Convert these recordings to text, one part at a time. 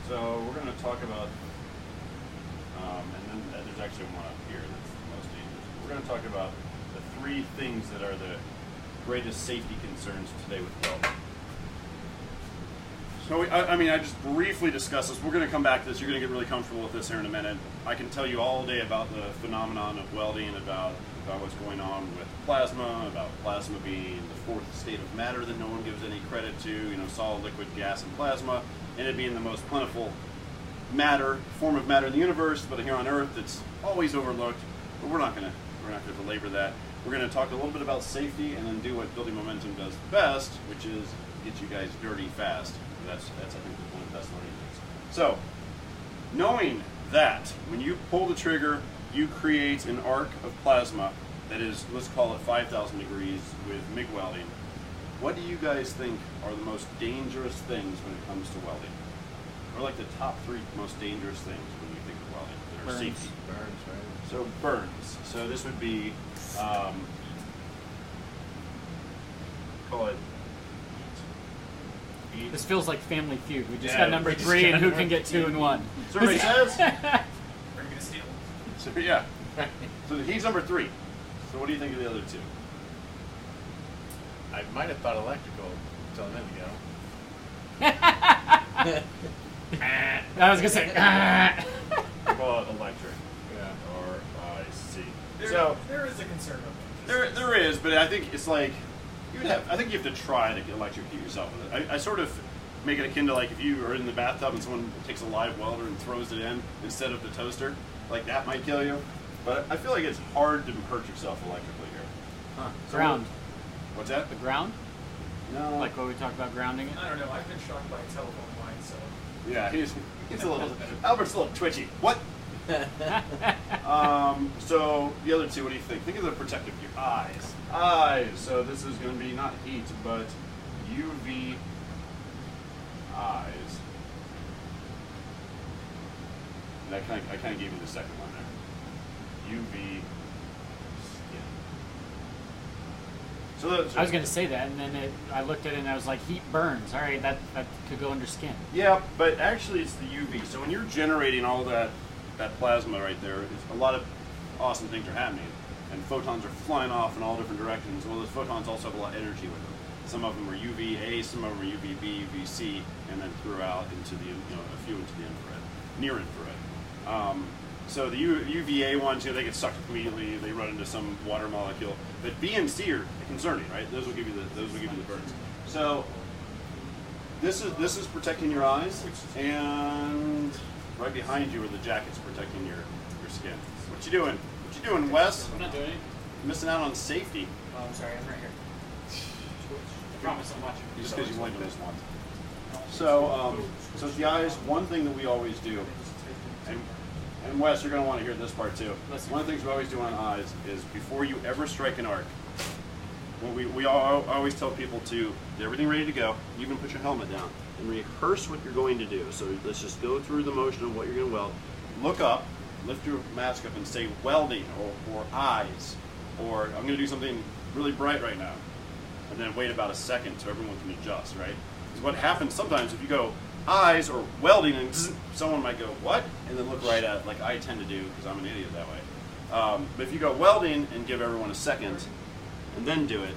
So we're going to talk about, and then there's actually one up here that's the most dangerous. We're going to talk about the 3 things that are the greatest safety concerns today with welding. So I just briefly discussed this. We're going to come back to this. You're going to get really comfortable with this here in a minute. I can tell you all day about the phenomenon of welding, about what's going on with plasma, about plasma being the 4th state of matter that no one gives any credit to, you know, solid, liquid, gas, and plasma, and it being the most plentiful form of matter in the universe, but here on Earth it's always overlooked. But we're not going to belabor that. We're going to talk a little bit about safety and then do what Building Momentum does best, which is get you guys dirty fast. That's I think one of the best learning things. So, knowing that when you pull the trigger, you create an arc of plasma that is, let's call it 5,000 degrees with MIG welding. What do you guys think are the most dangerous things when it comes to welding? Or like the top 3 most dangerous things when you think of welding that are safety? Burns, right? So burns. So this would be, call it heat. This feels like Family Feud. We just got number 3 and who can get 2 and 1. So everybody says? Are you going to steal? So yeah. So he's number 3. So what do you think of the other 2? I might have thought electrical until a minute ago. I was going to say, Call it electric. Yeah. Or IC. There is a concern of it. There is, but I think it's like I think you have to try to electrocute yourself with it. I sort of make it akin to like if you are in the bathtub and someone takes a live welder and throws it in instead of the toaster, like that might kill you. But I feel like it's hard to hurt yourself electrically here. huh, So ground. What's that? The ground? No. Like what we talked about grounding it? I don't know. I've been shocked by a telephone line, so. Yeah, he's a little. Albert's a little twitchy. What? So the other 2, what do you think? Think of the protective gear. Eyes. Eyes. So this is going to be not heat, but UV eyes. And I kind of gave you the second one there. UV skin. So I was going to say that, and then I looked at it and I was like, heat burns. All right, that could go under skin. yeah, but actually it's the UV. So when you're generating all that plasma right there, a lot of awesome things are happening. And photons are flying off in all different directions. Well, those photons also have a lot of energy with them. Some of them are UVA, some of them are UVB, UVC, and then throughout into the, a few into the infrared, near infrared. So the UVA ones, they get sucked immediately. They run into some water molecule. But B and C are concerning, right? Those will give you the burns. So this is protecting your eyes, and right behind you are the jackets protecting your skin. What you doing? What you doing, Wes? I'm not doing it. You're missing out on safety. Oh, I'm sorry. I'm right here. I promise I'm watching. Just because you only miss one. So, so the eyes, one thing that we always do, and Wes, you're going to want to hear this part too. One of the things we always do on eyes is before you ever strike an arc, we always tell people to get everything ready to go. You can put your helmet down and rehearse what you're going to do. So let's just go through the motion of what you're going to weld. Look up, lift your mask up and say welding or eyes, or I'm going to do something really bright right now. And then wait about a second so everyone can adjust, right? Because what happens sometimes if you go eyes or welding and someone might go, what? And then look right at it, like I tend to do because I'm an idiot that way. But if you go welding and give everyone a second and then do it,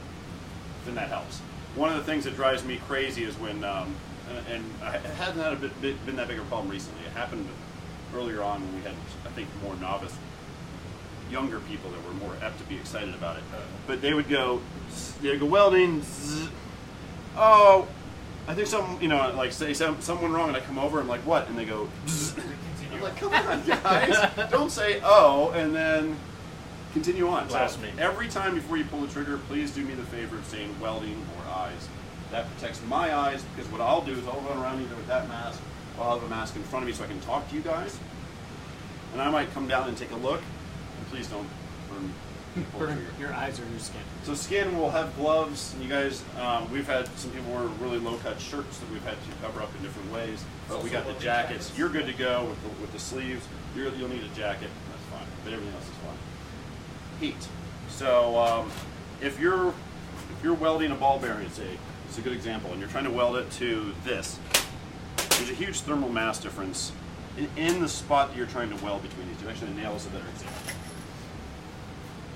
then that helps. One of the things that drives me crazy is when, and it hasn't been that big of a problem recently. It happened earlier on when we had, I think, more novice, younger people that were more apt to be excited about it. But they would go welding, oh, I think like say someone wrong, and I come over and I'm like, what? And they go, I'm like, come on, guys, don't say oh, and then continue on. So every time before you pull the trigger, please do me the favor of saying welding or eyes. That protects my eyes, because what I'll do is I'll run around either with that mask, or I'll have a mask in front of me so I can talk to you guys, and I might come down and take a look, and please don't burn your eyes or your skin. So skin, we'll have gloves, and you guys, we've had some people wear really low-cut shirts that we've had to cover up in different ways, but we got the jackets. You're good to go with the sleeves. You'll need a jacket, that's fine, but everything else is fine. Heat. So if you're welding a ball bearing, say, it's a good example, and you're trying to weld it to this, you're there's a huge thermal mass difference in the spot that you're trying to weld between these two. Actually, the nail is a better example.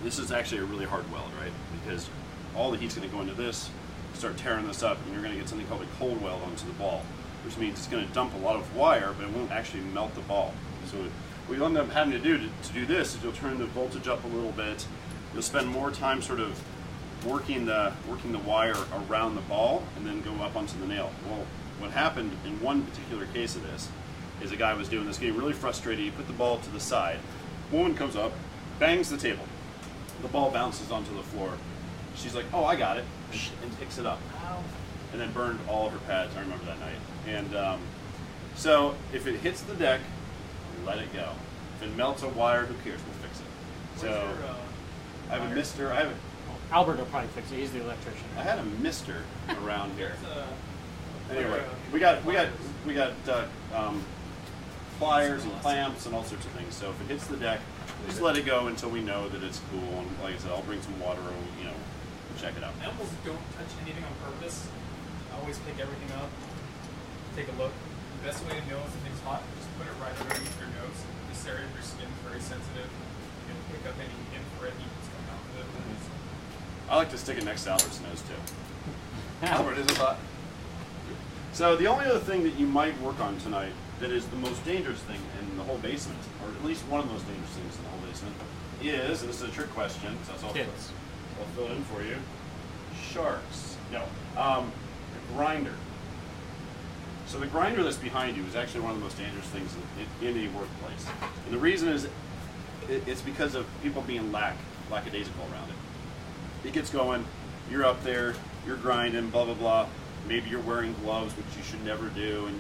This is actually a really hard weld, right? Because all the heat's going to go into this, start tearing this up, and you're going to get something called a cold weld onto the ball, which means it's going to dump a lot of wire, but it won't actually melt the ball. So what you'll end up having to do this is you'll turn the voltage up a little bit. You'll spend more time sort of working the wire around the ball and then go up onto the nail. Well, what happened in one particular case of this is a guy was doing this, getting really frustrated. He put the ball to the side. Woman comes up, bangs the table. The ball bounces onto the floor. She's like, "Oh, I got it," and picks it up. And then burned all of her pads. I remember that night. And so if it hits the deck, let it go. If it melts a wire, who cares? We'll fix it. So I have a mister. Albert will probably fix it. He's the electrician. I had a mister around here. There's Anyway, we got pliers and clamps and all sorts of things. So if it hits the deck, just let it go until we know that it's cool. And like I said, I'll bring some water and we'll check it out. I almost don't touch anything on purpose. I always pick everything up, take a look. The best way to know if something's hot, just put it right underneath your nose. This area of your skin is very sensitive. You can pick up any infrared heat that's coming out of it. I like to stick it next to Albert's nose too. Albert, is it hot? So the only other thing that you might work on tonight that is the most dangerous thing in the whole basement, or at least one of the most dangerous things in the whole basement, is, and this is a trick question, so I'll fill it in for you, sharks. No. A grinder. So the grinder that's behind you is actually one of the most dangerous things in a workplace. And the reason is it's because of people being lackadaisical around it. It gets going, you're up there, you're grinding, blah, blah, blah. Maybe you're wearing gloves, which you should never do, and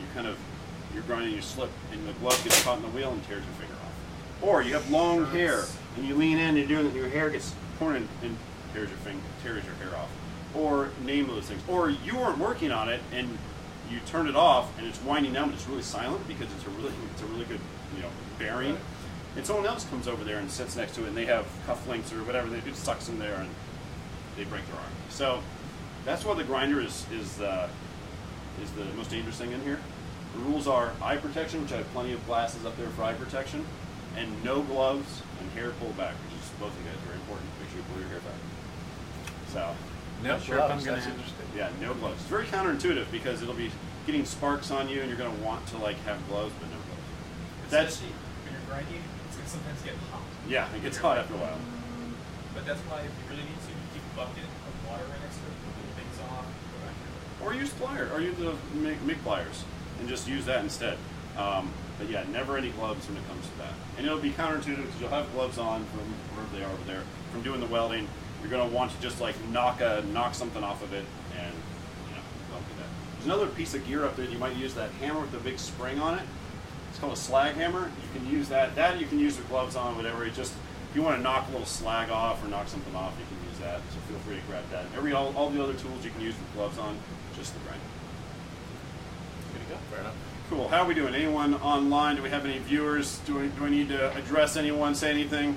you're grinding, you slip, and the glove gets caught in the wheel and tears your finger off. Or you have long hair, and you lean in and doing it, and your hair gets torn and tears your hair off. Or name those things. Or you weren't working on it, and you turn it off, and it's winding down, but it's really silent because it's a really good bearing. And someone else comes over there and sits next to it, and they have cufflinks or whatever, they do sucks in there, and they break their arm. So that's why the grinder is the most dangerous thing in here. The rules are eye protection, which I have plenty of glasses up there for eye protection, and no gloves and hair pulled back, which is both of you guys very important. Make sure you pull your hair back. So No sure if I'm gloves, gonna that's have- interesting. yeah, no gloves. It's very counterintuitive because it'll be getting sparks on you, and you're going to want to have gloves, but no gloves. That's Especially when you're grinding, it's going to sometimes get hot. yeah, it gets hot after a while. But that's why if you really need to, you keep a bucket of water right next to it, pull things off, go back to it. Or use pliers, or use the MIG pliers, and just use that instead. But yeah, never any gloves when it comes to that. And it'll be counterintuitive because you'll have gloves on from wherever they are over there from doing the welding. You're going to want to just knock something off of it, and don't do that. There's another piece of gear up there that you might use, that hammer with the big spring on it. It's called a slag hammer. You can use that. That you can use with gloves on, whatever. It just, if you want to knock a little slag off or knock something off, you can use that. So feel free to grab that. All the other tools you can use with gloves on, just the grinder. Good to go. Fair enough. Cool. How are we doing? Anyone online? Do we have any viewers? Do I need to address anyone? Say anything?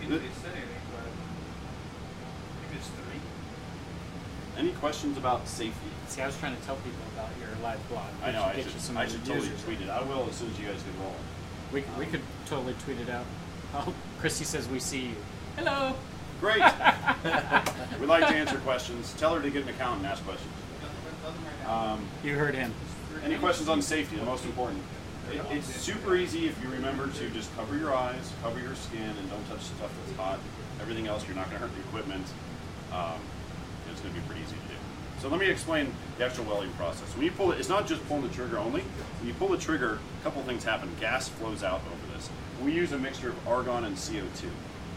You can say anything, but I think it's 3. Any questions about safety? See, I was trying to tell people about your live blog. I know. Get you some I should totally users. tweet it. I will as soon as you guys get rolling. We could totally tweet it out. Oh, Christy says we see you. Hello. Great. We like to answer questions. Tell her to get an account and ask questions. You heard him. Any questions on safety? The most important. It's super easy if you remember to just cover your eyes, cover your skin, and don't touch stuff that's hot. Everything else, you're not going to hurt the equipment. It's going to be pretty easy to do. So let me explain the actual welding process. When you pull it, it's not just pulling the trigger only. When you pull the trigger, a couple things happen. Gas flows out over this. We use a mixture of argon and CO2.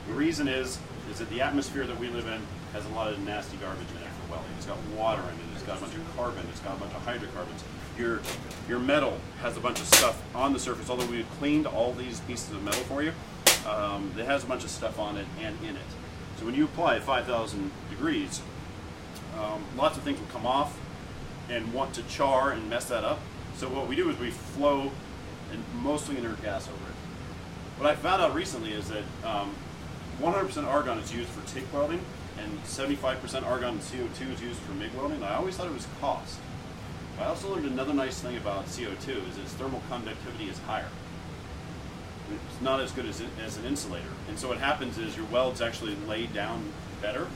The reason is that the atmosphere that we live in has a lot of nasty garbage in it for welding. It's got water in it. It's got a bunch of carbon. It's got a bunch of hydrocarbons. Your metal has a bunch of stuff on the surface. Although we've cleaned all these pieces of metal for you, it has a bunch of stuff on it and in it. So when you apply at 5,000 degrees, lots of things will come off and want to char and mess that up. So what we do is we flow and mostly inert gas over it. What I found out recently is that 100% argon is used for TIG welding, and 75% argon and CO2 is used for MIG welding. I always thought it was cost. I also learned another nice thing about CO2 is its thermal conductivity is higher. It's not as good as an insulator. And so what happens is your welds actually lay down better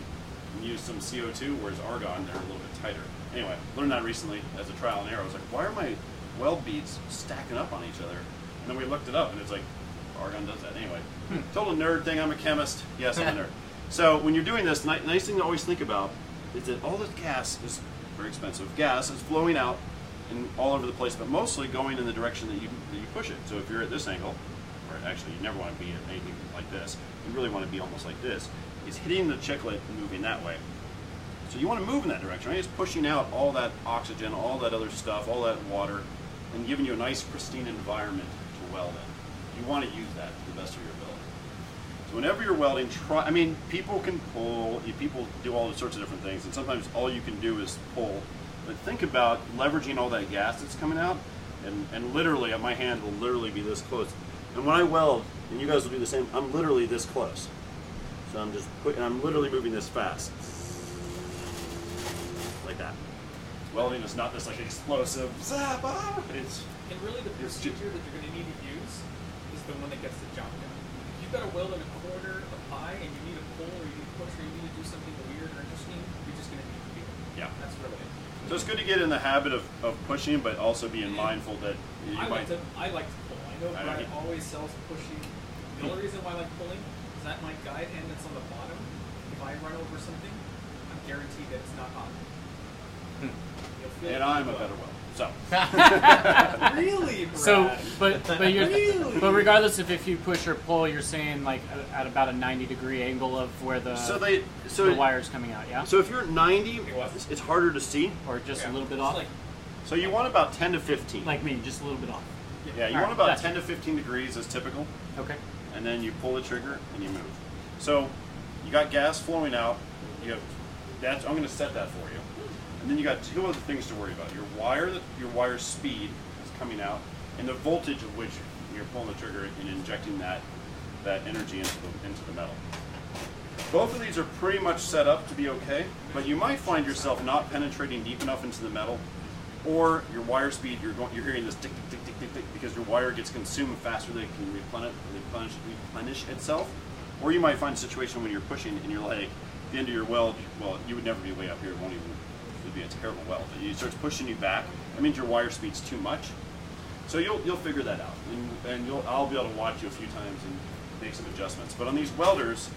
and use some CO2, whereas argon, they're a little bit tighter. Anyway, learned that recently as a trial and error. I was like, why are my weld beads stacking up on each other? And then we looked it up, and it's like, argon does that. Anyway, total nerd thing. I'm a chemist. Yes, I'm a nerd. So when you're doing this, nice thing to always think about is that all this gas is very expensive. Gas is flowing out and all over the place, but mostly going in the direction that you push it. So if you're at this angle, or actually you never want to be at anything like this, you really want to be almost like this. It's hitting the chiclet and moving that way. So you want to move in that direction, right? It's pushing out all that oxygen, all that other stuff, all that water, and giving you a nice pristine environment to weld in. You want to use that to the best of your ability. So whenever you're welding, I mean, people can pull, people do all sorts of different things, and sometimes all you can do is pull. But think about leveraging all that gas that's coming out, and literally, my hand will literally be this close. And when I weld, and you guys will do the same, I'm literally this close. So I'm just I'm literally moving this fast. Like that. Welding is not this like explosive zap. It's And really the procedure that you're going to need to use is the one that gets the job done. If you've got to weld in a corner of pie and you need to pull or you need to push or you need to do something weird or interesting, you're just going to need to do it. Yeah. That's really it. So it's good to get in the habit of pushing, but also being mindful that you I might... like to pull. I know Brad always sells pushing. The only reason why I like pulling is that my guide hand that's on the bottom, if I run over something, I'm guaranteed that it's not hot. You'll feel And I'm a better welder. So. Really, Brad? So, but you're, Really? but regardless of if you push or pull, you're saying like at about a 90-degree angle of where the the wire's coming out, yeah? So if you're at 90, it's harder to see. Or just a little bit off? So you want about 10 to 15. Like me, just a little bit off. Yeah, you want about 10 to 15 degrees is typical. Okay. And then you pull the trigger and you move. So you got gas flowing out. You have I'm going to set that for you. And then you got two other things to worry about: your wire speed is coming out, and the voltage of which you're pulling the trigger and injecting that energy into the metal. Both of these are pretty much set up to be okay, but you might find yourself not penetrating deep enough into the metal, or your wire speed you're hearing this tick tick tick tick tick tick because your wire gets consumed faster than it can replenish itself. Or you might find a situation when you're pushing and you're like, at the end of your weld, well, you would never be way up here. It would be a terrible weld. But it starts pushing you back. That means your wire speed's too much. So you'll figure that out, and I'll be able to watch you a few times and make some adjustments. But on these welders,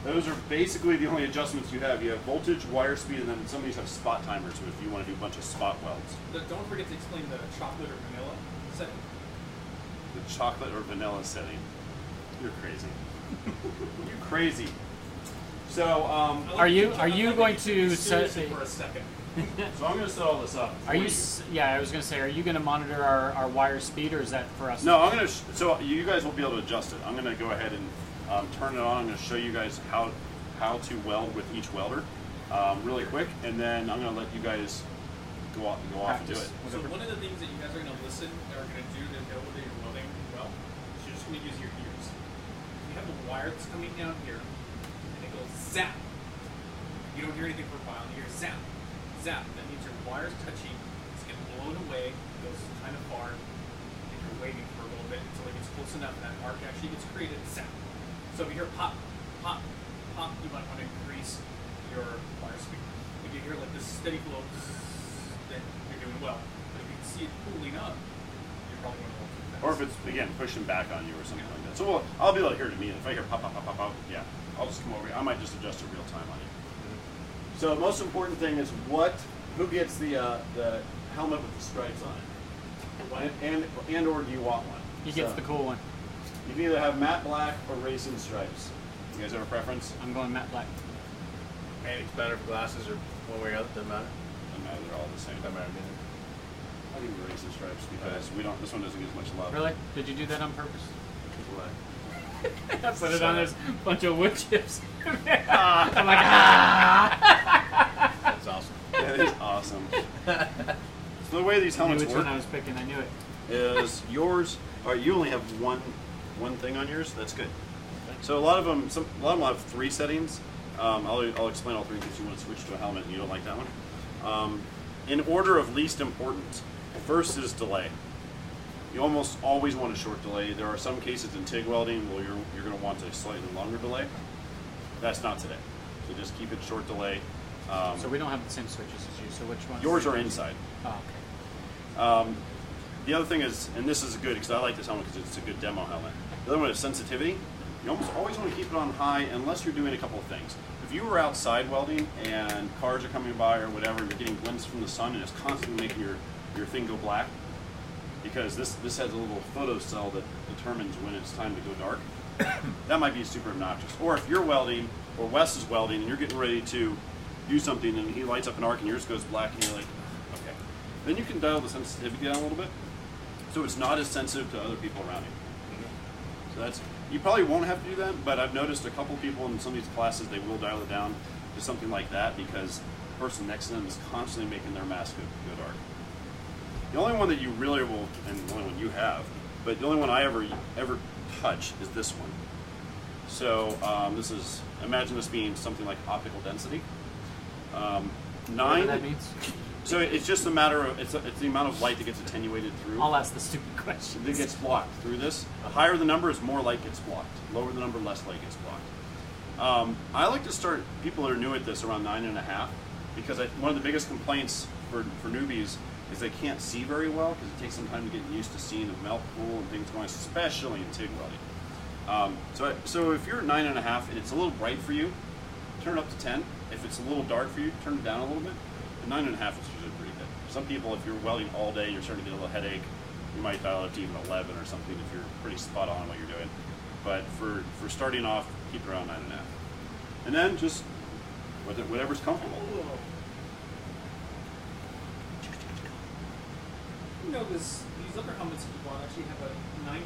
those are basically the only adjustments you have. You have voltage, wire speed, and then some of these have spot timers if you want to do a bunch of spot welds. Don't forget to explain the chocolate or vanilla setting. The chocolate or vanilla setting. You're crazy. You're crazy. So, are you going to set for a second? So I'm going to set all this up. Are you? Yeah, I was going to say, are you going to monitor our wire speed, or is that for us? No, I'm going to. So you guys will be able to adjust it. I'm going to go ahead and turn it on. I'm going to show you guys how to weld with each welder, really quick, and then I'm going to let you guys go off and do it. So one of the things that you guys are going to listen or are going to do to know whether you're welding well is you're just going to use your ears. You have a wire that's coming down here, and it goes zap. You don't hear anything for a while. You hear zap, zap. That means your wire's touching. It's getting blown away. It goes kind of far, and you're waiting for a little bit until it gets close enough and that arc actually gets created. Zap. So if you hear pop, pop, pop, you might want to increase your wire speed. If you hear like this steady flow, then you're doing well. But if you can see it cooling up, you're probably going a little too fast. Or if it's, again, pushing back on you or something like that. So I'll be able to hear it immediately. If I hear pop, pop, pop, pop, pop, yeah, I'll just come over here. I might just adjust it real time on you. So the most important thing is who gets the helmet with the stripes on it? And or do you want one? He gets the cool one. You can either have matte black or racing stripes. You guys have a preference? I'm going matte black. Anything's better for glasses or one way or the other, doesn't matter. Doesn't matter, they're all the same. Doesn't matter to me. I'll give you racing stripes because this one doesn't get as much love. Really? Did you do that on purpose? Black. I put it on this bunch of wood chips. I'm like, ah! That's awesome. That is awesome. So the way these helmets I knew which work one I was picking. I knew it. is yours. All right, you only have one thing on yours. That's good. So a lot of them will have 3 settings. I'll explain all 3 in case you want to switch to a helmet and you don't like that one. in order of least importance, first is delay. You almost always want a short delay. There are some cases in TIG welding where you're going to want a slightly longer delay. That's not today. So just keep it short delay. So we don't have the same switches as you. So which ones? Yours are inside. Oh, okay. The other thing is, and this is good because I like this helmet because it's a good demo helmet. The other one is sensitivity. You almost always want to keep it on high unless you're doing a couple of things. If you were outside welding and cars are coming by or whatever, you're getting glints from the sun and it's constantly making your thing go black, because this has a little photo cell that determines when it's time to go dark. That might be super obnoxious. Or if you're welding, or Wes is welding, and you're getting ready to do something and he lights up an arc and yours goes black and you're like, okay. Then you can dial the sensitivity down a little bit so it's not as sensitive to other people around you. So that's, you probably won't have to do that, but I've noticed a couple people in some of these classes, they will dial it down to something like that because the person next to them is constantly making their mask go dark. The only one that you really will, and the only one you have, but the only one I ever touch is this one. So this is, imagine this being something like optical density. 9. That means? So it's just a matter of, it's the amount of light that gets attenuated through. I'll ask the stupid question. That gets blocked through this. The higher the number is more light gets blocked. Lower the number, less light gets blocked. I like to start people that are new at this around 9.5 because one of the biggest complaints for newbies is they can't see very well because it takes some time to get used to seeing the melt pool and things going, especially in TIG welding. So if you're at 9.5 and it's a little bright for you, turn it up to 10. If it's a little dark for you, turn it down a little bit. But 9.5 is usually pretty good. Some people, if you're welding all day, you're starting to get a little headache. You might dial it to even 11 or something if you're pretty spot on what you're doing. But for starting off, keep it around 9.5. And then just whatever's comfortable. You know, these other helmets you bought actually have a 9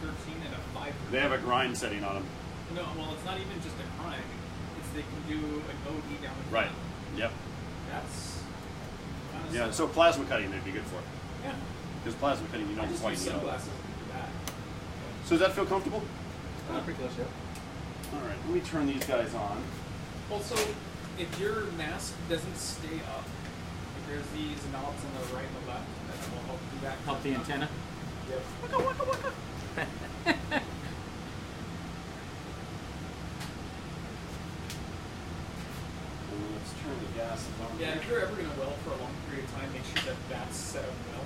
through 13 and a 5 through 13. They have a grind setting on them. No, well, it's not even just a grind. It's they can do an OD down the Right. Yep. That's kind of Yeah. So plasma cutting they'd be good for. Yeah. Because plasma cutting you I don't just quite use need all that. sunglasses to do that. So does that feel comfortable? Pretty close, yeah. All right. Let me turn these guys on. Also, if your mask doesn't stay up, if there's these knobs on the right and the left, that will help do that. Help the antenna? Yep. Waka, waka, waka. Let's turn the gas on. Yeah, if you're ever going to weld for a long period of time, make sure that that's set up well.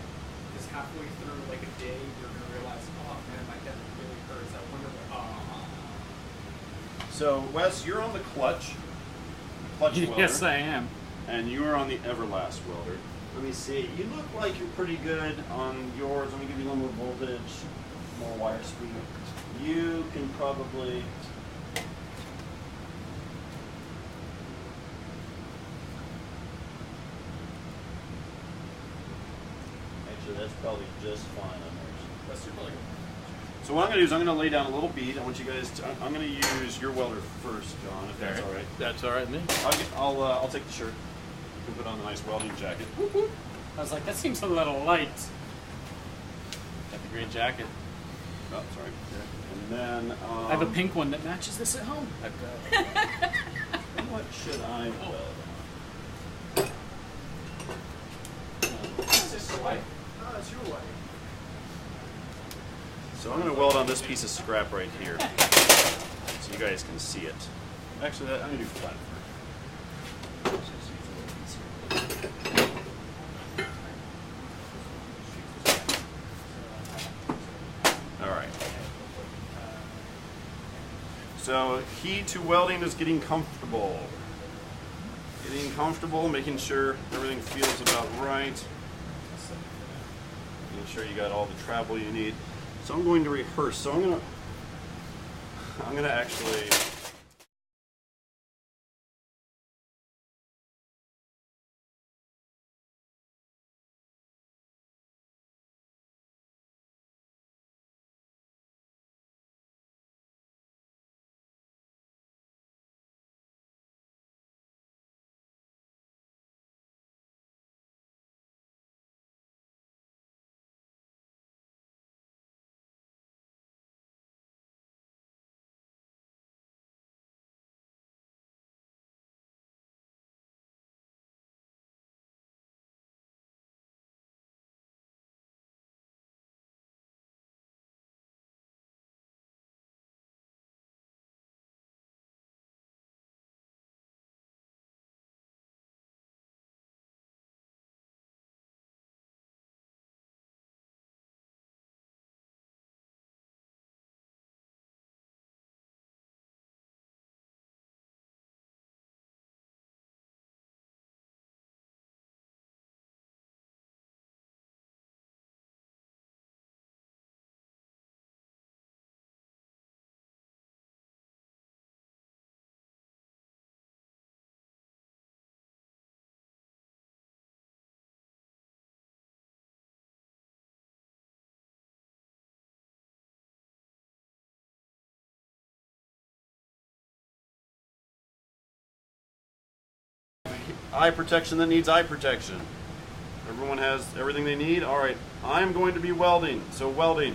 Because halfway through, like a day, you're going to realize, oh man, my head really hurts. I wonder what. So Wes, you're on the clutch welder. Yes, I am. And you are on the Everlast welder. Let me see. You look like you're pretty good on yours. Let me give you a little more voltage, more wire speed. You can probably. Actually, that's probably just fine on yours. That's super like. So what I'm going to do is I'm going to lay down a little bead. I want you guys to, I'm going to use your welder first, John, if that's all right. That's all right, man. I'll take the shirt. You can put on the nice welding jacket. I was like, that seems a little light. Got the green jacket. Oh, sorry. And then I have a pink one that matches this at home. what should I weld? Is this your wife? Oh, it's your wife. So I'm going to weld on this piece of scrap right here, so you guys can see it. Actually, I'm going to do flat first. All right. So key to welding is getting comfortable. Getting comfortable, making sure everything feels about right. Making sure you got all the travel you need. So I'm going to rehearse. So I'm gonna actually eye protection that needs eye protection. Everyone has everything they need. All right, I'm going to be welding. So welding.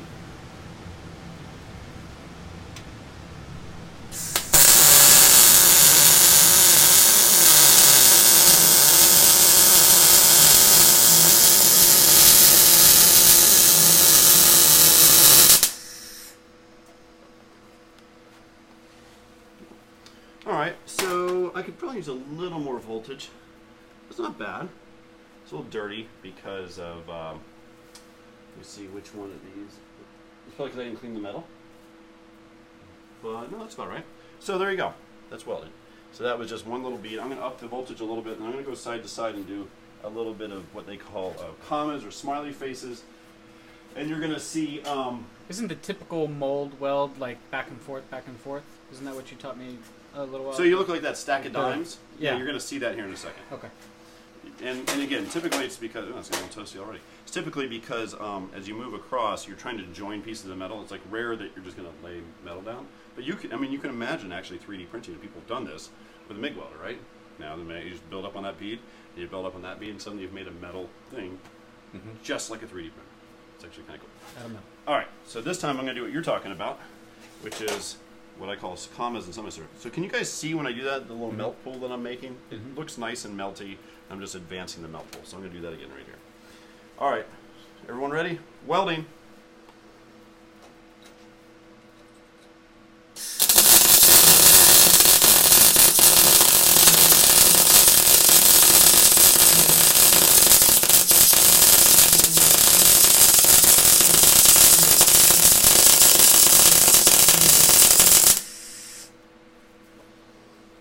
Alright, so I could probably use a little more voltage. It's not bad. It's a little dirty because of, let me see which one of these. It's probably because I didn't clean the metal. But no, that's about right. So there you go. That's welding. So that was just one little bead. I'm going to up the voltage a little bit, and I'm going to go side to side and do a little bit of what they call commas or smiley faces. And you're going to see... Isn't the typical mold weld like back and forth, back and forth? Isn't that what you taught me a little while So you look like that stack of dimes? Yeah. You're going to see that here in a second. Okay. And again, typically it's because... Oh, it's getting toasty already. It's typically because as you move across, you're trying to join pieces of metal. It's like rare that you're just going to lay metal down. But you can, I mean, you can imagine actually 3D printing, and people have done this with a MIG welder, right? Now you just build up on that bead, and you build up on that bead, and suddenly you've made a metal thing just like a 3D printer. It's actually kind of cool. I don't know. All right, so this time I'm going to do what you're talking about, which is what I call commas and semicircles. So can you guys see when I do that, the little melt pool that I'm making? It looks nice and melty. I'm just advancing the melt pool, so I'm going to do that again right here. All right, everyone ready? Welding.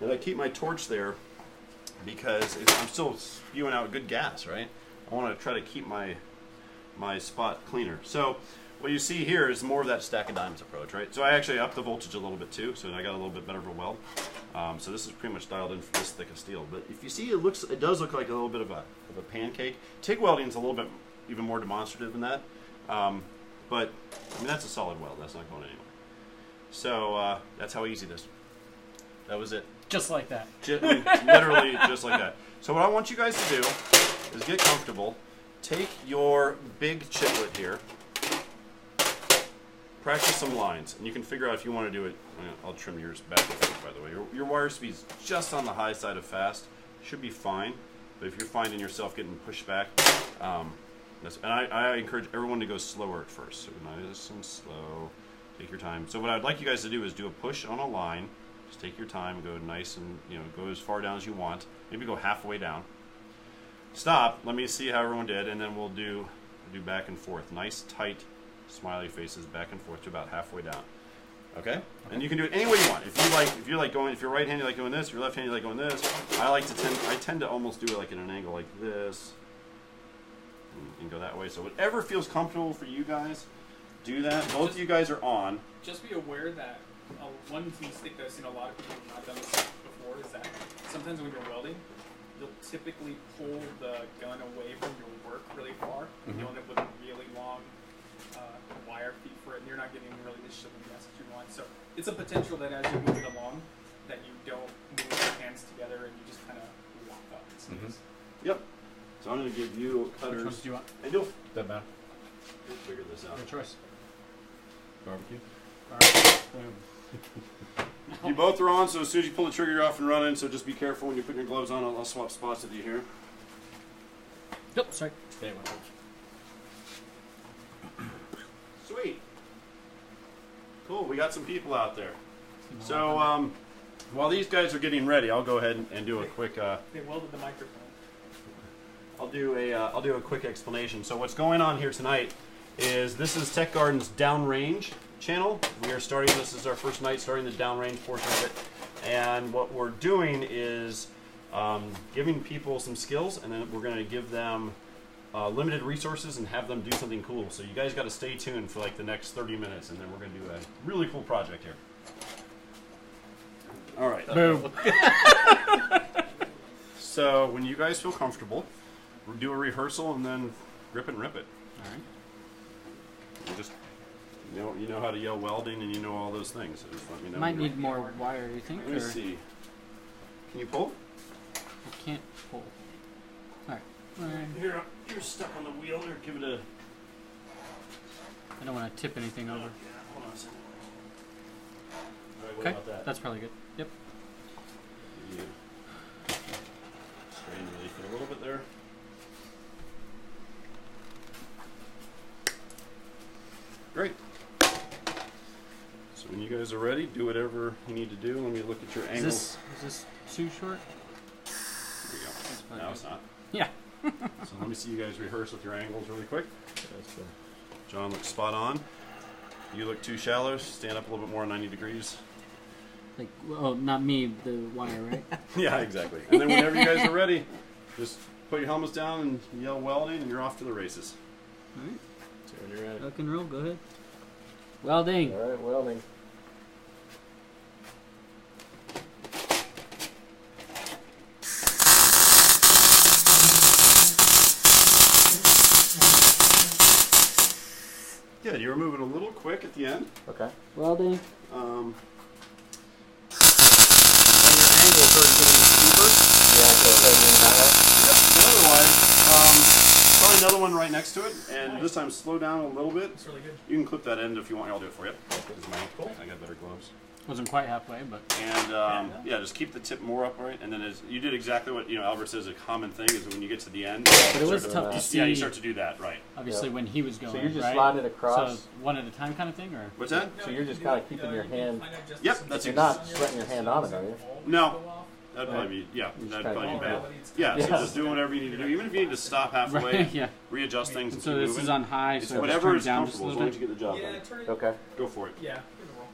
And I keep my torch there because I'm still spewing out good gas, right? I want to try to keep my spot cleaner. So what you see here is more of that stack of diamonds approach, right? So I actually upped the voltage a little bit too, so I got a little bit better of a weld. So this is pretty much dialed in for this thick of steel. But if you see, it does look like a little bit of a pancake. TIG welding is a little bit even more demonstrative than that. But I mean, that's a solid weld. That's not going anywhere. So that's how easy this. That was it. Just like that. Literally just like that. So what I want you guys to do is get comfortable. Take your big chiplet here. Practice some lines. And you can figure out if you want to do it. I'll trim yours back, by the way. Your wire speed's just on the high side of fast. Should be fine. But if you're finding yourself getting pushed back, and I encourage everyone to go slower at first. So nice and slow. Take your time. So what I'd like you guys to do is do a push on a line. Just take your time, go nice and, go as far down as you want. Maybe go halfway down. Stop, let me see how everyone did, and then we'll do back and forth. Nice, tight, smiley faces back and forth to about halfway down. Okay? And you can do it any way you want. If you're right-handed, you like going this, if you're left-handed, you like going this. I tend to almost do it like in an angle like this. And go that way. So whatever feels comfortable for you guys, do that. Both of you guys are on. Just be aware that one mistake that I've seen a lot of people have not done this before is that sometimes when you're welding, you'll typically pull the gun away from your work really far, and you'll end up with a really long wire feet for it, and you're not getting really the shielding gas that you want. So it's a potential that as you're moving along, that you don't move your hands together and you just kind of lock up. Yep. So I'm going to give you cutters. Which ones do you want? I do. That matter. We'll figure this out. Your choice. Barbecue. All right. Boom. You both are on, so as soon as you pull the trigger, you're off and running, so just be careful when you're putting your gloves on. I'll swap spots with you here. Nope, sorry. Stay with it. Sweet. Cool, we got some people out there. So while these guys are getting ready, I'll go ahead and do a quick... They welded the microphone. I'll do a quick explanation. So what's going on here tonight is this is Tech Garden's Downrange channel. We are starting, this is our first night starting the Downrange portion of it. And what we're doing is giving people some skills, and then we're going to give them limited resources and have them do something cool. So you guys got to stay tuned for like the next 30 minutes, and then we're going to do a really cool project here. All right. Boom. So when you guys feel comfortable, we'll do a rehearsal and then rip it and rip it. All right. You just you know how to yell welding and you know all those things. So just let me know. Might need more wire, you think? Let me see. Can you pull? I can't pull. Alright. Here, you're stuck on the wheel. Here, give it a... I don't want to tip anything over. Yeah, hold on a second. Alright, what Okay, about that? that's probably good. Yep. Yeah. Strain relief it a little bit there. Great. So when you guys are ready, do whatever you need to do. Let me look at your angles. Is this too short? There you go. No, it's not. Yeah. So let me see you guys rehearse with your angles really quick. John looks spot on. You look too shallow. Stand up a little bit more, 90 degrees. Like, oh, not me, the wire, right? Yeah, exactly. And then whenever you guys are ready, just put your helmets down and yell welding, and you're off to the races. All right. So when you're ready. Rock and roll, go ahead. Welding. All right, welding. Good. You were moving a little quick at the end. Okay. Welding. And your angles are getting steeper. Yeah, I can everything that way. Yep. But otherwise, probably another one right next to it, and this time slow down a little bit. It's really good. You can clip that end if you want. I'll do it for you. Cool. I got better gloves. Wasn't quite halfway, but. And yeah, just keep the tip more upright, and then as you did exactly what Albert says. A common thing is when you get to the end. But it was tough to see. Yeah, you start to do that, right? Obviously, when he was going. So you're just right? sliding it across. So one at a time, kind of thing, or. What's that? So you're just kind of keeping your hand. Yep, that's You're not sweating your hand on it, are you? No. That'd probably be, yeah, that'd probably be bad. Yeah, so just do whatever you need to do. Even if you need to stop halfway, Right, yeah. readjust things and So keep this moving. is on high, It's so whatever just is turn it down just a comfortable, as little long as bit. you get the job Yeah, done. turn it. Okay. Go for it. Yeah, give it a roll.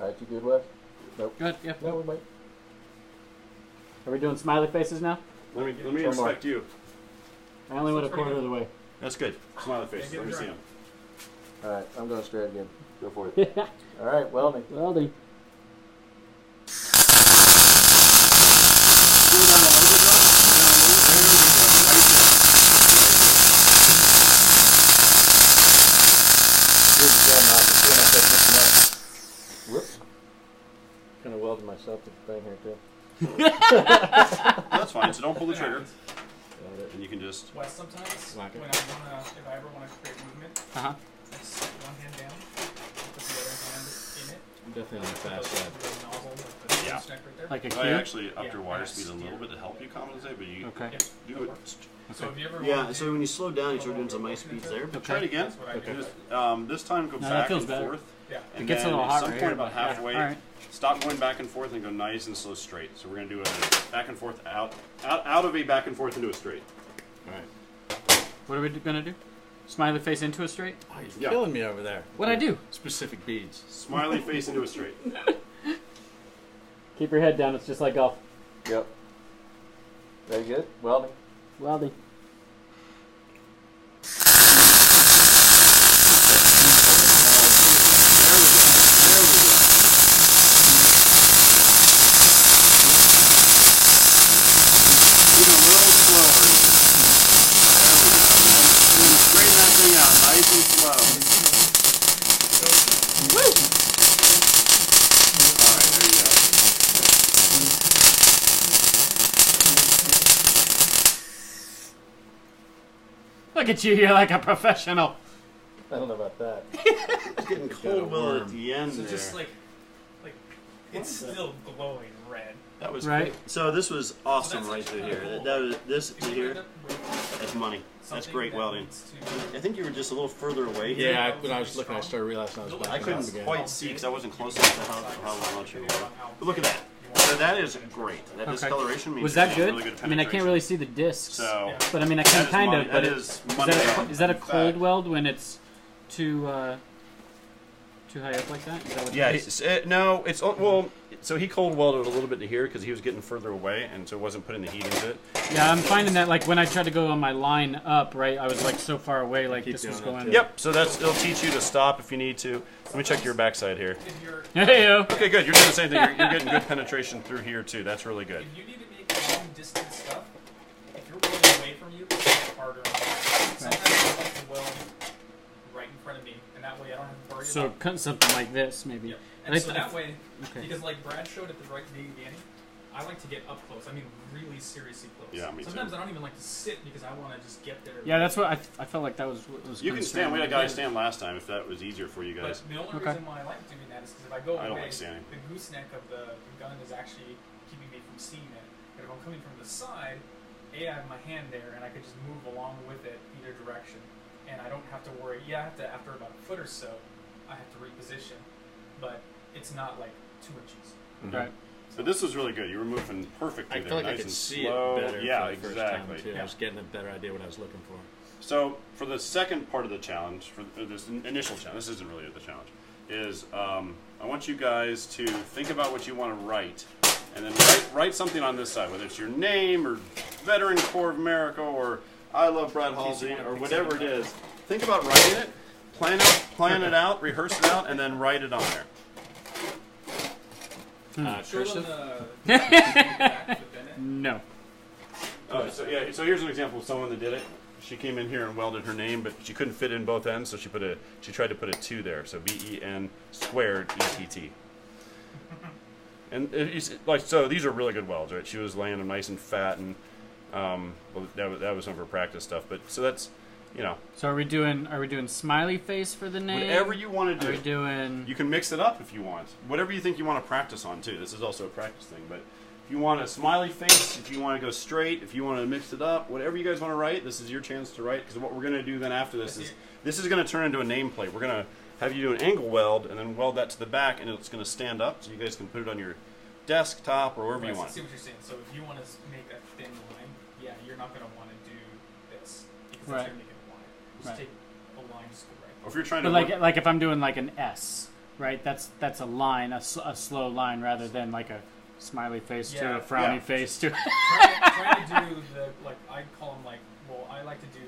All right, you good, Wes? Nope. Good, yeah. No, we might. Are we doing smiley faces now? Let me One more. inspect you. I only went a quarter of the way. That's good. Smiley face. Yeah, Let me give it see a him. All right, I'm going straight again. Go for it. All right, welding. Welding. Slow down a little bit, John. There we go. Right there. Good job, Rob. I'm doing myself mixing up. Whoops. Kind of welded myself to the thing here, too. That's fine. So don't pull the trigger, Got it. and you can just. Wes, sometimes Whack it. when if I ever want to create movement, Uh huh. I set one hand down, put the other hand in it. I'm definitely on the Put fast the side. nozzle with the Yeah. snack right there. Like a I cube. actually upped your Yeah, wire nice. speed a little bit to help you compensate, but you Okay. Yeah, do that it. works. So if you ever Yeah, want so when you slow down, you start doing some nice speeds there. Okay. Try it again. that's what I do. Just, this time go No, that back feels and better. forth. Yeah. And It gets a then little at hot some right point here, about but yeah. halfway, All right. stop going back and forth and go nice and slow straight. So we're gonna do a back and forth out of a back and forth into a straight. All right. What are we gonna do? Smiley face into a straight? Oh, you're Yeah. killing me over there. What'd I do? Specific beads. Smiley face into a straight. Keep your head down. It's just like golf. Yep. Very good. Welding. Welding. There we go. There we go. Even a little slower. There we go. And then straighten that thing out nice and slow. Woo! Alright, there you go. Look at you. You're like a professional. I don't know about that. It's getting cold well at the end So there. just like it's still glowing red. That was Right. So this was awesome So right that's through actually here. kinda That was this If to you here. end up with That's money. That's something great that welding. needs to- I think you were just a little further away here. Yeah, when I was looking, I started realizing I was back. I couldn't again. quite see because I wasn't close enough to how much you were. But look at that. So that is great. That Okay. discoloration means Was you're that getting good? really good I mean, I can't penetration. really see the discs. So But I mean, I that can is kind money. of. But that it- is is money. that a In cold fact, weld when it's too high up like that? Is that what Yeah, it is? no, it's well. So he cold welded a little bit to here because he was getting further away, and so wasn't putting the heat into it. Yeah, I'm finding that like when I tried to go on my line up, right, I was like so far away, like Keep this was doing that going. too. Yep. So it'll teach you to stop if you need to. Let me check your backside here. If you're Hey-o. Okay, good. You're doing the same thing. You're getting good penetration through here too. That's really good. if you need to make long distance stuff, if you're welding away from you, it's harder. Sometimes I like to weld right in front of me, and that way I don't have to worry So about. cut something like this, maybe. Yep. And And I so th- that way, Okay. because like Brad showed at the right beginning, I like to get up close. I mean, really seriously close. Yeah, me Sometimes too. I don't even like to sit because I want to just get there. Yeah, that's what I felt like that was. You can stand. We had a guy stand last time. If that was easier for you guys. But the only reason why I like doing that is because if I go away, I don't like standing. the gooseneck of the gun is actually keeping me from seeing it. But if I'm coming from the side, I have my hand there, and I could just move along with it either direction, and I don't have to worry. Yeah, I have to after about a foot or so, I have to reposition, but it's not like 2 inches. Right. So this was really good. You were moving perfectly I there, feel like nice I could and see slow. it better Yeah, for the first exactly. time, too. Yeah. I was getting a better idea what I was looking for. So for the second part of the challenge, for this initial challenge, this isn't really the challenge, is I want you guys to think about what you want to write, and then write something on this side, whether it's your name or Veteran Corps of America or I love Brad Halsey or whatever it is. Think about writing it, plan it out, rehearse it out, and then write it on there. Cursive? No. So here's an example of someone that did it. She came in here and welded her name, but she couldn't fit in both ends, so she tried to put a 2 there. So BEN squared ETT. And so these are really good welds, right? She was laying them nice and fat, and that was some of her practice stuff. But so that's, you know. So are we doing smiley face for the name? Whatever you want to do. Are we doing? You can mix it up if you want. Whatever you think you want to practice on too. This is also a practice thing, but if you want a smiley face, if you want to go straight, if you want to mix it up, whatever you guys want to write, this is your chance to write. Because what we're going to do then after this is going to turn into a nameplate. We're going to have you do an angle weld and then weld that to the back, and it's going to stand up, so you guys can put it on your desktop or wherever you want. I see what you're saying. So if you want to make a thin line, yeah, you're not going to want to do this because Right. it's going to make it wide. Just take a line, just go right. Or if you're trying to But like if I'm doing like an S, right? That's a line, a slow line, rather than like a smiley face to a frowny face to. trying to do the I call them I like to do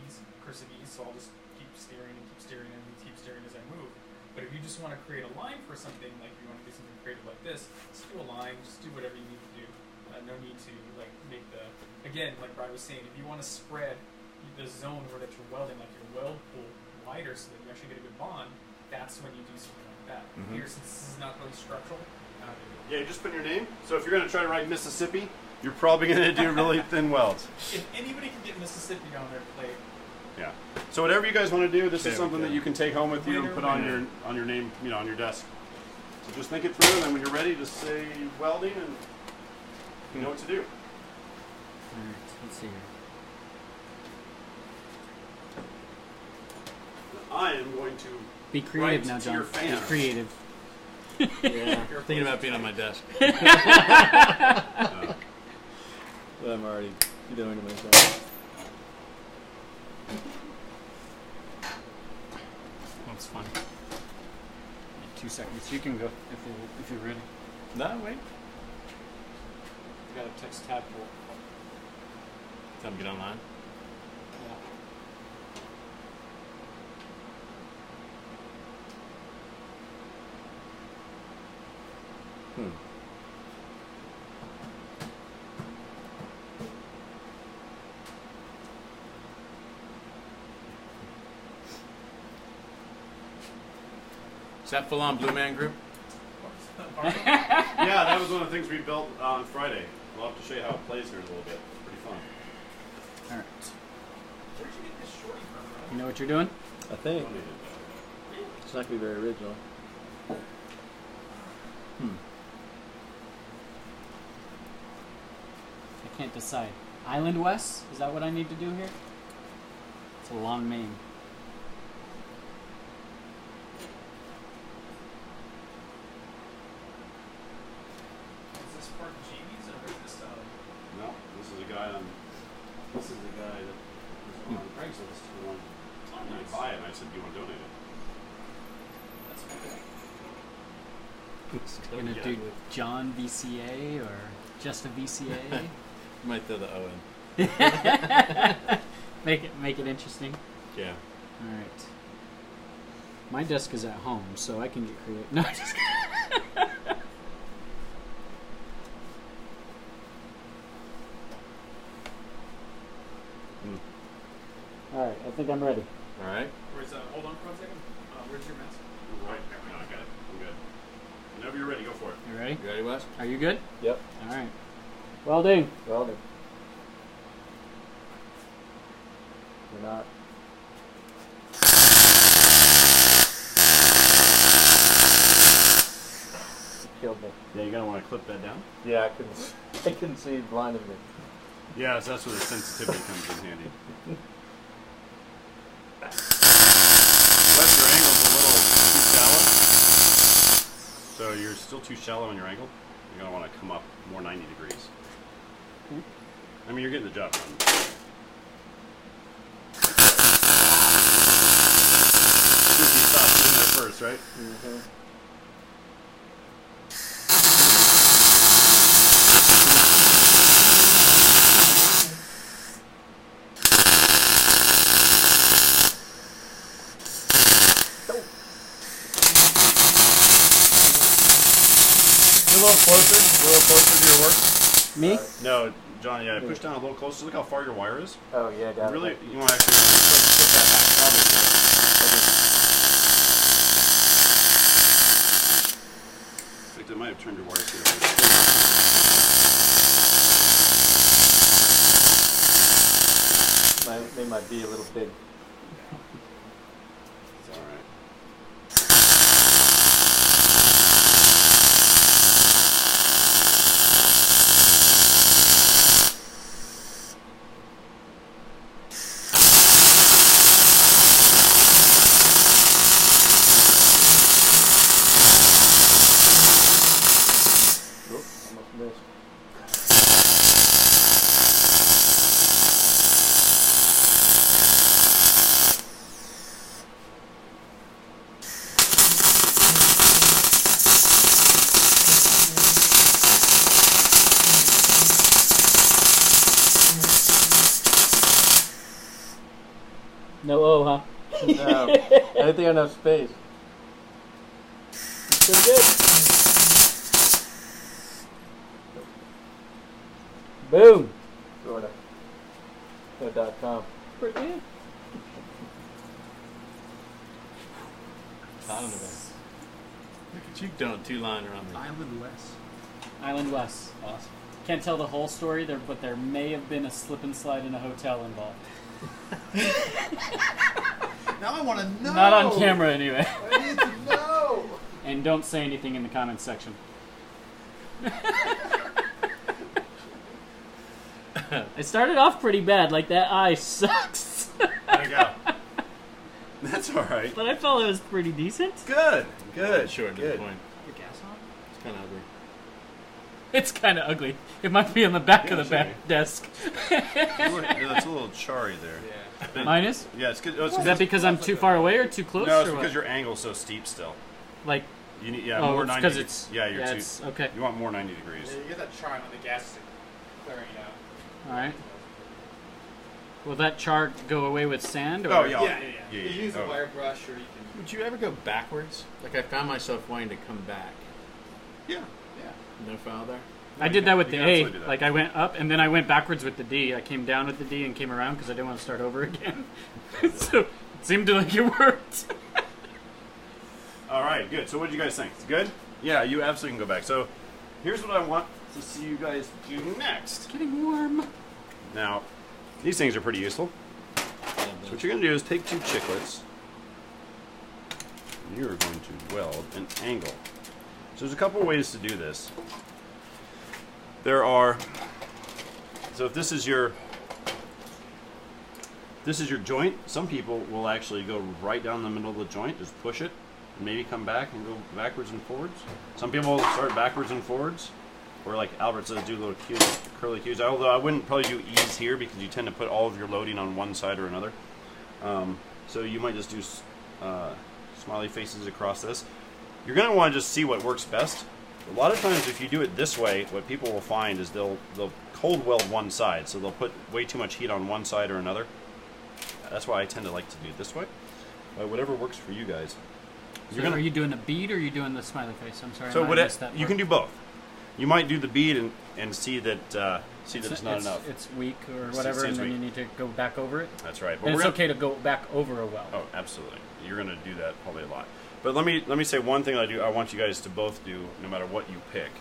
E's, cursive E's, so I'll just keep steering and keep steering and keep steering as I move. But if you just want to create a line for something, like you want to do something creative like this, just do a line, just do whatever you need to do. No need to make again, like Brad was saying, if you want to spread the zone where that you're welding, like your weld pool wider so that you actually get a good bond, that's when you do something like that. Here, since this is not really structural, yeah, you just put your name. So if you're going to try to write Mississippi, you're probably going to do really thin welds. if anybody can get Mississippi on their plate, Yeah. So whatever you guys want to do, this is something that you can take home with you and put on your name, on your desk. So just think it through, and then when you're ready, just say welding, and you know what to do. All right, let's see here. I am going to Be creative write now, to John. your Be fans. creative. Yeah, thinking about being on my desk. Well, I'm already doing to myself. That's fun. 2 seconds. You can go if you're ready. No, wait. I got to text Tadpole. Tell him to get online. Yeah. Is that full on Blue Man Group? Yeah, that was one of the things we built on Friday. We'll have to show you how it plays here in a little bit. It's pretty fun. All right. where'd you get this shorty from, bro? You know what you're doing? I think. It's not going to be very original. I can't decide. Island West? Is that what I need to do here? It's a long name. Is this part Jamie's or is this No, this is a guy that was on Craigslist who wanted to buy it, and I said, "Do you want to donate it?" that's fantastic. Gonna do John VCA or just a VCA? Might throw the O in. Make it interesting. Yeah. All right. My desk is at home, so I can get creative. No, just All right, I think I'm ready. All right. Where's hold on for 1 second. Where's your mask? Right. No, I got it. I'm good. Whenever you're ready, go for it. You ready? You ready, Wes? Are you good? Yep. All right. Welding. Welding. We're not. Killed me. Yeah, you're gonna want to clip that down. Yeah, I couldn't see it blinded me. Yeah, so that's where the sensitivity comes in handy. Wes, your angle's a little too shallow. So you're still too shallow in your angle. You're gonna want to come up more 90 degrees. I mean, you're getting the job done. Spooky stop doing that first, right? Mm-hmm. A little closer to your work. Me? No, John. Yeah, push down a little closer. Look how far your wire is. Oh yeah, got Really, it. you want to actually put that back. In fact, I might have turned your wires here. They might be a little big. It's all right. Almost missed. No O, huh? No, I didn't think enough space. Pretty good. Boom. Sorta. .com. Pretty good. Look at you doing two-liner on me. Island West. Island West. Awesome. Can't tell the whole story there, but there may have been a slip and slide in a hotel involved. Now I want to know. Not on camera, anyway. I need to know. And don't say anything in the comments section. It started off pretty bad, like that eye sucks. There you go. That's all right. But I felt it was pretty decent. Good. Good. Short to the point. Your gas on? It's kind of ugly. It's kind of ugly. It might be on the back Yeah, of the sure. back desk. It's a little charry there. Yeah. Mine is? Yeah, it's good. Oh, it's Is that because I'm too far away or too close? no, it's or because what? your angle's so steep still. Like, You need it's more 90. because it's yeah, you're too. it's okay. You want more 90 degrees. Yeah, you get that charm when the gas is clearing out. All right. Will that char go away with sand? Or? Oh, yeah. Yeah. Yeah, You use a oh. wire brush or you can. Would you ever go backwards? Like I found myself wanting to come back. Yeah. Yeah. No foul there? I did that with You the can A. absolutely do that. Like I went up and then I went backwards with the D. I came down with the D and came around because I didn't want to start over again. So it seemed to like it worked. All right, good. So what did you guys think? It's good? Yeah, you absolutely can go back. So here's what I want to see you guys do next. Getting warm. Now, these things are pretty useful. So what you're going to do is take two chiclets. And you're going to weld an angle. So there's a couple ways to do this. There are, so if this is your joint, some people will actually go right down the middle of the joint, just push it, and maybe come back and go backwards and forwards. Some people will start backwards and forwards, or like Albert says, do little curly cues. Although I wouldn't probably do ease here because you tend to put all of your loading on one side or another. So you might just do smiley faces across this. You're going to want to just see what works best. A lot of times if you do it this way, what people will find is they'll cold weld one side, so they'll put way too much heat on one side or another. That's why I tend to like to do it this way. But whatever works for you guys. So are you doing a bead or are you doing the smiley face? I'm sorry. So I missed that you part. can do both. you might do the bead and see that it's not enough. It's weak or whatever, and then weak. you need to go back over it. That's right. But And it's okay to go back over a weld. Oh, absolutely. You're going to do that probably a lot. But let me say one thing I want you guys to both do, no matter what you pick,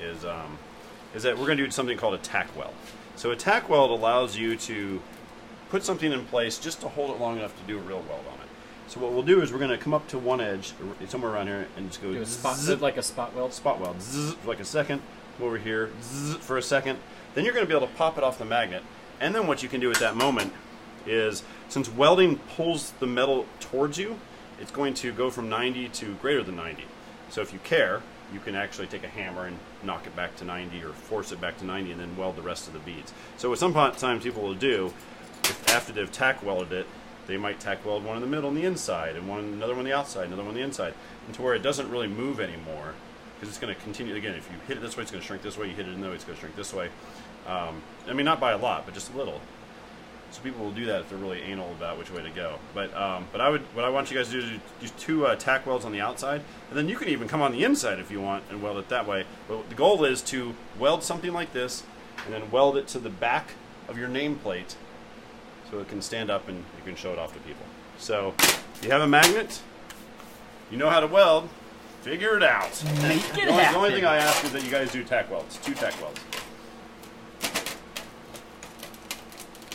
is that we're going to do something called a tack weld. So a tack weld allows you to put something in place just to hold it long enough to do a real weld on it. So what we'll do is we're going to come up to one edge, somewhere around here, and just go Do a spot, like a spot weld. Spot weld, zzz, for like a second. Go over here, zzz, for a second. Then you're going to be able to pop it off the magnet. And then what you can do at that moment is, since welding pulls the metal towards you, it's going to go from 90 to greater than 90. So if you care, you can actually take a hammer and knock it back to 90 or force it back to 90 and then weld the rest of the beads. So what sometimes people will do, after they've tack welded it, they might tack weld one in the middle on the inside and another one on the outside, another one on the inside, and to where it doesn't really move anymore, because it's going to continue. Again, if you hit it this way, it's going to shrink this way. You hit it another way, it's going to shrink this way. I mean, not by a lot, but just a little. So people will do that if they're really anal about which way to go. But what I want you guys to do is use 2 tack welds on the outside, and then you can even come on the inside if you want and weld it that way. But the goal is to weld something like this, and then weld it to the back of your nameplate, so it can stand up and you can show it off to people. So you have a magnet, you know how to weld, figure it out. Make it The happen. only thing I ask is that you guys do tack welds, 2 tack welds.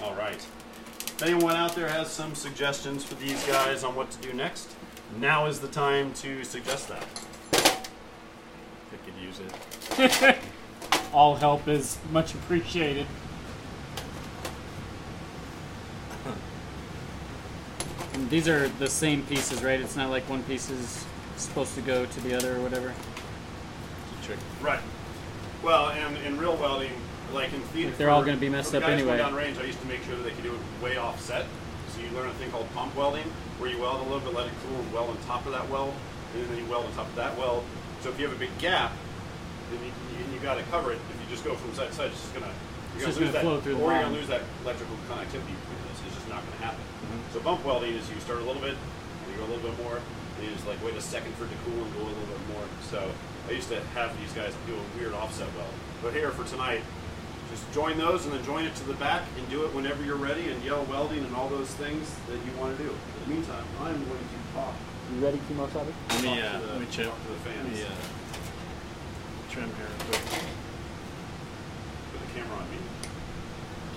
All right. If anyone out there has some suggestions for these guys on what to do next, now is the time to suggest that. They could use it. All help is much appreciated. And these are the same pieces, right? It's not like one piece is supposed to go to the other or whatever. It's a trick. Right. Well, and in real welding, like in theater, Like they're all gonna be messed up anyway. Downrange, I used to make sure that they could do it way offset. So you learn a thing called pump welding, where you weld a little bit, let it cool, and weld on top of that weld, and then you weld on top of that weld. So if you have a big gap, then you got to cover it. If you just go from side to side, it's just gonna lose that, flow through the or you're line. gonna lose that electrical connectivity between this. It's just not gonna happen. So bump welding is you start a little bit, and you go a little bit more, and you just like wait a second for it to cool and go a little bit more. So I used to have these guys do a weird offset weld. But here for tonight, just join those and then join it to the back and do it whenever you're ready and yell welding and all those things that you want to do. In the meantime, I'm going to talk. You ready, Kimosabe? Let me check. Talk to the fans. Let me trim here real quick. Put the camera on me.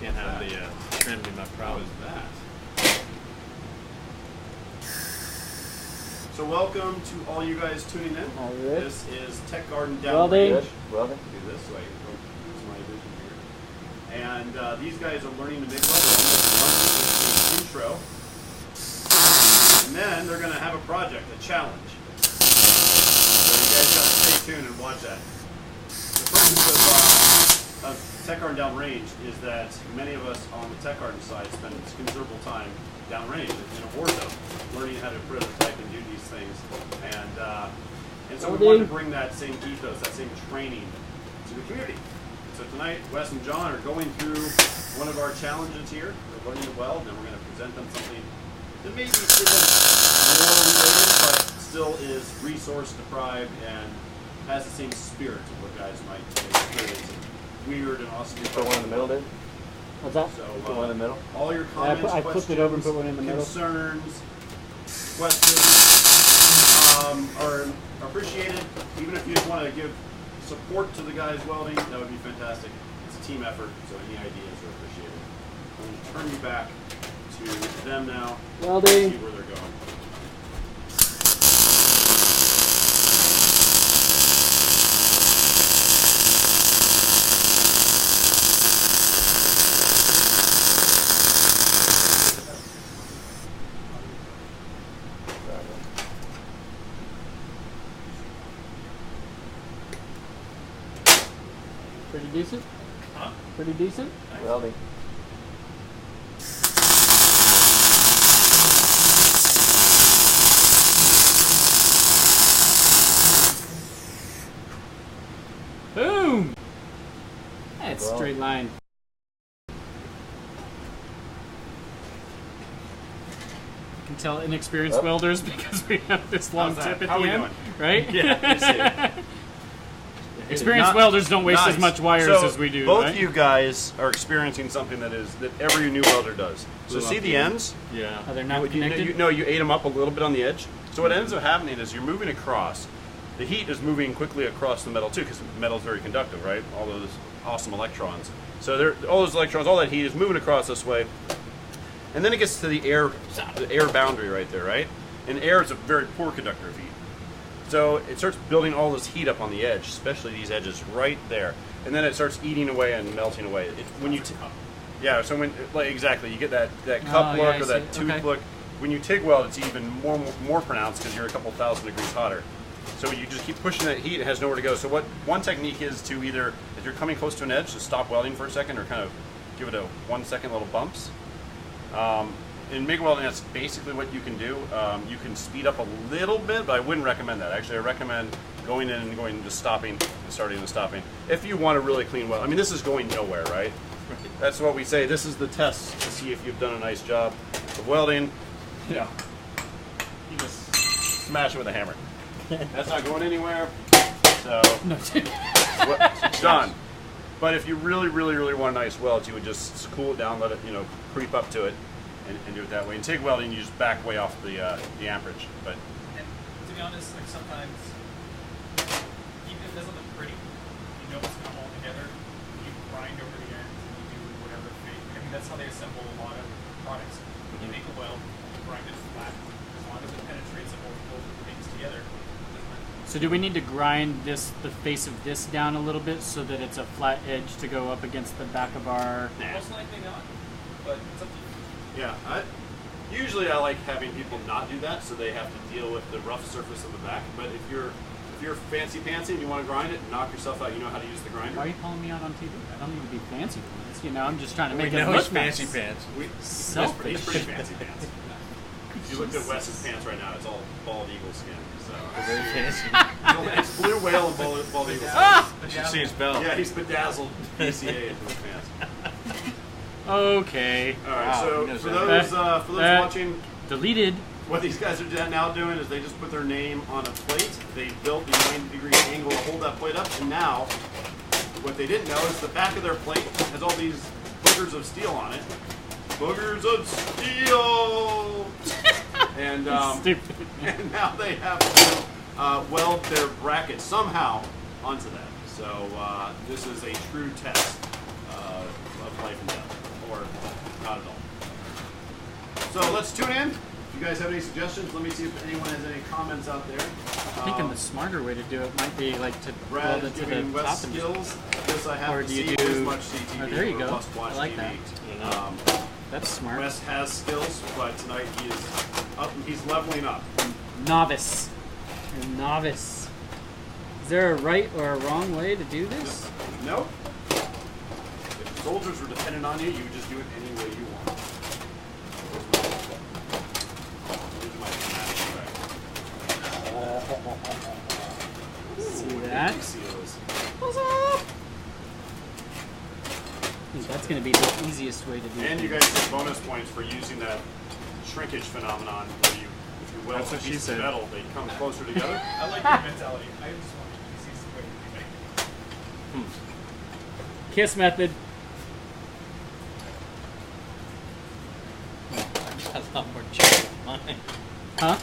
Can't have the trim be my How problem. is that? So welcome to all you guys tuning in. All right. This is Tech Garden Welding. Downrange. Welding. Do this so I can use my vision here. And these guys are learning to make welding. Intro. And then they're going to have a project, a challenge. So you guys got to stay tuned and watch that. The purpose of Tech Garden Downrange is that many of us on the Tech Garden side spend considerable time downrange in a war zone, learning how to prototype and do these things. And so we wanted to bring that same ethos, that same training to the community. So tonight, Wes and John are going through one of our challenges here. They're learning to weld, and we're going to present them something that maybe isn't more related, but still is resource deprived and has the same spirit of what guys might experience. Weird and awesome. Put one in the middle, dude. What's that? So, Put one in the middle. all your comments, I flipped it over and put one in the middle. concerns, questions are appreciated. Even if you just want to give support to the guys welding, that would be fantastic. It's a team effort, so any ideas are appreciated. I'm going to turn you back to them now. Welding. See where they're going. Pretty decent? Huh? Pretty decent? Welding. Boom! That's Well. straight line. You can tell inexperienced Up. welders because we have this long How's that? tip at How the we end, doing? right? Yeah, I see it. Experienced welders don't waste as much wires So as we do. Both right? you guys are experiencing something that every new welder does. So see the ends? Yeah. Are they not connected? You ate them up a little bit on the edge. So what ends up happening is you're moving across. The heat is moving quickly across the metal too, because metal is very conductive, right? All those awesome electrons. So all those electrons, all that heat is moving across this way, and then it gets to the air boundary right there, right? And air is a very poor conductor of heat. So it starts building all this heat up on the edge, especially these edges right there, and then it starts eating away and melting away. Yeah. So exactly, you get that cup yeah, look I or that see. tooth Okay. look. When you TIG weld, it's even more pronounced because you're a couple thousand degrees hotter. So you just keep pushing that heat, it has nowhere to go. So what one technique is to either, if you're coming close to an edge, to stop welding for a second or kind of give it a 1 second little bumps. In MIG welding, that's basically what you can do. You can speed up a little bit, but I wouldn't recommend that. Actually, I recommend going in and going, just stopping and starting and stopping. If you want a really clean weld. I mean, this is going nowhere, right? That's what we say. This is the test to see if you've done a nice job of welding. Yeah. You just smash it with a hammer. That's not going anywhere. So, it's done. But if you really, really, really want a nice weld, you would just cool it down, let it, creep up to it, and do it that way. In TIG welding, you just back way off the amperage. But And to be honest, like sometimes, even if it doesn't look pretty, you know it's not all together. You grind over the ends and you do whatever fake. I mean, that's how they assemble a lot of products. When you make a weld, you grind it flat. As long as it penetrates and holds both things together. So do we need to grind the face of this down a little bit so that it's a flat edge to go up against the back of our... Most likely not, but it's up to you. yeah, usually I like having people not do that, so they have to deal with the rough surface of the back. But if you're fancy pantsy and you want to grind it, knock yourself out. You know how to use the grinder. Why are you calling me out on TV? I don't need to be fancy with this. I'm just trying to make We it know look he's fancy nice. pants. Selfish. He's pretty fancy pants. If you look at Wes's pants right now, it's all bald eagle skin. So Very fancy. it's blue whale and bald eagle skin. You should see his belt. Yeah, he's bedazzled BCA into his pants. Okay. All right, Wow, so he knows for that. those watching, Deleted. what these guys are now doing is they just put their name on a plate. They built the 90-degree angle to hold that plate up, and now what they didn't know is the back of their plate has all these boogers of steel on it. Boogers of steel. And Stupid. and now they have to weld their bracket somehow onto that. So this is a true test of life and death, or not at all. So let's tune in. If you guys have any suggestions, let me see if anyone has any comments out there. I'm thinking the smarter way to do it might be like to Brad weld is it to the giving top West and skills. Yes, I have Or to do you see do- as much CTV Oh, there you or go. must-watch I like TV. that. That's smart. West has skills, but tonight he is up. He's leveling up. Novice. You're a novice. Is there a right or a wrong way to do this? Nope. If soldiers were dependent on you, you would just do it any way you want. Here's my See that? I think that's going to be the easiest way to do it. And you guys get bonus points for using that shrinkage phenomenon where if you weld That's a what she piece of said. metal, they come closer together. I like your mentality. I just want the easiest way to do it. Kiss method. I've got a lot more junk than mine. Huh?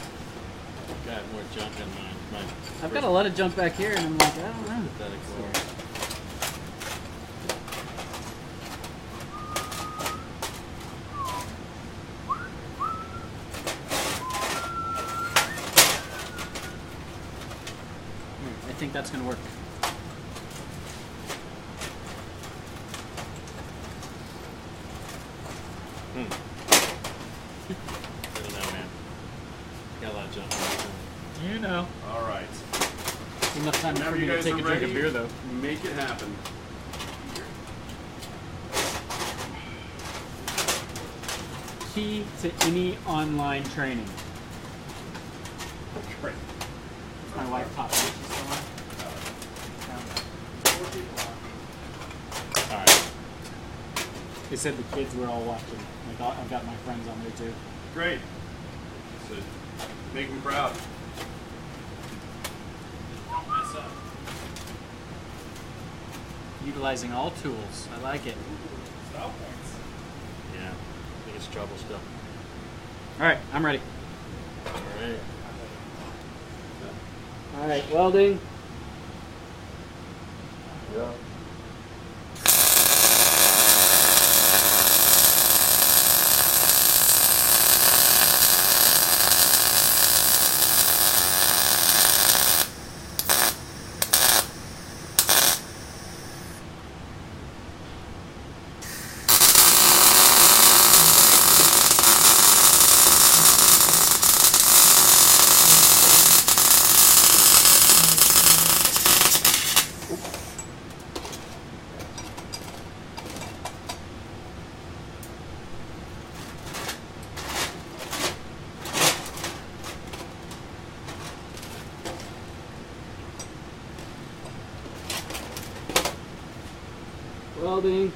I've got more junk than mine. I've got a lot of junk back here, and I'm like, I don't know. Pathetic world. I think that's going to work. I don't know, man. Got a lot of junk on mine. You know. All right. Enough time Whenever for me you to guys take are a drink ready, of beer, though. make it happen. Key to any online training. Great. My wife taught me. Alright. They said the kids were all watching. Like, I've got my friends on there too. Great. So make them proud. Mess up. Utilizing all tools. I like it. Style points. Yeah. I think it's trouble still. All right, I'm ready. Alright. All right, welding. Yeah. Welding.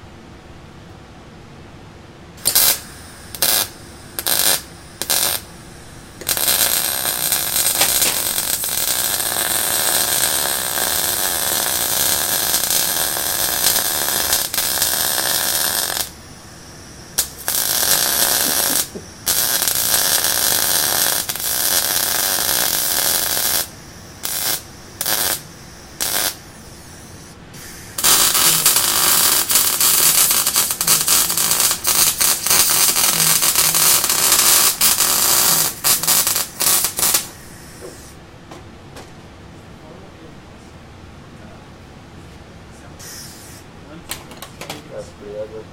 That's pretty ugly.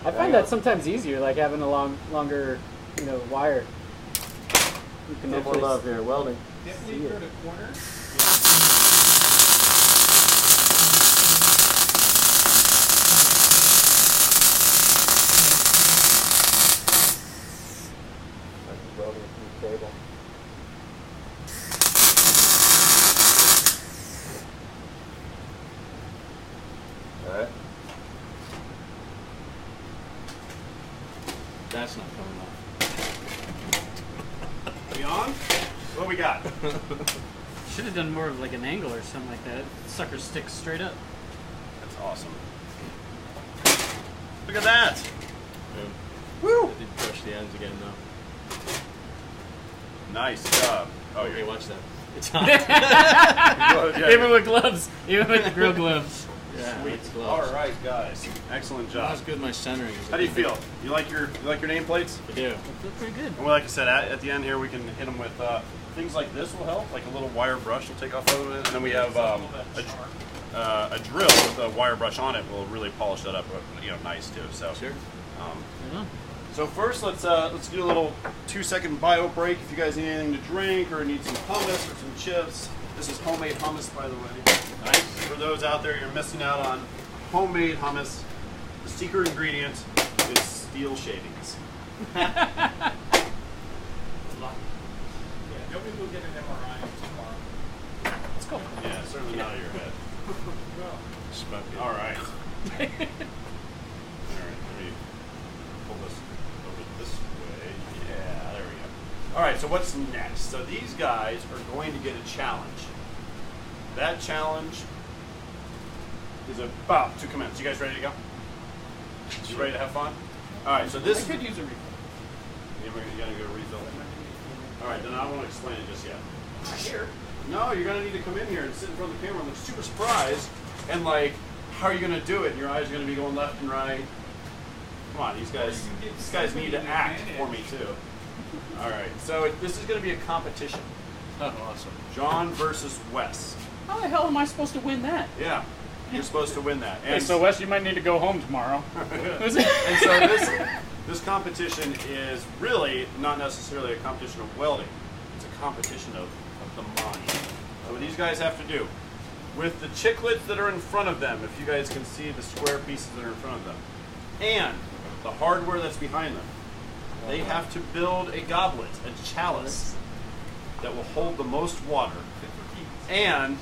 I find that sometimes easier, like having a longer, wire. You can No more definitely love here. Welding. Definitely See it. go to corner. Like welding through the table. Alright. That's not coming off. We on? What we got? should have done more of like an angle or something like that. Sucker sticks straight up. That's awesome. Look at that. Yeah. Woo! I did push the ends again though. Nice job. Oh, Okay, you're watch that. It's hot. yeah. Even with gloves. Even with the grill gloves. Yeah, Sweet. it's gloves. All right, guys. Excellent That job. was good. My centering. Is How do you feel? You like your nameplates? I do. I feel pretty good. And like I said, at the end here, we can hit them with things like this will help, like a little wire brush will take off a little bit, and then we have a drill with a wire brush on it will really polish that up, nice too. So Sure. So first, let's do a little 2-second bio break. If you guys need anything to drink or need some hummus or some chips, this is homemade hummus, by the way. Nice. For those out there, you're missing out on homemade hummus. The secret ingredient is steel shavings. Yeah, nobody will get an MRI tomorrow. Let's go. Yeah, certainly not of your head. Smoky. All right. All right, let me pull this over this way. Yeah, there we go. All right, so what's next? So these guys are going to get a challenge. That challenge is about to commence. You guys ready to go? You ready to have fun? All right, so this... I could use a refill. You gotta go refill. All right, then I won't explain it just yet. Here. No, you're gonna need to come in here and sit in front of the camera and look super surprised and like, how are you gonna do it? And your eyes are gonna be going left and right. Come on, these guys need to act for me too. All right, so this is gonna be a competition. Oh, awesome. John versus Wes. How the hell am I supposed to win that? Yeah, you're supposed to win that. Hey, so Wes, you might need to go home tomorrow. And so this competition is really not necessarily a competition of welding. It's a competition of the mind. So what these guys have to do, with the chiclets that are in front of them, if you guys can see the square pieces that are in front of them, and the hardware that's behind them, they have to build a goblet, a chalice, that will hold the most water and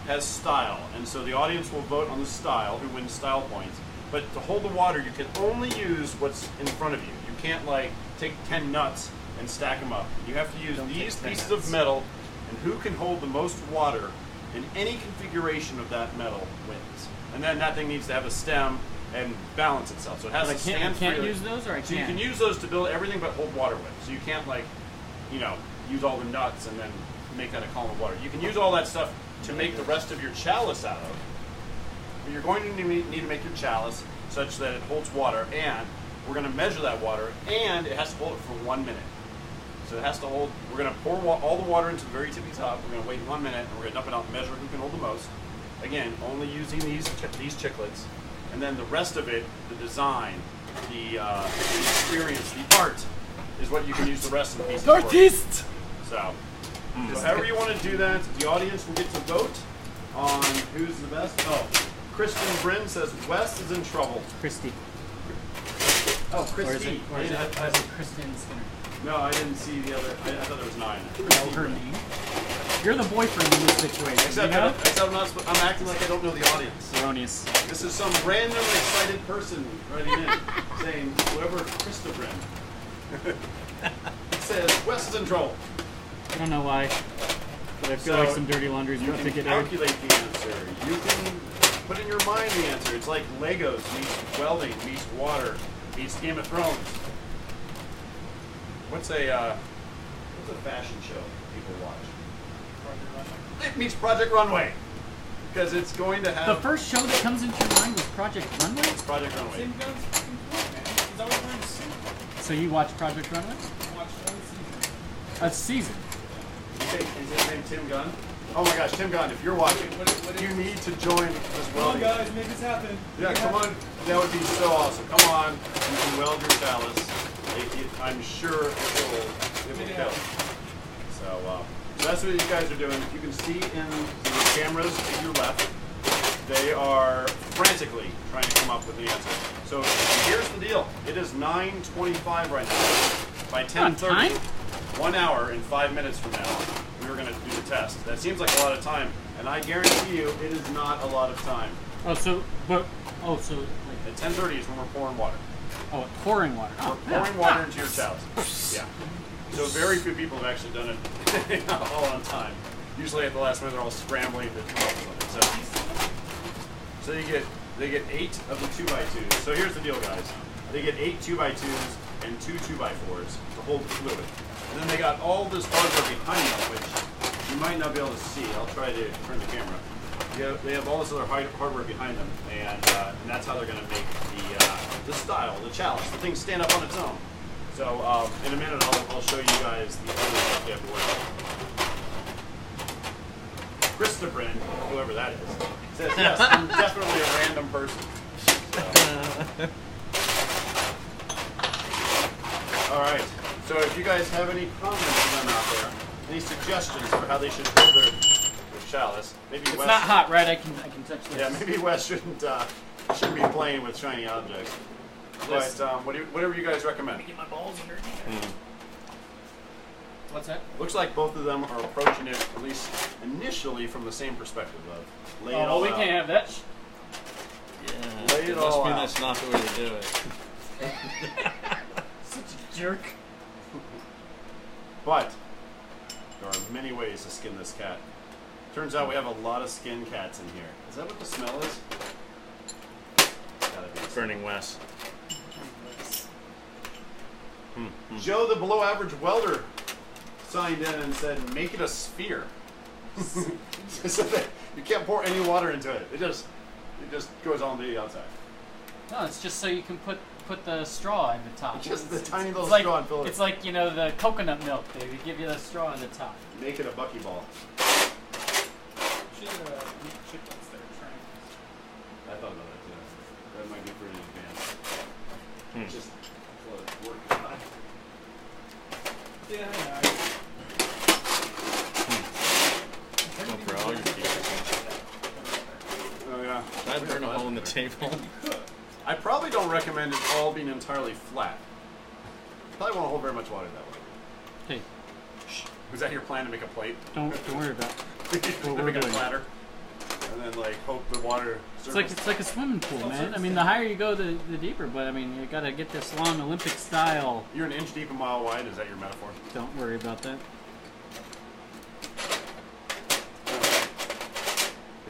has style. And so the audience will vote on the style, who wins style points. But to hold the water, you can only use what's in front of you. You can't like take 10 nuts and stack them up. You have to use Don't these take 10 pieces nuts. of metal, and who can hold the most water in any configuration of that metal wins. And then that thing needs to have a stem and balance itself. So it has But to I stand can't freely. use those, or I So you can? can use those to build everything but hold water with. So you can't like, you know, use all the nuts and then make that a column of water. You can use all that stuff to make the rest of your chalice out of. But you're going to need to make your chalice such that it holds water, and we're going to measure that water, and it has to hold it for 1 minute. So it has to hold, we're going to pour all the water into the very tippy top, we're going to wait 1 minute, and we're going to dump it out and measure who can hold the most. Again, only using these chiclets. And then the rest of it, the design, the experience, the art, is what you can use the rest of the piece of work. Artiste! So however you want to do that, the audience will get to vote on who's the best. Oh, Kristen Bryn says Wes is in trouble. Christy. Oh, Or is Christy. it, or is it Kristen Skinner? No, I didn't see the other. I thought there was 9. Know her name. You're the boyfriend in this situation. Except, you know? I'm acting like I don't know the audience. Erroneous. This is some random excited person writing in saying, whoever Krista Bryn. It says, Wes is in trouble. I don't know why, but I feel So, like some dirty laundry is You about to can get aired. calculate the answer. You can put in your mind the answer. It's like Legos meets welding meets water meets Game of Thrones. What's a fashion show people watch? It meets Project Runway because it's going to have The first show that comes into your mind was Project Runway? It's Project Runway. Tim Gunn's fucking cool, man. He's always wearing a suit. So you watch Project Runway? I watched one season. A season. Okay, is his name Tim Gunn? Oh my gosh, Tim Gunn! If you're watching, you need to join this Come on, welding. guys, make this happen. Yeah, come on. That would be so awesome. Come on, you can weld your chalice. I'm sure it will kill. So that's what you guys are doing. You can see in the cameras to your left, they are frantically trying to come up with the answer. So here's the deal. It is 9:25 right now. By 10:30, 1 hour and 5 minutes from now, we were going to do the test. That seems like a lot of time, and I guarantee you, it is not a lot of time. So like, At 10:30 is when we're pouring water. pouring water. We're pouring water into your chalice. Yeah. So very few people have actually done it all on time. Usually at the last minute they're all scrambling to come up with something. So they get 8 of the 2x2s. So here's the deal, guys. They get 8 2x2s and 2 2x4s to hold the fluid. And then they got all this hardware behind them, which you might not be able to see. I'll try to turn the camera. They have all this other hardware behind them, and that's how they're going to make the style, the chalice, the thing stand up on its own. So in a minute, I'll show you guys the other stuff they have to work on. Christopher, whoever that is, says, yes, I'm definitely a random person. So. All right. So if you guys have any comments for them out there, any suggestions for how they should build their chalice, maybe It's Wes, not hot, right? I can touch this. Yeah, maybe Wes shouldn't be playing with shiny objects. But whatever you guys recommend. Get my balls under here. What's that? Looks like both of them are approaching it, at least initially, from the same perspective of lay it all we out. can't have that. Yeah, Lay it must all be out. that's not the way to do it. Such a jerk. But there are many ways to skin this cat. Turns out we have a lot of skin cats in here. Is that what the smell is? It's gotta be. Burning West. Joe, the below average welder, signed in and said, make it a sphere. So that you can't pour any water into it. It just goes on the outside. No, it's just so you can put the straw in the top. Just the tiny little it's like, straw and fill it. It's like, the coconut milk. They give you the straw in the top. Make it a buckyball. Should eat chiclets that are trying. I thought about that too. That might be pretty advanced. Just work on it. Yeah, I Go for all your pieces. Oh yeah. I'd burn a hole in the table. I probably don't recommend it all being entirely flat. Probably won't hold very much water that way. Hey, Was that your plan to make a plate? don't worry about it. To we're make it doing. flatter, and then hope the water. It's like a swimming pool, man. I mean, the higher you go, the deeper. But I mean, you gotta get this long Olympic style. You're an inch deep, a mile wide. Is that your metaphor? Don't worry about that.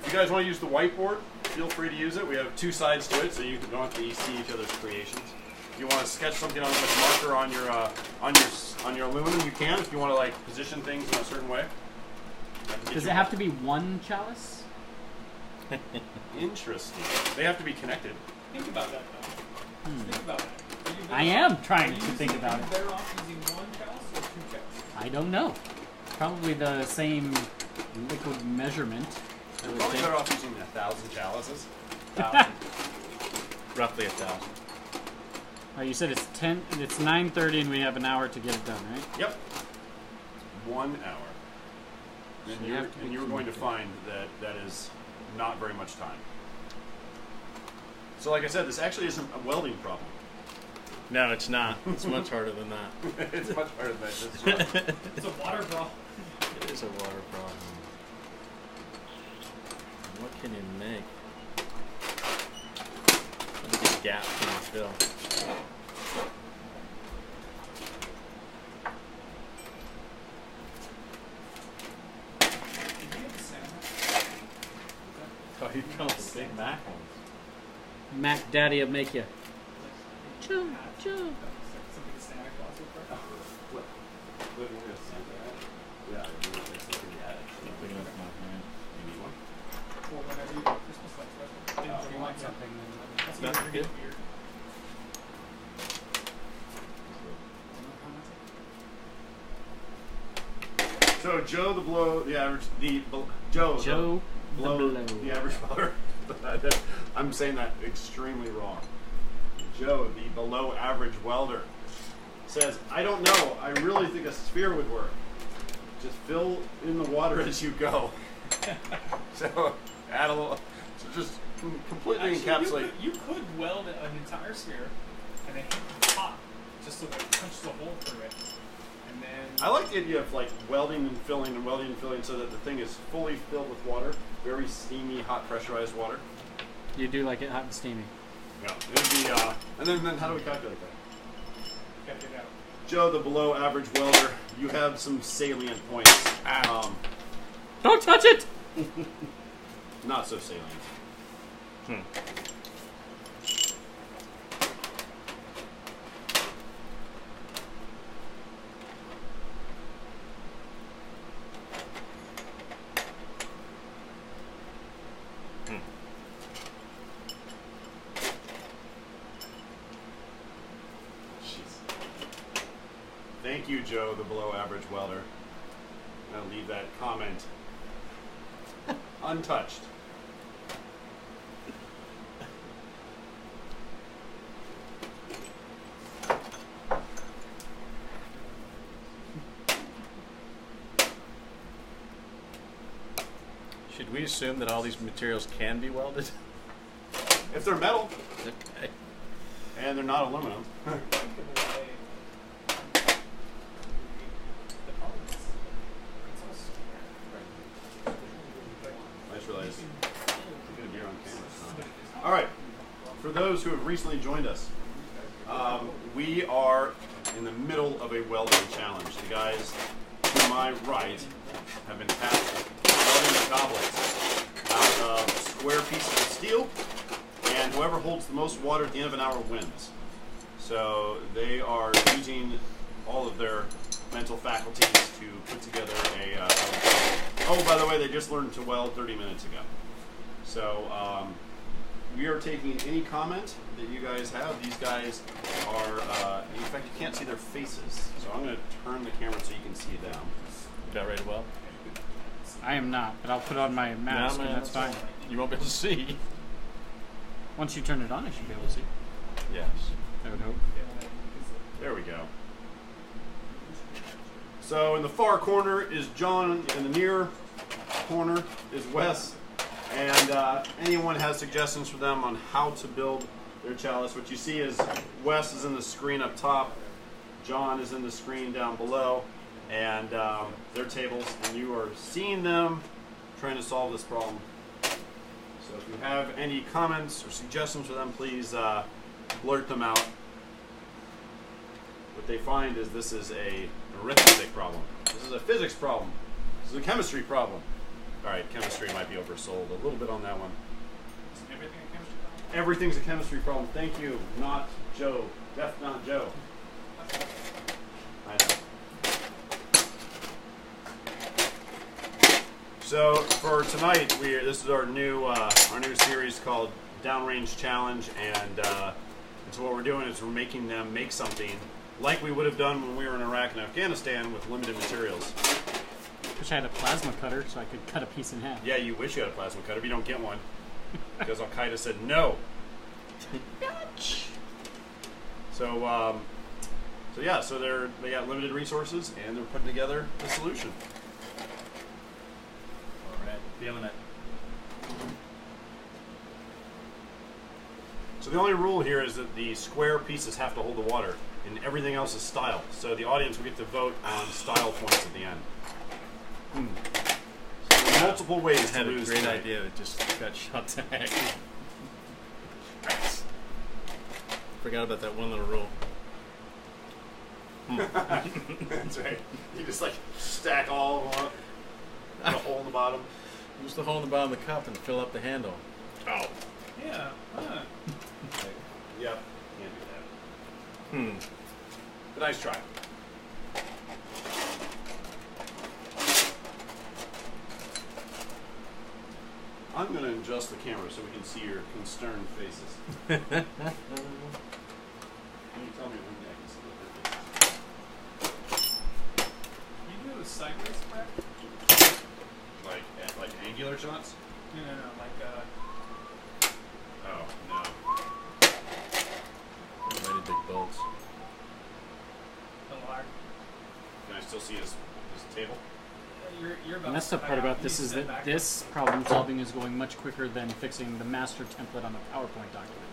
If you guys want to use the whiteboard, feel free to use it. We have two sides to it, so you don't have to see each other's creations. If you want to sketch something on with marker on your aluminum, you can. If you want to like position things in a certain way. Does it have to be one chalice? Interesting. They have to be connected. Think about that, though. Think about that. I am trying to think about Are you it. better off using one chalice or two chalices? I don't know. Probably the same liquid measurement. I would Probably think. better off using 1,000 chalices. 1,000. Roughly 1,000. Oh, you said it's 10. It's 9:30, and we have an hour to get it done, right? Yep. 1 hour. And, So you have to be you're going to connected. find that that is not very much time. So like I said, this actually isn't a welding problem. No, it's not. It's much harder than that. It's much harder than that. That's right. It's a water problem. It is a water problem. What can you make? I think a gap can you fill? Did you get the sound? Oh, you come with the Big Mac ones. Mac Daddy will make you. Choo, choo. Something to Santa Claus with her? Yeah. Not big enough for my hand. You need one? Well, whenever you do Christmas lights, right? If you want something, then That's That's weird. good. Weird. So Joe the blow the average Joe Joe the blow the blow. the average welder. I'm saying that extremely wrong. Joe the below average welder says, I don't know, I really think a sphere would work. Just fill in the water as you go. So add a little, so just completely encapsulate. You could weld an entire sphere and then hit the top just so that it punches a hole through it. And then I like the idea of like welding and filling so that the thing is fully filled with water, very steamy, hot pressurized water. you do like it hot and steamy. Yeah, it'd be, and then how do we calculate that? gotta get out. Joe, the below average welder, you have some salient points. Don't touch it! Not so salient. Thank you, Joe, the below average welder. I'm going to leave that comment untouched. Should we assume that all these materials can be welded? If they're metal Okay. and they're not aluminum. I just realized I'm going to be on camera. All right. For those who have recently joined us, we are in the middle of a welding challenge. The guys to my right have been tasked with welding a goblet out of square pieces of steel, and whoever holds the most water at the end of an hour wins. So they are using all of their mental faculties to put together a oh, by the way, they just learned to weld 30 minutes ago. So we are taking any comment that you guys have. These guys are, in fact, you can't see their faces. So I'm going to turn the camera so you can see them. About ready to weld? I am not, but I'll put on my mask, and that's fine. You won't be able to see. Once you turn it on, I should be able to see. Yes. I would hope. There we go. So in the far corner is John, in the near corner is Wes, and anyone has suggestions for them on how to build their chalice. What you see is Wes is in the screen up top, John is in the screen down below, and their tables, and you are seeing them trying to solve this problem. So if you have any comments or suggestions for them, please blurt them out. What they find is this is a arithmetic problem. This is a physics problem. This is a chemistry problem. All right, chemistry might be oversold a little bit on that one. Is everything a chemistry problem? Everything's a chemistry problem. Thank you, not Joe. Def not Joe. I know. So for tonight, this is our new series called Downrange Challenge, and so what we're doing is we're making them make something like we would have done when we were in Iraq and Afghanistan with limited materials. Wish I had a plasma cutter so I could cut a piece in half. Yeah, you wish you had a plasma cutter, but you don't get one because Al Qaeda said no. So yeah, so they got limited resources and they're putting together a solution. All right, feeling it. So the only rule here is that the square pieces have to hold the water, and everything else is style. So the audience will get to vote on style points at the end. So there are multiple ways I to had a lose great tonight. idea that just got shot to heck. Forgot about that one little rule. That's right. You just like stack all of them up, put a hole in the bottom. Use the hole in the bottom of the cup and fill up the handle. Oh. Yeah. Huh. Yep. Can't do that. But nice try. I'm going to adjust the camera so we can see your concerned faces. Can you tell me when I can see the faces? You do a sideways crack? Like angular shots? No. Like Oh, no. Already big bolts. a log. Can I still see his table? You're about And that's to the part cut out. about You this need is to step that back. this problem solving is going much quicker than fixing the master template on the PowerPoint document.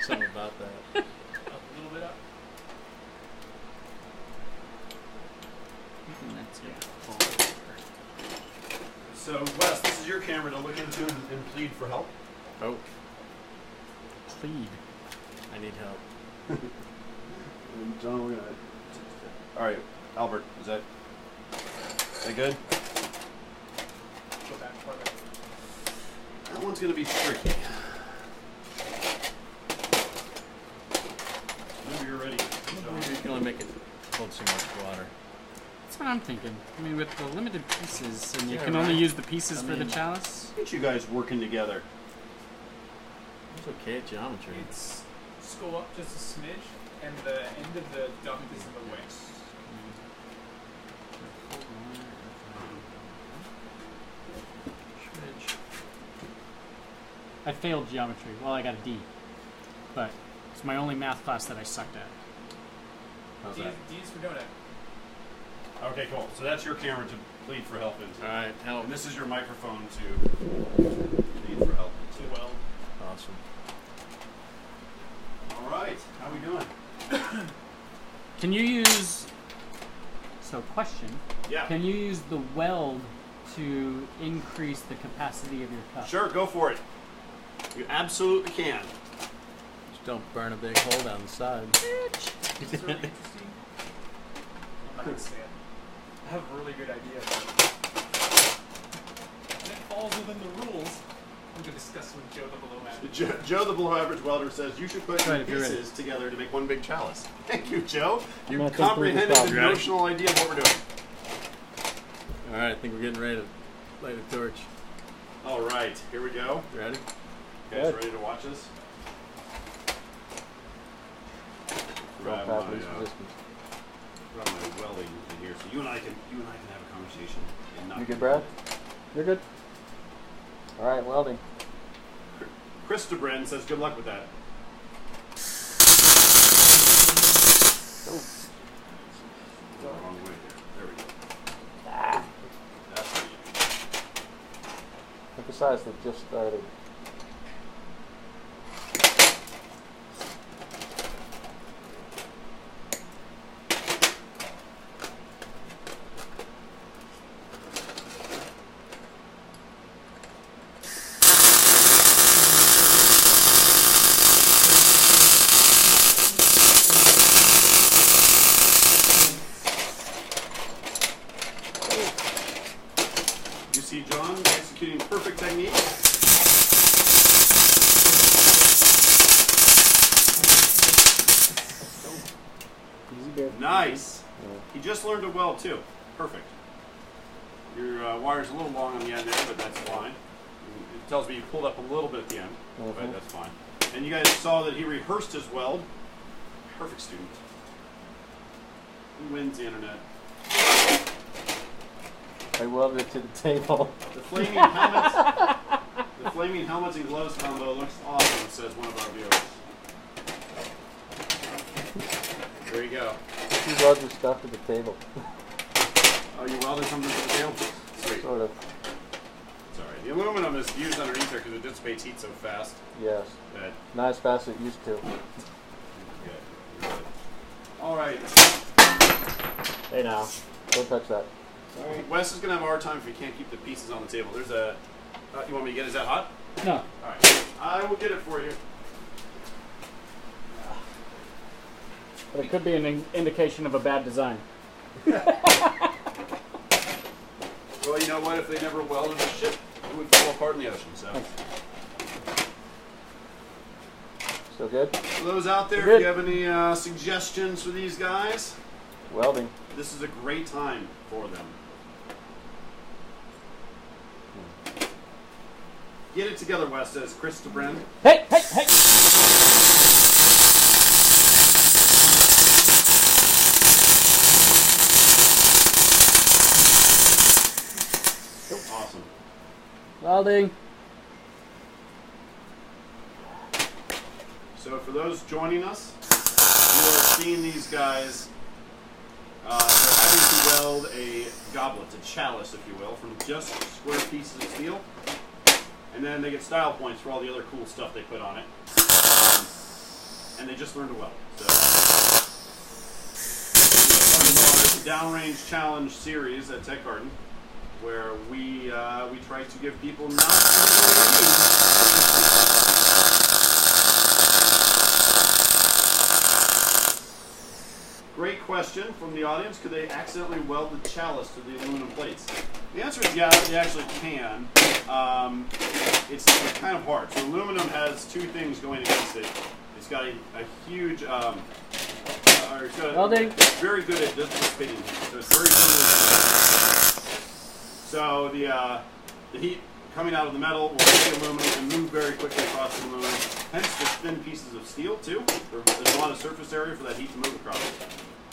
Something about that. Up a little bit up. And that's So, Wes, this is your camera to look into and plead for help. Oh, plead. I need help. And John, we're gonna. All right, Albert, is that good? Go back farther. That one's gonna be tricky. Whenever you're ready, John. You can only make it hold so much water. That's what I'm thinking. I mean, with the limited pieces, and you Yeah, can only right. use the pieces I for the mean- chalice. Look at you guys working together. It's okay at geometry. It's just go up just a smidge, and the end of the duct is in the way. I failed geometry. Well, I got a D, but it's my only math class that I sucked at. How's that? D's for donut. Okay, cool. So that's your camera to plead for help into. All right, help. And this is your microphone to plead for help into. Well, Awesome. All right. How we doing? Can you use? So, question. Yeah. Can you use the weld to increase the capacity of your cup? Sure, go for it. You absolutely can. Just don't burn a big hole down the side. it's really interesting. I'm not gonna say it. I have a really good idea. And it falls within the rules. I'm gonna discuss with Joe the below average. Joe, the below average welder, says you should put Right, your if you're ready. pieces together to make one big chalice. Thank you, Joe. You gonna think through comprehended this the problem. notional idea of what we're doing. All right, I think we're getting ready to light a torch. All right, here we go. You ready? You guys Good. ready to watch this? Well, Grab fast my, least resistance. grab my welding in here, so you and I can have a conversation. And not You good, Brad? You're good. All right, welding. Krista Bren says, "Good luck with that." Oh. The wrong way there. There we go. Ah. That's what you Emphasize that just started. see John executing perfect technique. Easy bit. Nice. Yeah. He just learned it well too. Perfect. Your wire's a little long on the end there, but that's fine. It tells me you pulled up a little bit at the end, but that's fine. And you guys saw that he rehearsed his weld. Perfect student. Who wins the internet? I welded it to the table. The flaming helmets and gloves combo looks awesome, says one of our viewers. There you go. You welded your stuff to the table. Oh, you welded something to the table? Sweet. Sort of. Sorry. The aluminum is used underneath there because it dissipates heat so fast. Yes. That Not as fast as it used to. good. All right. Hey now. Don't touch that. Wes is going to have a hard time if he can't keep the pieces on the table. There's a... you want me to get... Is that hot? No. All right. I will get it for you. But it could be an indication of a bad design. Well, you know what? If they never welded the ship, it would fall apart in the ocean. So, Still good? for those out there, Good. if you have any suggestions for these guys, Welding. this is a great time for them. Get it together, Wes, says Chris to Bren. Hey, hey, hey! Awesome. Welding. So for those joining us, you are seeing these guys. They're having to weld a goblet, a chalice, if you will, from just square pieces of steel. And then they get style points for all the other cool stuff they put on it. And they just learned to weld. So, the Downrange Challenge series at Tech Garden, where we try to give people not Great question from the audience. Could they accidentally weld the chalice to the aluminum plates? The answer is yeah, they actually can. It's kind of hard. So aluminum has two things going against it. It's got a huge, it's got Welding. it's very good at dissipating heat. So it's very thermally. So the heat coming out of the metal will hit the aluminum and move very quickly across the aluminum. Hence the thin pieces of steel too. There's a lot of surface area for that heat to move across.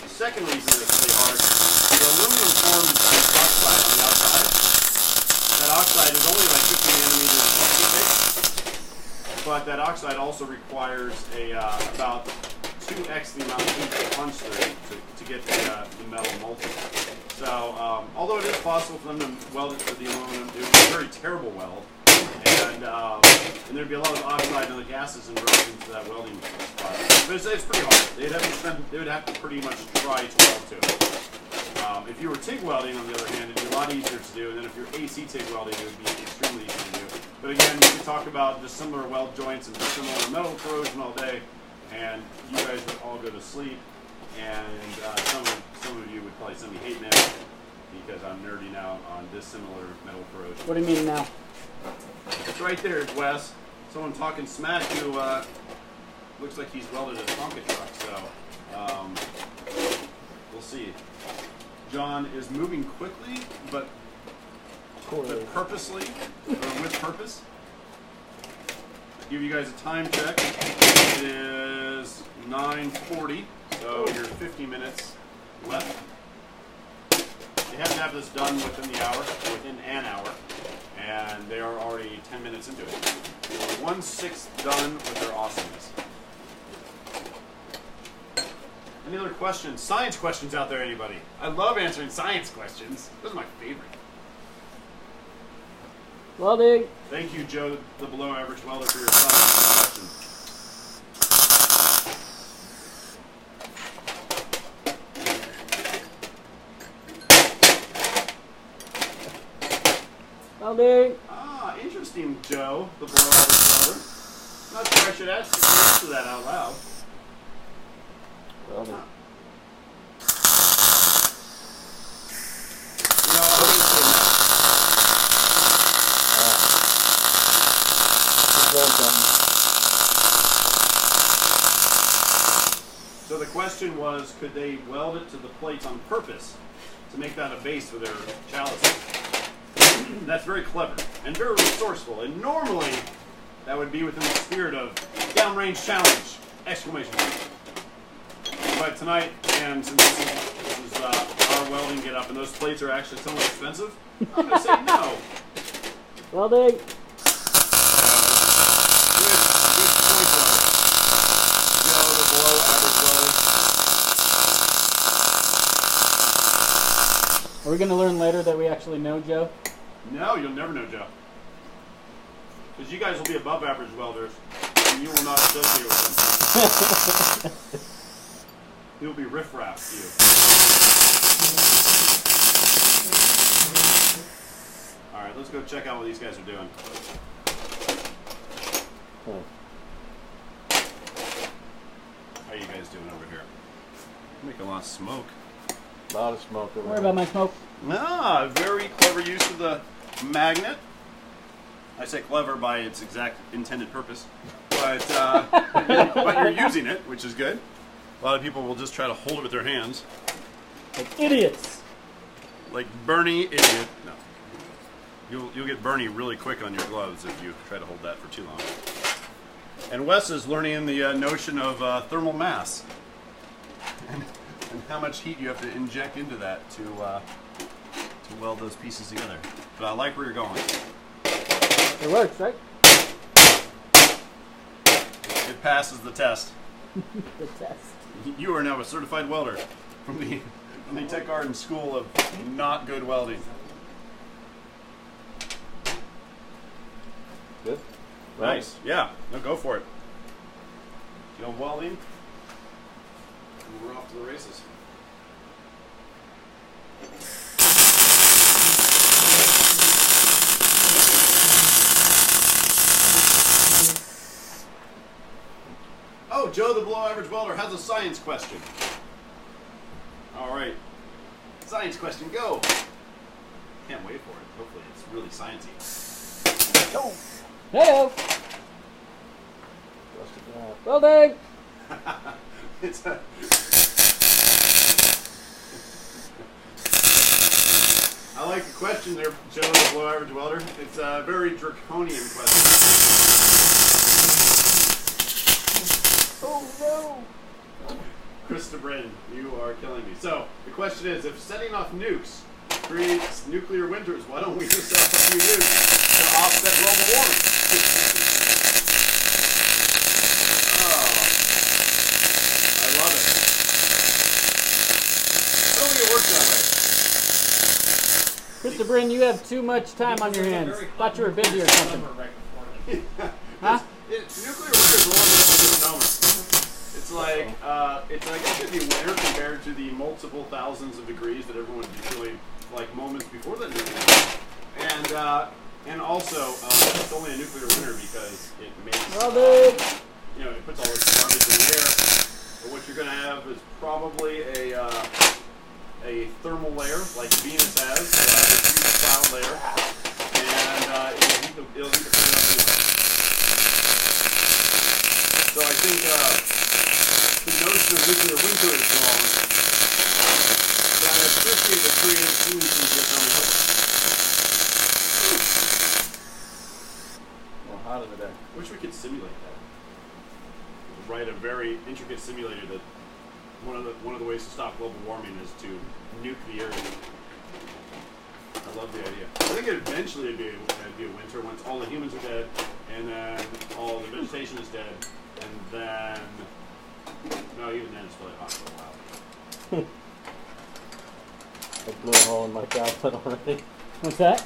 The second reason that it's really hard is the aluminum forms an oxide on the outside. That oxide is only like 50 nanometers thick, but that oxide also requires about 2x the amount of heat to punch through to get the metal molten. So, although it is possible for them to weld it to the aluminum, it would be a very terrible weld, and there'd be a lot of oxide and the gases and erosion to that welding spot. But it's pretty hard. They would have to pretty much try to weld to it. If you were TIG welding, on the other hand, it'd be a lot easier to do, and then if you're AC TIG welding, it would be extremely easy to do. But again, we can talk about dissimilar weld joints and dissimilar metal corrosion all day, and you guys would all go to sleep, and some of you would probably send me hate mail because I'm nerding out on dissimilar metal corrosion. What do you mean now? It's right there, Wes. Someone talking smack who looks like he's welded a Tonka truck, so we'll see. John is moving quickly, but purposely, or with purpose. Give you guys a time check. It is 9:40, so you're 50 minutes left. You have to have this done within an hour, and they are already 10 minutes into it. So 1/6 done with their awesomeness. Any other questions? Science questions out there, anybody? I love answering science questions. Those are my favorite. Welding. Thank you, Joe, the below average welder, for your science question. Welding. Ah, interesting, Joe, the below average welder. Not sure I should answer that out loud. Welding. You know, I'm going to say no. learn something. So the question was, could they weld it to the plates on purpose to make that a base for their chalices? That's very clever and very resourceful. And normally, that would be within the spirit of Downrange Challenge! Exclamation point. But tonight, and since this is our welding get up, and those plates are actually somewhat expensive, I'm going to say no. Welding. Good point though. Joe, the below average welder. Are we going to learn later that we actually know Joe? No, you'll never know Joe. Because you guys will be above average welders, and you will not associate with them. He'll be riffraff to you. Alright, let's go check out what these guys are doing. How are you guys doing over here? Making a lot of smoke. A lot of smoke over Don't worry there. about my smoke. Ah, very clever use of the magnet. I say clever by its exact intended purpose, but but you're using it, which is good. A lot of people will just try to hold it with their hands, Like idiots. like Bernie idiot. No, you'll get Bernie really quick on your gloves if you try to hold that for too long. And Wes is learning the notion of thermal mass and how much heat you have to inject into that to weld those pieces together. But I like where you're going. It works, right? It passes the test. The test. You are now a certified welder from the Tech Garden School of Not Good Welding. Good. Nice. Yeah. No, go for it. You know welding? And we're off to the races. Oh, Joe the below average welder has a science question. All right. Science question, go. Can't wait for it. Hopefully it's really sciencey. Go. Hey-o. Welding. It's a... I like the question there, Joe the below average welder. It's a very draconian question. Oh no. Christopher, you are killing me. So, the question is, if setting off nukes creates nuclear winters, why don't we just set off a few nukes to offset global warming? Oh, I love it. I don't think it works that way. Christopher, you have too much time on your hands. Thought you were busy or something. Huh? Nuclear winter is a little bit of a misnomer. It's like it could be winter compared to the multiple thousands of degrees that everyone would be feeling like moments before the nuclear winter. And also it's only a nuclear winter because it makes it puts all this garbage in the air. But what you're going to have is probably a thermal layer like Venus has, a huge cloud layer, and it'll heat the planet up anyway. So I think the notion of nuclear winter is wrong. But I appreciate the creative solutions you're coming up with. Well, hot in the day. Wish we could simulate that. Write a very intricate simulator that one of the ways to stop global warming is to nuke the earth. I love the idea. I think eventually it'd be a winter once all the humans are dead, and then all the vegetation is dead. And then, no, even then it's really hot for a while. I blew a hole in my goblet already. What's that?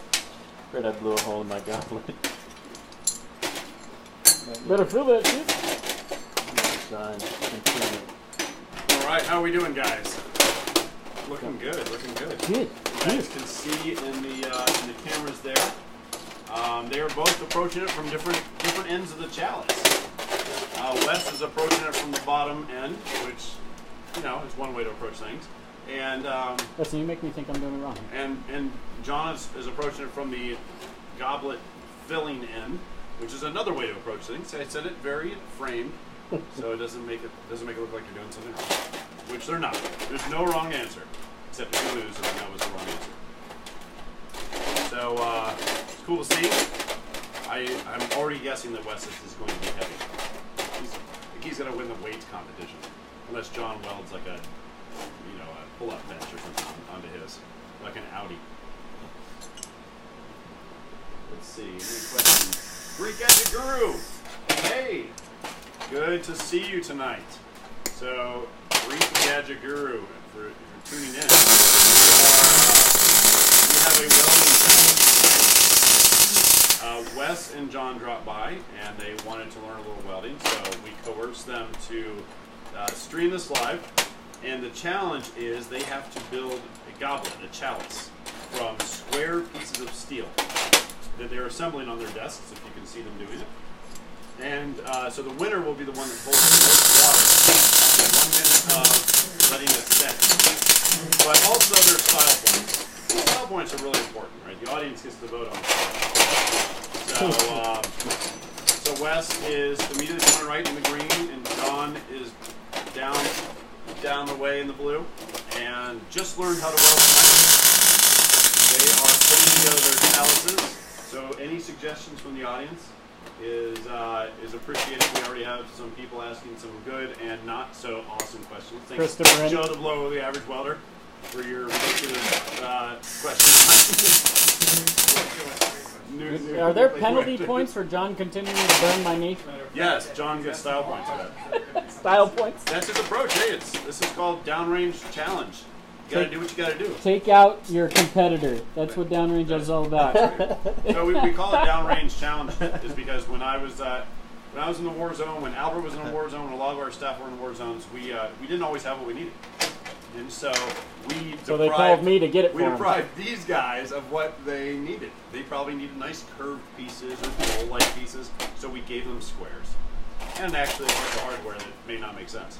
Afraid I blew a hole in my goblet. Better fill that shit. Sign. Improvement. All right, how are we doing, guys? Looking good. Looking good. Good. You guys can see in the cameras there. They are both approaching it from different ends of the chalice. Wes is approaching it from the bottom end, which, is one way to approach things. And Listen, you make me think I'm doing it wrong. and John is approaching it from the goblet filling end. which is another way to approach things. I said it very framed, so it doesn't make it look like you're doing something wrong, which they're not. There's no wrong answer, except if you lose, and then that was the wrong answer. So it's cool to see. I'm already guessing that Wes is going to be heavy. He's going to win the weights competition, unless John welds like a pull-up bench or something onto his, like an Audi. Let's see, any questions? Greek Gadget Guru! Hey! Good to see you tonight. So, Greek Gadget Guru, if you're tuning in, we have a welding challenge. Wes and John dropped by, and they wanted to learn a little welding, so we coerced them to stream this live. And the challenge is they have to build a goblet, a chalice, from square pieces of steel that they're assembling on their desks, if you can see them doing it. And so the winner will be the one that holds the most water. 1 minute of letting it set. But also there's style points. Style points are really important, right? The audience gets to vote on it. So Wes is immediately coming right in the green, and John is down the way in the blue, and just learned how to weld tonight. They are putting together their chalices. So any suggestions from the audience is appreciated. We already have some people asking some good and not so awesome questions. Thanks, Joe the Blow, the average welder, for your ridiculous question. Are there penalty points for John continuing to burn my knee? Yes, John gets style points for that. Style points? That's his approach. Hey, this is called Downrange Challenge. You gotta do what you gotta do. Take out your competitor. That's what Downrange is all about. So we call it Downrange Challenge is because when I was in the war zone, when Albert was in the war zone, when a lot of our staff were in the war zones, we didn't always have what we needed. And so they called me to get it for them. We deprived these guys of what they needed. They probably needed nice curved pieces or bowl-like pieces, so we gave them squares. And actually, it's the hardware that may not make sense.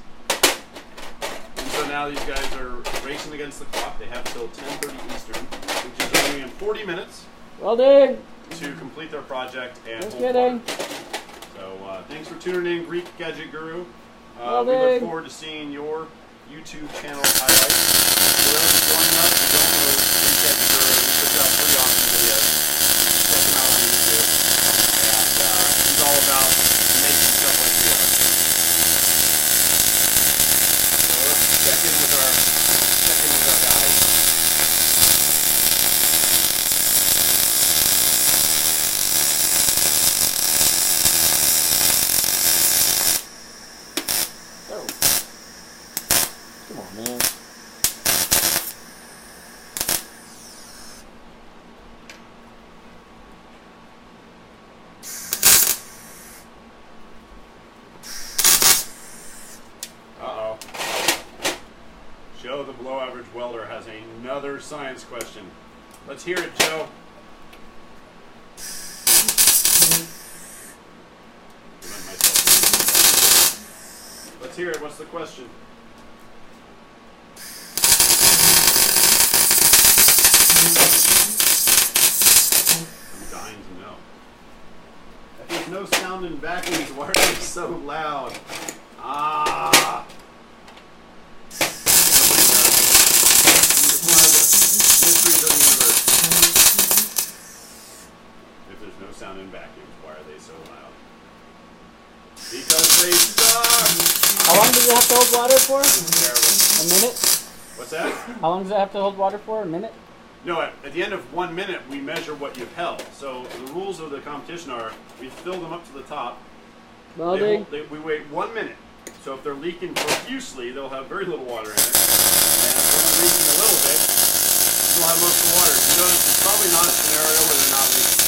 And so now these guys are racing against the clock. They have till 10:30 Eastern, which is only in 40 minutes. Welding! To complete their project and Just hold kidding. water. So thanks for tuning in, Greek Gadget Guru. We Welding. look forward to seeing your YouTube channel highlights. For those who join us who don't know Greek Gadget Guru, he puts out pretty awesome videos. Check him out on YouTube. And he's all about making stuff like we are. So let's check in with our guys. Oh. Come on, man. Uh-oh. Joe the Below Average Welder has another science question. Let's hear it, Joe. Let's hear it. What's the question? I'm dying to know. If there's no sound in vacuums, why are they so loud? Ah! Nobody knows. Mysteries of the universe. If there's no sound in vacuums, why are they so loud? Because they suck! How long does it have to hold water for? Terrible. A minute? What's that? How long does it have to hold water for? A minute? No, at the end of 1 minute, we measure what you've held. So the rules of the competition are we fill them up to the top. Welding. We wait 1 minute. So if they're leaking profusely, they'll have very little water in it. And if they're leaking a little bit, they'll have most of the water. You notice it's probably not a scenario where they're not leaking.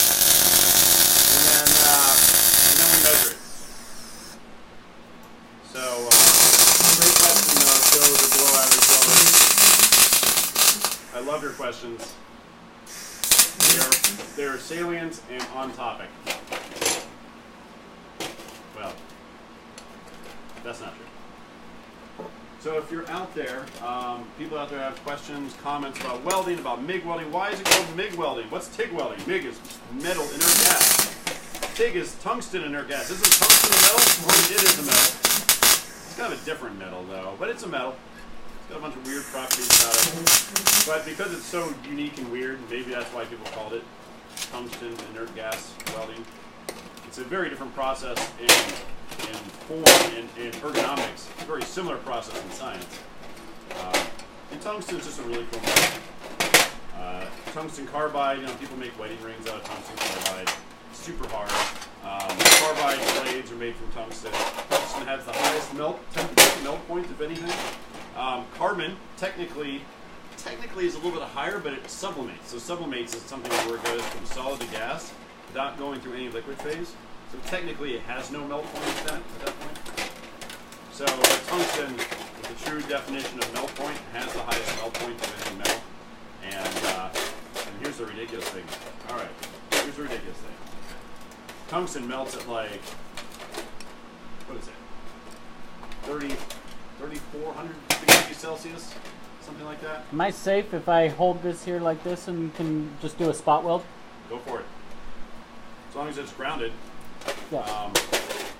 And then we measure it. So, great question, Joe, the Below Average Welder. I love your questions. They're salient and on topic. Well, that's not true. So if you're out there, people out there have questions, comments about welding, about MIG welding. Why is it called MIG welding? What's TIG welding? MIG is metal inert gas. TIG is tungsten inert gas. This is tungsten a metal? Well, it is a metal. It's kind of a different metal, though, but it's a metal. It's got a bunch of weird properties about it. But because it's so unique and weird, maybe that's why people called it tungsten inert gas welding. It's a very different process in form and in ergonomics. It's a very similar process in science. And tungsten is just a really cool metal. Tungsten carbide, people make wedding rings out of tungsten carbide. It's super hard. Carbide blades are made from tungsten. Tungsten has the highest temperature melt point of anything. Carbon technically is a little bit higher, but it sublimates. So sublimates is something where it goes from solid to gas without going through any liquid phase. So technically it has no melt point at that point. So tungsten is the true definition of melt point. It has the highest melt point of any metal. And here's the ridiculous thing. Alright, here's the ridiculous thing. Tungsten melts at like, what is it? 3,400 degrees Celsius? Something like that? Am I safe if I hold this here like this and can just do a spot weld? Go for it. As long as it's grounded. Yeah.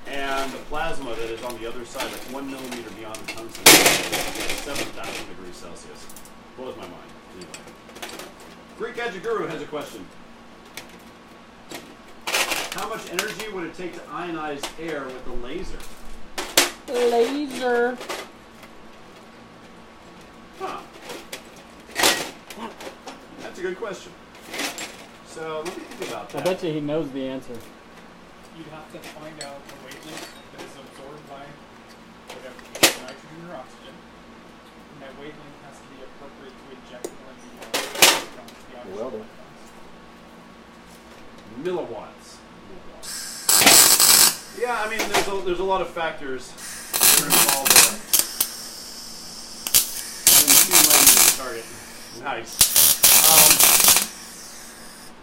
And the plasma that is on the other side, like 1 millimeter beyond the tungsten, is 7,000 degrees Celsius. Blows my mind. Anyway. Greek Guru has a question. How much energy would it take to ionize air with a laser? Laser. Huh. That's a good question. So let me think about that. I bet you he knows the answer. You'd have to find out the wavelength that is absorbed by whatever, nitrogen or oxygen. And that wavelength has to be appropriate to inject one of the Well done. Milliwatts. Yeah, I mean, there's a lot of factors that are involved there. Target. Nice.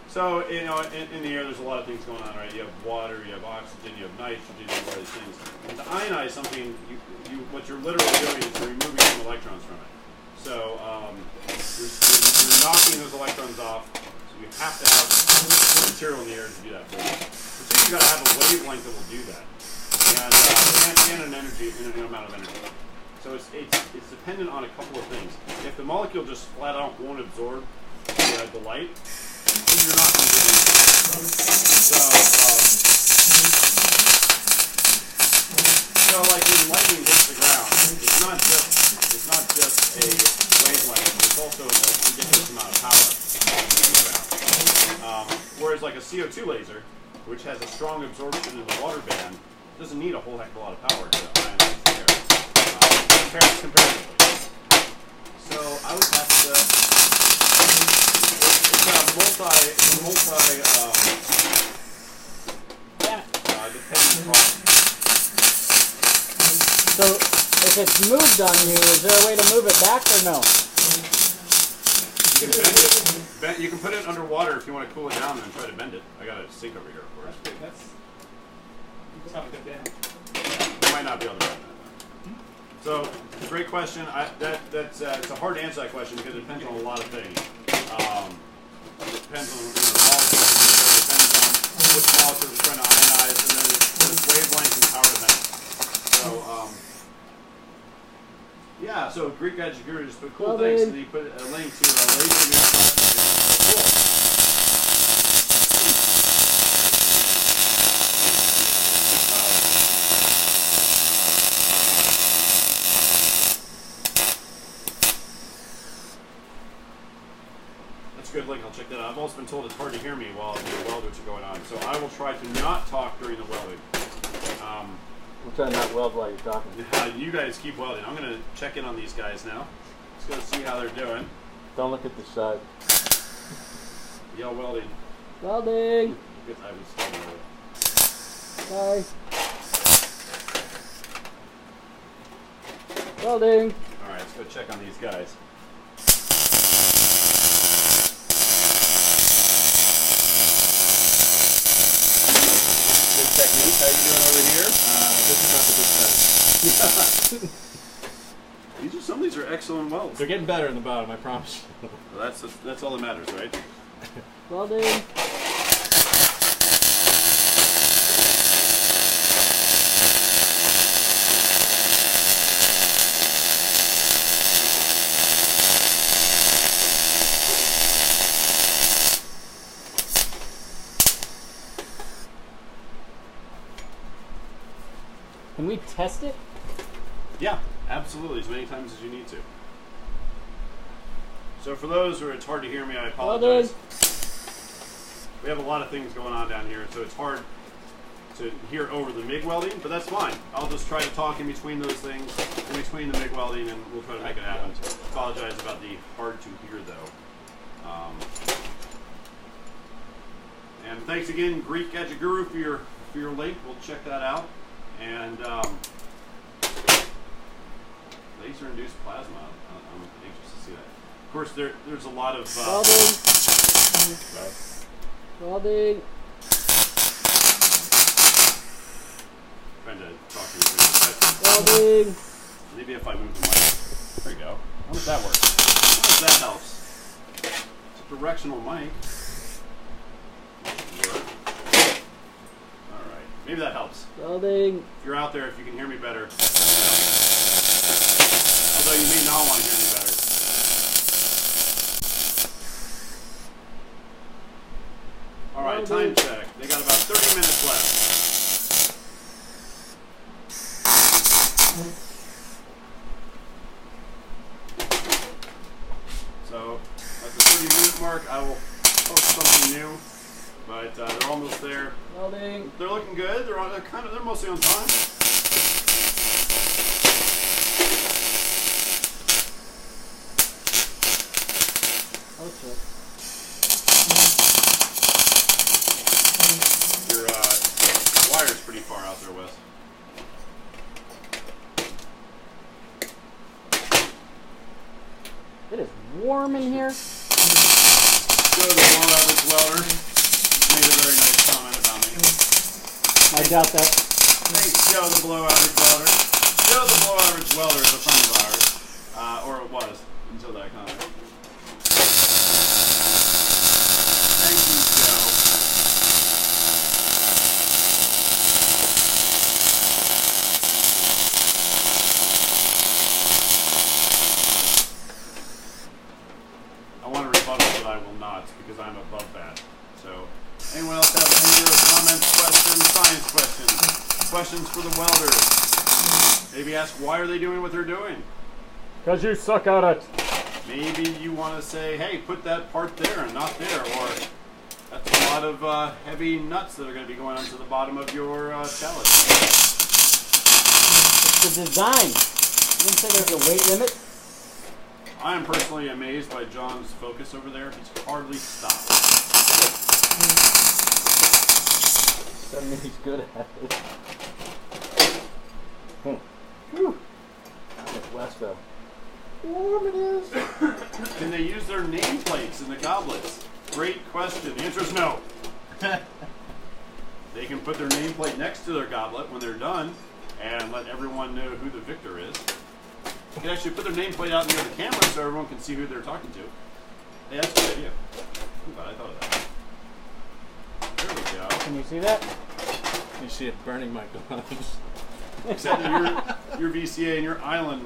So, in the air, there's a lot of things going on, right? You have water, you have oxygen, you have nitrogen, you have all these things. And to ionize something, what you're literally doing is you're removing some electrons from it. So, you're knocking those electrons off. So you have to have material in the air to do that for you. But you've got to have a wavelength that will do that, and an energy, an amount of energy. So it's dependent on a couple of things. If the molecule just flat out won't absorb the light, then you're not going to get anything. So like when lightning hits the ground, it's not just a wavelength. It's also a ridiculous amount of power in the ground. Whereas like a CO2 laser, which has a strong absorption in the water band, doesn't need a whole heck of a lot of power to ionize the air. Comparatively. So I would have to. It's dependent problem. So if it's moved on you, is there a way to move it back or no? You can bend it. You can put it underwater if you want to cool it down and try to bend it. I got a sink over here, of course. That's not a good bend. You might not be able to bend that. So, great question. It's a hard to answer that question because it depends on a lot of things. It depends on the molecules, it depends on which molecules you're trying to ionize, and then there's wavelength and power dependence. So, yeah, so Greek Guru just put cool things, and he put a link to a laser gas. Cool. Good link. I'll check that out. I've also been told it's hard to hear me while the welders are going on, so I will try to not talk during the welding. We'll try to not weld while you're talking. You guys keep welding. I'm going to check in on these guys now. Let's go see how they're doing. Don't look at the side. Yell welding. Welding. Good. I was Bye. Welding. all right, let's go check on these guys. Technique, how you doing over here? This is not the good side. Some of these are excellent welds. They're getting better in the bottom, I promise. Well, that's all that matters, right? Welding. Can we test it? Yeah, absolutely, as many times as you need to. So for those who it's hard to hear me, I apologize. We have a lot of things going on down here, so it's hard to hear over the MIG welding, but that's fine. I'll just try to talk in between those things, in between the MIG welding, and we'll try to make it happen. Apologize about the hard to hear though. And thanks again, Greek Gadget Guru, for your link. We'll check that out. And laser-induced plasma. I'm anxious to see that. Of course, there's a lot of Welding. trying to talk to you. Welding. Maybe if I move the mic. There you go. How does that work? How does that helps? It's a directional mic. Alright. Maybe that helps. Welding. If you're out there, if you can hear me better. Although you may not want to hear me better. Alright, time check. They got about 30 minutes left. So, at the 30-minute mark, I will post something new. But they're almost there. Welding. They're looking good. They're mostly on time. Oh shit. Your wire's pretty far out there, Wes. It is warm in here. Joe, the below average welder, made a very nice comment about me. I doubt that. Thanks, Joe, the below average welder. Joe, the below average welder is a friend of ours. Or it was, until that comment. Thank you, Joe. I want to rebuttal, but I will not, because I'm above that. So, anyone else have any other comments, questions, science questions? Questions for the welders? Maybe ask why are they doing what they're doing? Because you suck at it. Maybe you want to say, hey, put that part there and not there, or that's a lot of heavy nuts that are going to be going onto the bottom of your chalice. It's the design. You didn't say there's a weight limit? I am personally amazed by John's focus over there. He's hardly stopped. That means he's good at it. Whew. It's West though. Warm it is. Can they use their nameplates in the goblets? Great question. The answer is no. They can put their nameplate next to their goblet when they're done and let everyone know who the victor is. You can actually put their nameplate out near the camera so everyone can see who they're talking to. Hey, that's a good idea. I'm glad I thought of that. There we go. Can you see that? You see it burning my gloves. Except that you're VCA and you're Island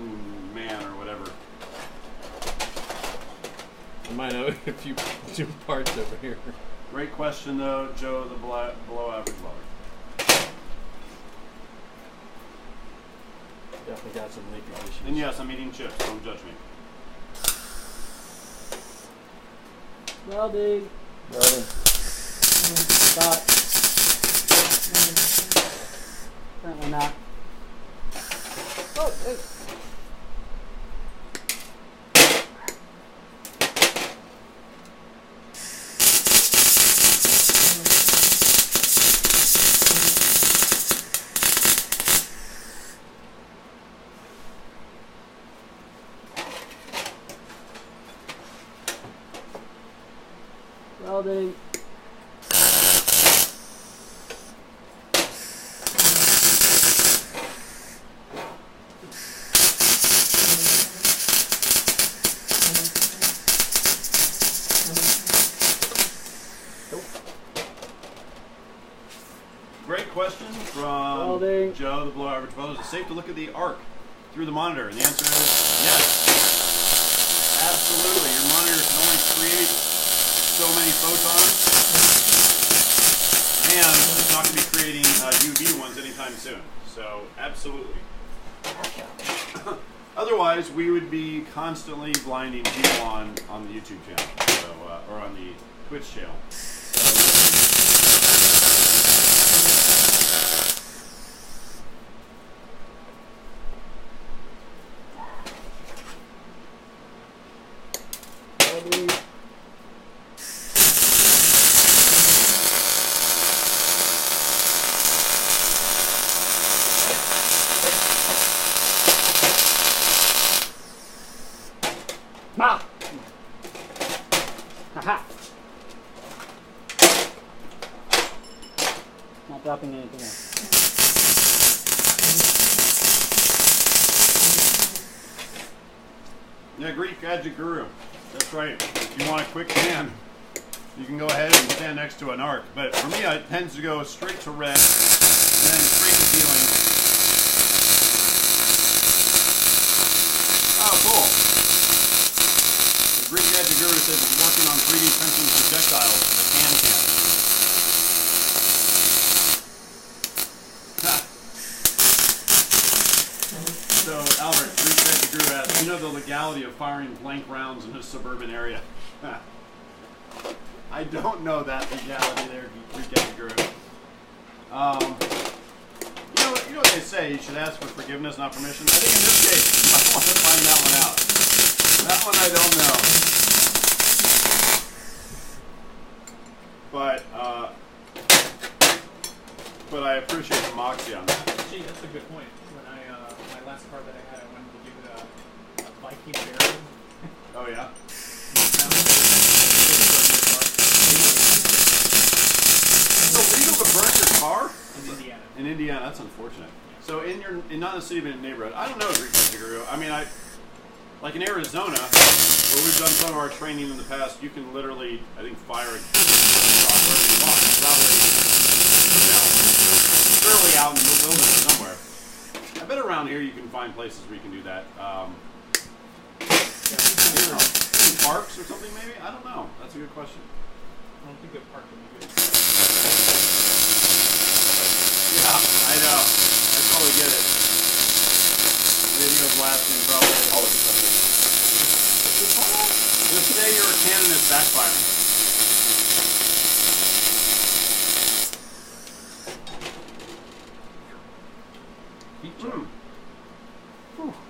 Man or whatever. I might know a few two parts over here. Great question though, Joe, the below average welder. Definitely got some leaking issues. And yes, I'm eating chips, don't judge me. Welding. Welding. Stop. Apparently not. Oh, hey. Welding. Great question from Welding. Joe, the below average welder. Is it safe to look at the arc through the monitor? And the answer is yes. Absolutely. Your monitor can only create so many photons, and it's not going to be creating UV ones anytime soon. So So absolutely. Otherwise, we would be constantly blinding people on the YouTube channel, so, or on the Twitch channel. Ah! Aha! Not dropping anything else. Yeah, Greek Gadget Guru. That's right. If you want a quick tan, you can go ahead and stand next to an arc. But for me, it tends to go straight to red, and then straight to healing. Oh, cool. The Greek Gadget Guru says he's working on 3D printing projectiles for can. So, Albert, Greek Gadget Guru asks, you know the legality of firing blank rounds in a suburban area? I don't know that legality there, Greek Gadget Guru. You know what they say, you should ask for forgiveness, not permission? I think in this case, you might want to find that one out. That one I don't know. But I appreciate the moxie on that. Gee, that's a good point. When my last car that I had, I wanted to give it a Viking bearing. Oh yeah? It's illegal to burn your car? In Indiana. In Indiana, that's unfortunate. So not in the city, but in the neighborhood. I don't know, Greek Gadget Guru. I mean, like in Arizona, where we've done some of our training in the past, you can literally, I think, fire a shot wherever you want. It's probably, surely out in the wilderness somewhere. I bet around here you can find places where you can do that. In parks or something, maybe? I don't know. That's a good question. I don't think the park would be good. Yeah, I know. I totally get it. Video blasting, probably all this stuff. Just say your cannon is backfiring.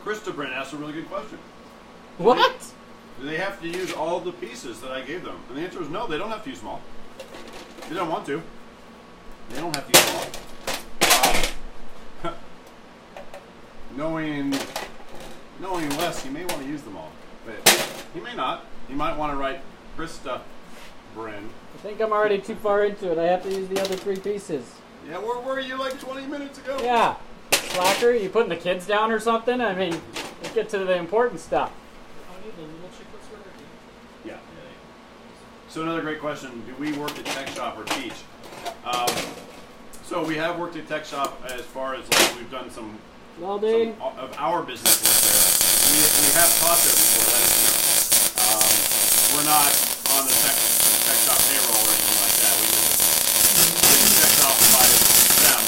Christopher asked a really good question. What? Do they have to use all the pieces that I gave them? And the answer is no, they don't have to use them all. They don't want to. They don't have to use them all. Knowing Wes, he may want to use them all. But he may not. He might want to write Krista Bryn. I think I'm already too far into it. I have to use the other 3 pieces. Yeah, where were you like 20 minutes ago? Yeah. Slacker, you putting the kids down or something? I mean, let's get to the important stuff. I need the little chiclets were working. Yeah. So another great question, do we work at Tech Shop or teach? So we have worked at Tech Shop as far as like we've done some of our business work there. We have taught there before, that is true. We're not on the Tech Shop payroll or anything like that. We just Tech Shop provided them.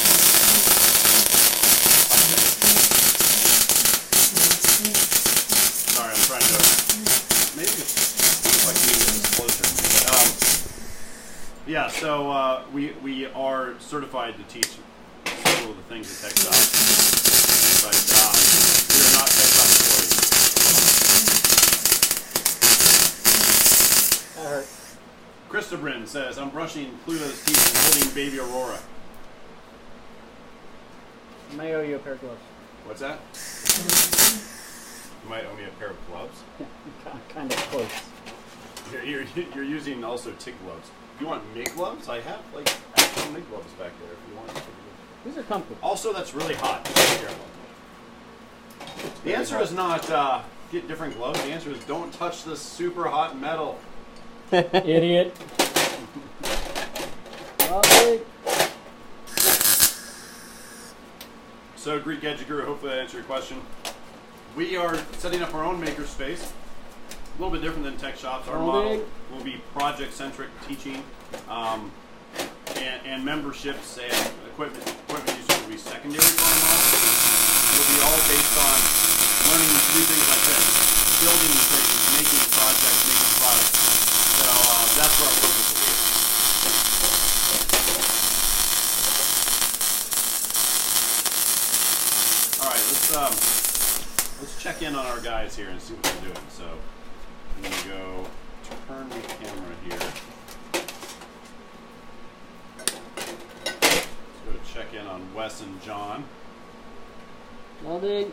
Sorry, I'm trying to maybe just see if I can get this closer. Yeah, so we are certified to teach several of the things at Tech Shop, but we are not Tech Shop employees. That hurt. Christobrin says, I'm brushing Pluto's teeth and holding baby Aurora. I may owe you a pair of gloves. What's that? You might owe me a pair of gloves. Kind of close. You're using also TIG gloves. You want MIG gloves? I have like actual MIG gloves back there if you want. These are comfortable. Also, that's really hot. Be careful. The answer is not get different gloves. The answer is don't touch this super hot metal. Idiot. Lovely. So, Greek Gadget Guru, hopefully that answered your question. We are setting up our own makerspace. A little bit different than Tech Shops. Our model will be project-centric teaching and memberships and equipment usage will be secondary for them all. It'll be all based on learning to do things like this, building things, making projects, making products. So that's where our focus will be. All right, let's check in on our guys here and see what they're doing. So I'm gonna go turn the camera here. Let's go check in on Wes and John. Nothing.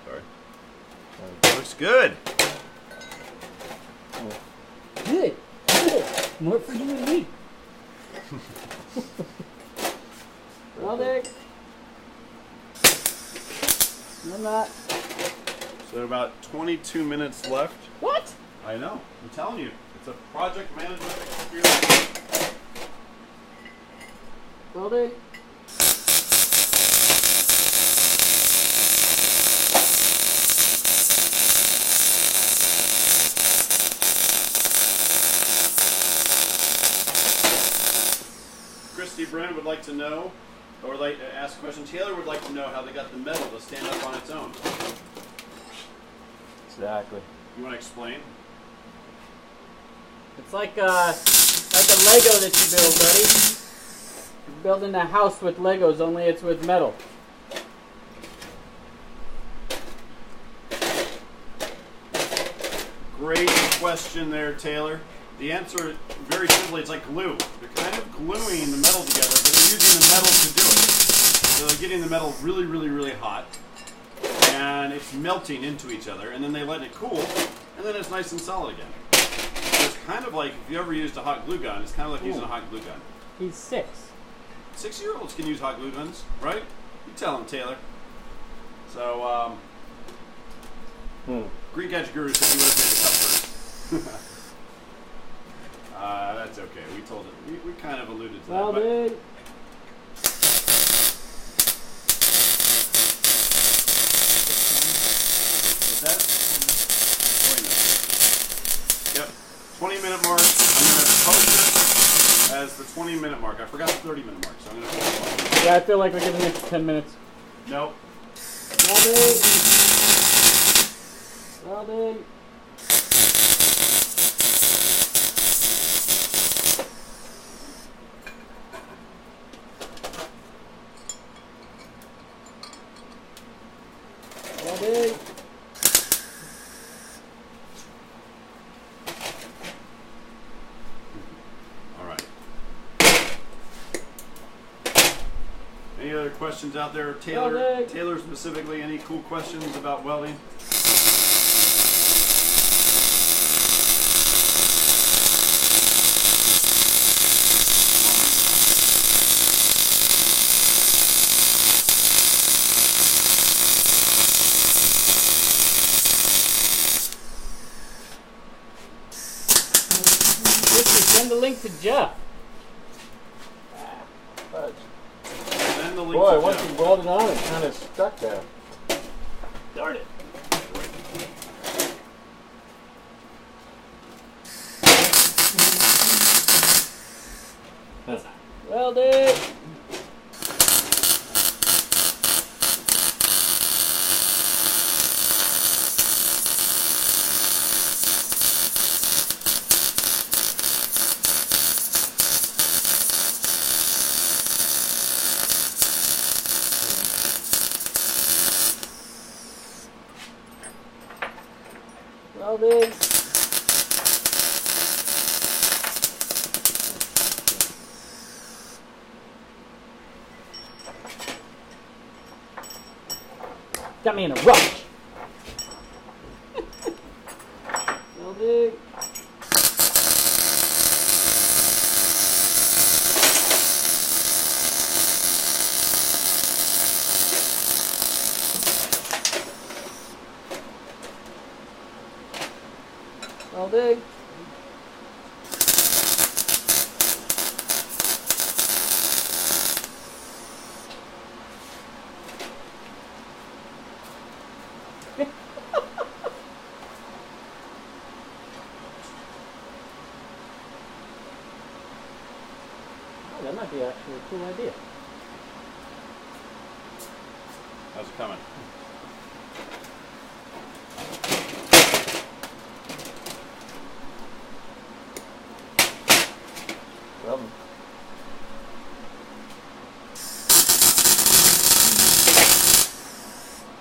Sorry. Looks good. Good. Good. More for you and me. Nothing. I'm not. So about 22 minutes left. What? I know. I'm telling you, it's a project management experience. Nothing. Christy Brennan would like to know, or like to ask a question. Taylor would like to know how they got the metal to stand up on its own. Exactly. You want to explain? It's like a Lego that you build, buddy. You're building a house with Legos, only it's with metal. Great question there, Taylor. The answer, very simply, it's like glue. They're kind of gluing the metal together, but they're using the metal to do it. So they're getting the metal really, really, really hot, and it's melting into each other, and then they let it cool, and then it's nice and solid again. So it's kind of like, if you ever used a hot glue gun, it's kind of like using a hot glue gun. He's 6. 6-year-olds can use hot glue guns, right? You tell them, Taylor. So, Greek Edge Guru said you would have made the cup first. That's okay. We told it. We kind of alluded to Well, that. dude. What's that? 20 minutes. Yep. 20-minute mark. I'm going to post it as the 20-minute mark. I forgot the 30-minute mark, so I'm going to post it. Yeah, I feel like we're giving it 10 minutes. Nope. Well, dude. Well, dude. Well, dude. All right. Any other questions out there? Taylor, Welding. Taylor specifically, any cool questions about welding? Send the link to Jeff. Send the link Boy, to once Jeff. you weld it on, it kind of stuck there. Darn it. Well, dude. Well, dude. Got me in a rush. Well, dude. Well, dude. might be actually a cool idea. How's it coming? Well,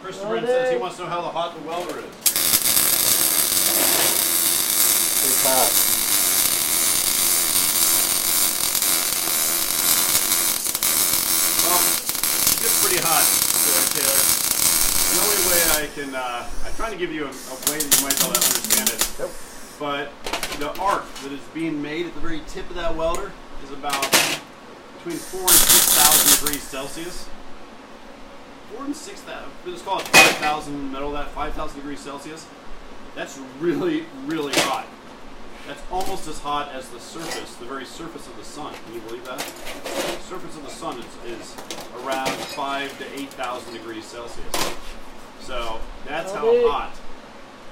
Christopher says he wants to know how hot the welder is. it's hot. Well, it gets pretty hot there, Taylor. The only way I can, I'm trying to give you a way that you might be able to understand it. Nope. But the arc that is being made at the very tip of that welder is about between 4,000 and 6,000 degrees Celsius. 4,000 and 6,000, let's call it 5,000 in the middle of that, 5,000 degrees Celsius. That's really, really hot. That's almost as hot as the surface, the very surface of the sun. Can you believe that? The surface of the sun is around 5,000 to 8,000 degrees Celsius. So that's how hot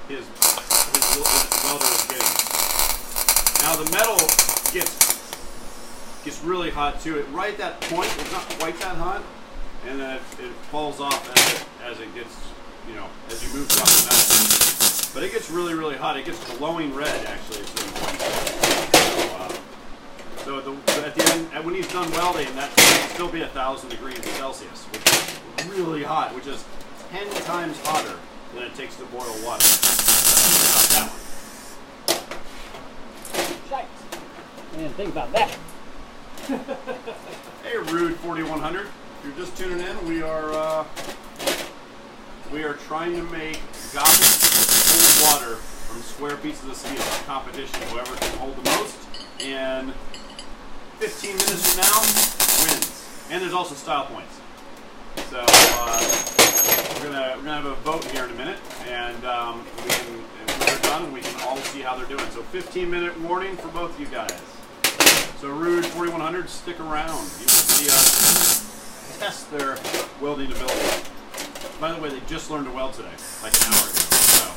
his welder is getting. Now the metal gets really hot too. Right at that point, it's not quite that hot, and then it falls off as it gets, you know, as you move throughout the metal. But it gets really, really hot. It gets glowing red, actually, at certain points. So at the end, when he's done welding, that will still be 1,000 degrees Celsius, which is really hot, which is 10 times hotter than it takes to boil water. About that one. Shite. I didn't think about that. Hey, Rude 4100. If you're just tuning in, we are trying to make goblets hold water from square pieces of steel. A competition. Whoever can hold the most, and 15 minutes from now wins. And there's also style points. So we're gonna have a vote here in a minute, and when they're done, we can all see how they're doing. So 15-minute warning for both of you guys. So Rude 4100, stick around. You will see us test their welding ability. By the way, they just learned to weld today, like an hour ago. So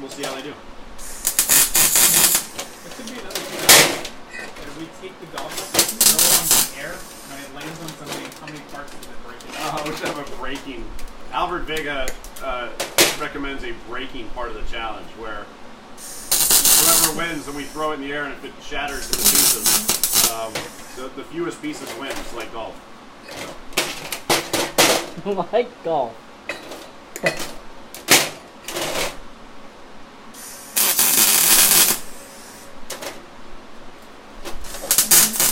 we'll see how they do. There could be another thing. As we take the goblet, throw it on the air, when it lands on something, how many parts does it break it? We should have a breaking. Albert Vega recommends a breaking part of the challenge, where whoever wins and we throw it in the air, and if it shatters into pieces, the fewest pieces wins, like golf. Like golf.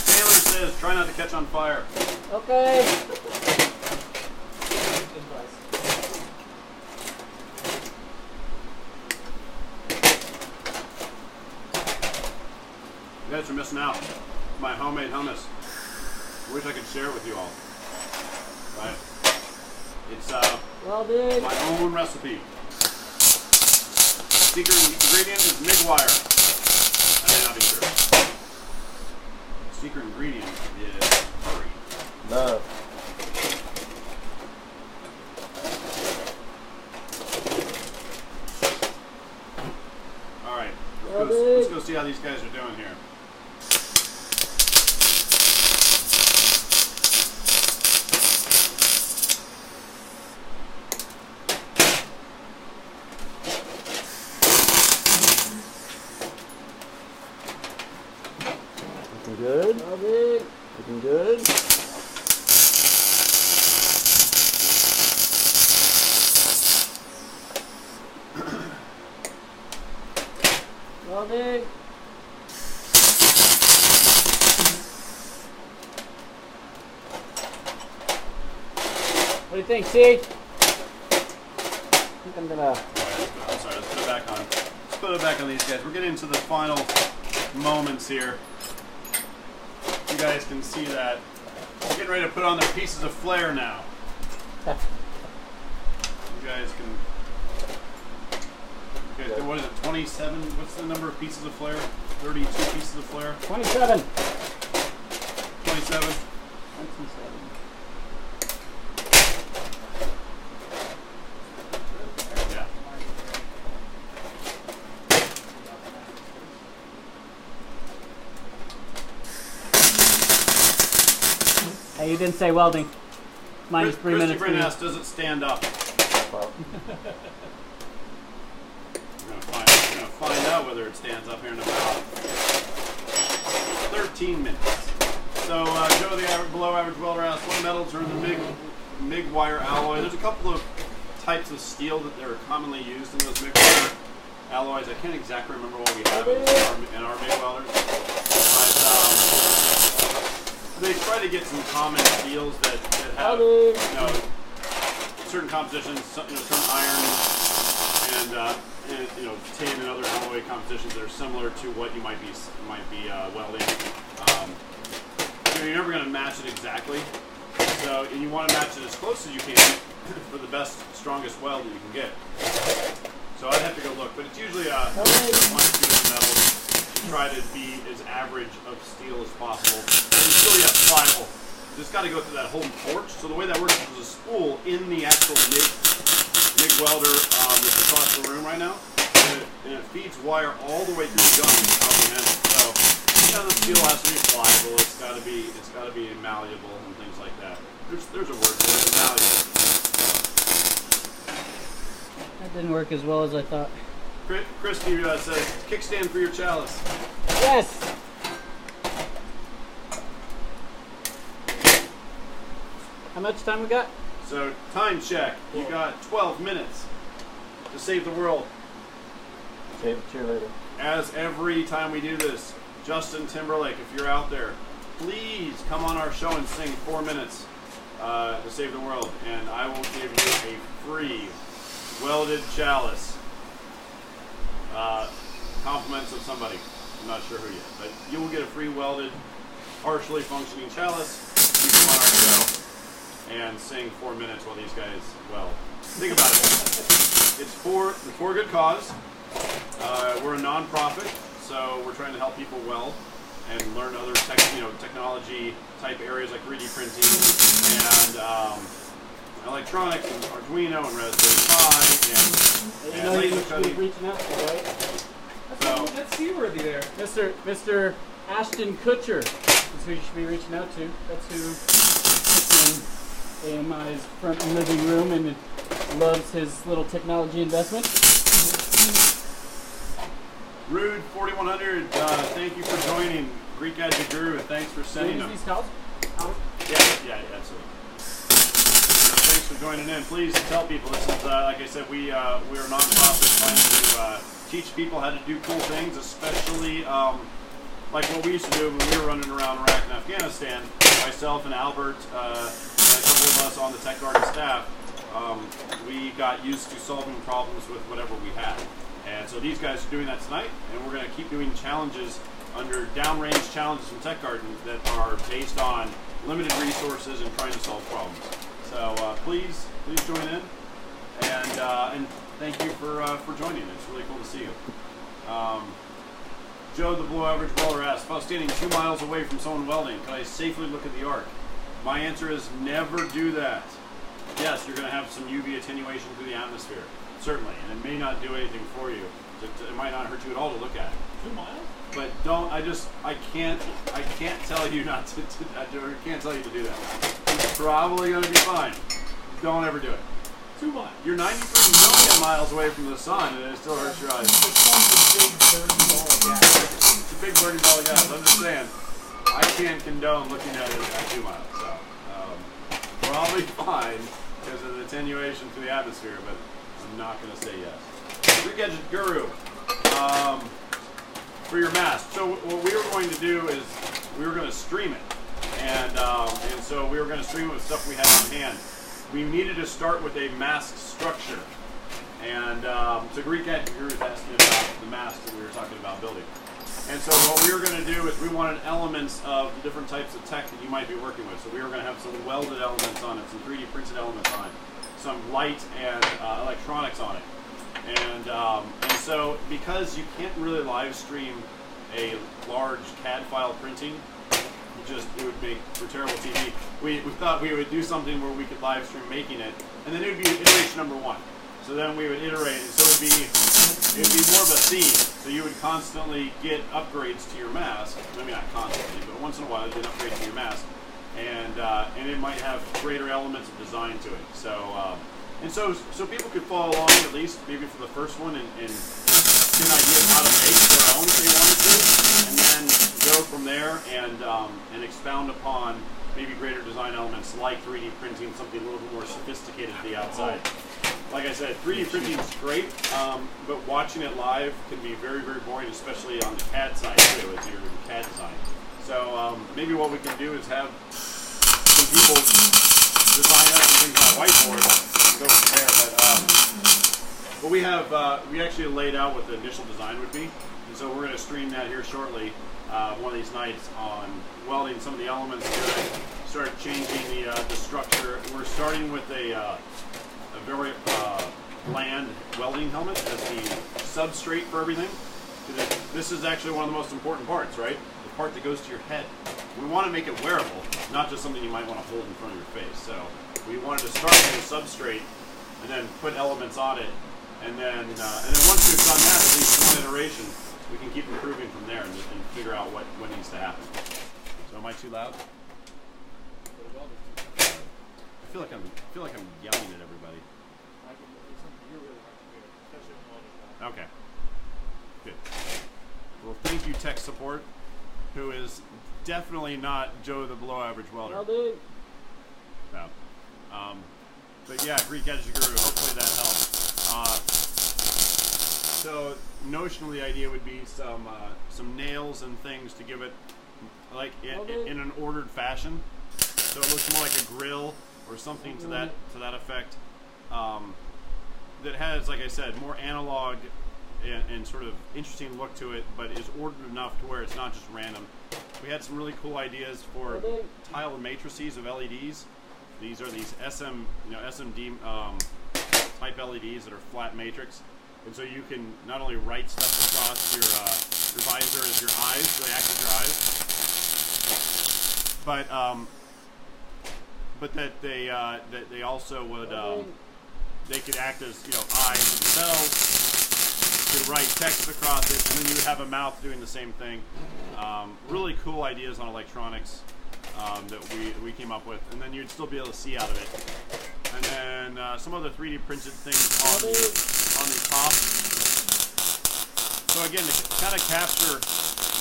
Taylor says, try not to catch on fire. Okay. You guys are missing out. My homemade hummus. I wish I could share it with you all. Right? It's Well, dude. my own recipe. Secret ingredient is MIG wire. I may not be sure. Secret ingredient is curry. No. All right, Well, let's go see how these guys are doing here. Looking good. Well, dude. Looking good. Well, dude. What do you think, C? I think I'm gonna. I'm sorry, let's put it back on. Let's put it back on these guys. We're getting into the final moments here. You guys can see that. We're getting ready to put on their pieces of flare now. You guys can. Okay, what is it? 27? What's the number of pieces of flare? 32 pieces of flare? 27. 27? 27. Yeah. you didn't say welding. Minus 3 minutes. Christopher asks, does it stand up? Well, We're gonna find out whether it stands up here in about 13 minutes. So Joe, the below average welder asks, what metals are in the MIG wire alloy? There's a couple of types of steel that are commonly used in those MIG wire alloys. I can't exactly remember what we have in our MIG welders, but they try to get some common steels that have certain compositions, some iron and tin and other alloy compositions that are similar to what you might be welding. You're never going to match it exactly, so you want to match it as close as you can for the best, strongest weld that you can get. So I'd have to go look, but it's usually one or two metals to try to be as average of steel as possible. And still, yet pliable. It's got to go through that whole torch. So the way that works is there's a spool in the actual MIG welder that's across the room right now, and it feeds wire all the way through the gun out the end. So the steel has to be pliable. It's got to be malleable and things like that. There's a word for it, malleable. That didn't work as well as I thought. Christy says, kickstand for your chalice. Yes! How much time we got? So, time check. You got 12 minutes to save the world. save a cheerleader. As every time we do this, Justin Timberlake, if you're out there, please come on our show and sing 4 minutes to save the world, and I will give you a free welded chalice. Compliments of somebody. I'm not sure who yet, but you will get a free welded, partially functioning chalice. You come on our show and sing 4 minutes while these guys weld. Think about it. It's for good cause. We're a non-profit, so we're trying to help people weld and learn other technology type areas like 3D printing and electronics and Arduino and Raspberry Pi and laser cutting. Reaching out to, right? That's seaworthy there. Mr. Ashton Kutcher is who you should be reaching out to. That's who sits in AMI's front living room and loves his little technology investment. Rude 4100, thank you for joining. Greek Gadget Guru, thanks for sending them. These calls? Yeah, absolutely. Thanks for joining in. Please tell people this is, like I said, we're a non-profit trying to teach people how to do cool things, especially like what we used to do when we were running around Iraq and Afghanistan. Myself and Albert and a couple of us on the Tech Garden staff, we got used to solving problems with whatever we had. And so these guys are doing that tonight, and we're going to keep doing challenges under Downrange challenges from Tech Garden that are based on limited resources and trying to solve problems. So please join in, and thank you for joining. It's really cool to see you. Joe, the below average welder asks, if I was standing 2 miles away from someone welding, can I safely look at the arc? My answer is never do that. Yes, you're going to have some UV attenuation through the atmosphere, certainly, and it may not do anything for you. It might not hurt you at all to look at it. 2 miles? But don't. I can't tell you not to. I can't tell you to do that. It's probably going to be fine. Don't ever do it. 2 miles. You're 93 million miles away from the sun, and it still hurts your eyes. The sun's a big burning ball of gas. It's a big burning ball of gas. I'm just saying. I can't condone looking at it at 2 miles. So probably fine because of the attenuation through the atmosphere, but I'm not going to say yes. Greek Gadget Guru. For your mask. So what we were going to do is we were going to stream it, and so we were going to stream it with stuff we had on hand. We needed to start with a mask structure, and so Greek Gadget Guru was asking about the mask that we were talking about building. And so what we were going to do is we wanted elements of the different types of tech that you might be working with. So we were going to have some welded elements on it, some 3D printed elements on it, some light and electronics on it. And so because you can't really live stream a large CAD file printing, it would make for terrible TV. We thought we would do something where we could live stream making it, and then it would be iteration number 1. So then we would iterate, and so it would be more of a theme. So you would constantly get upgrades to your mask. Maybe not constantly, but once in a while you get upgrades to your mask. and it might have greater elements of design to it. So people could follow along at least maybe for the first one and get an idea of how to make their own if they wanted to, and then go from there and expound upon maybe greater design elements like 3D printing, something a little bit more sophisticated to the outside. Like I said, 3D printing is great, but watching it live can be very, very boring, especially on the CAD side too, as your CAD design. So maybe what we can do is have some people design up some things on a whiteboard and go from there. But we actually laid out what the initial design would be, and so we're going to stream that here shortly, one of these nights, on welding some of the elements to it, start changing the structure. We're starting with a very bland welding helmet as the substrate for everything. This is actually one of the most important parts, right? The part that goes to your head. We want to make it wearable, not just something you might want to hold in front of your face. So we wanted to start with a substrate and then put elements on it, and then once we've done that, at least one iteration, we can keep improving from there and figure out what needs to happen. So am I too loud? I feel like I'm yelling at everybody. Okay. Good. Well, thank you, tech support, who is definitely not Joe the below average welder. Well, dude. No. But yeah, Greek Edge Guru, hopefully that helps. So notionally the idea would be some nails and things to give it like in an ordered fashion. So it looks more like a grill or something to that effect. That has, like I said, more analog and sort of interesting look to it, but is ordered enough to where it's not just random. We had some really cool ideas for tile matrices of LEDs. These are these SMD type LEDs that are flat matrix, and so you can not only write stuff across your visor as your eyes, so they act as your eyes, but that they also would they could act as eyes themselves. You could write text across it, and then you would have a mouth doing the same thing. Really cool ideas on electronics that we came up with, and then you'd still be able to see out of it. And then some other 3D printed things on the top. So again, to kind of capture,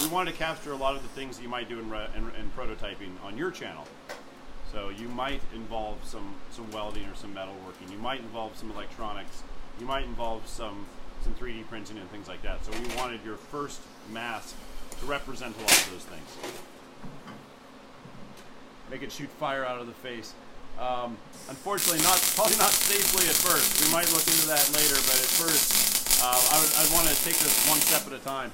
we wanted to capture a lot of the things that you might do in prototyping on your channel. So you might involve some welding or some metalworking. You might involve some electronics. You might involve some 3D printing and things like that. So we wanted your first mask to represent a lot of those things. Make it shoot fire out of the face. Unfortunately, probably not safely at first. We might look into that later, but at first, I'd want to take this one step at a time.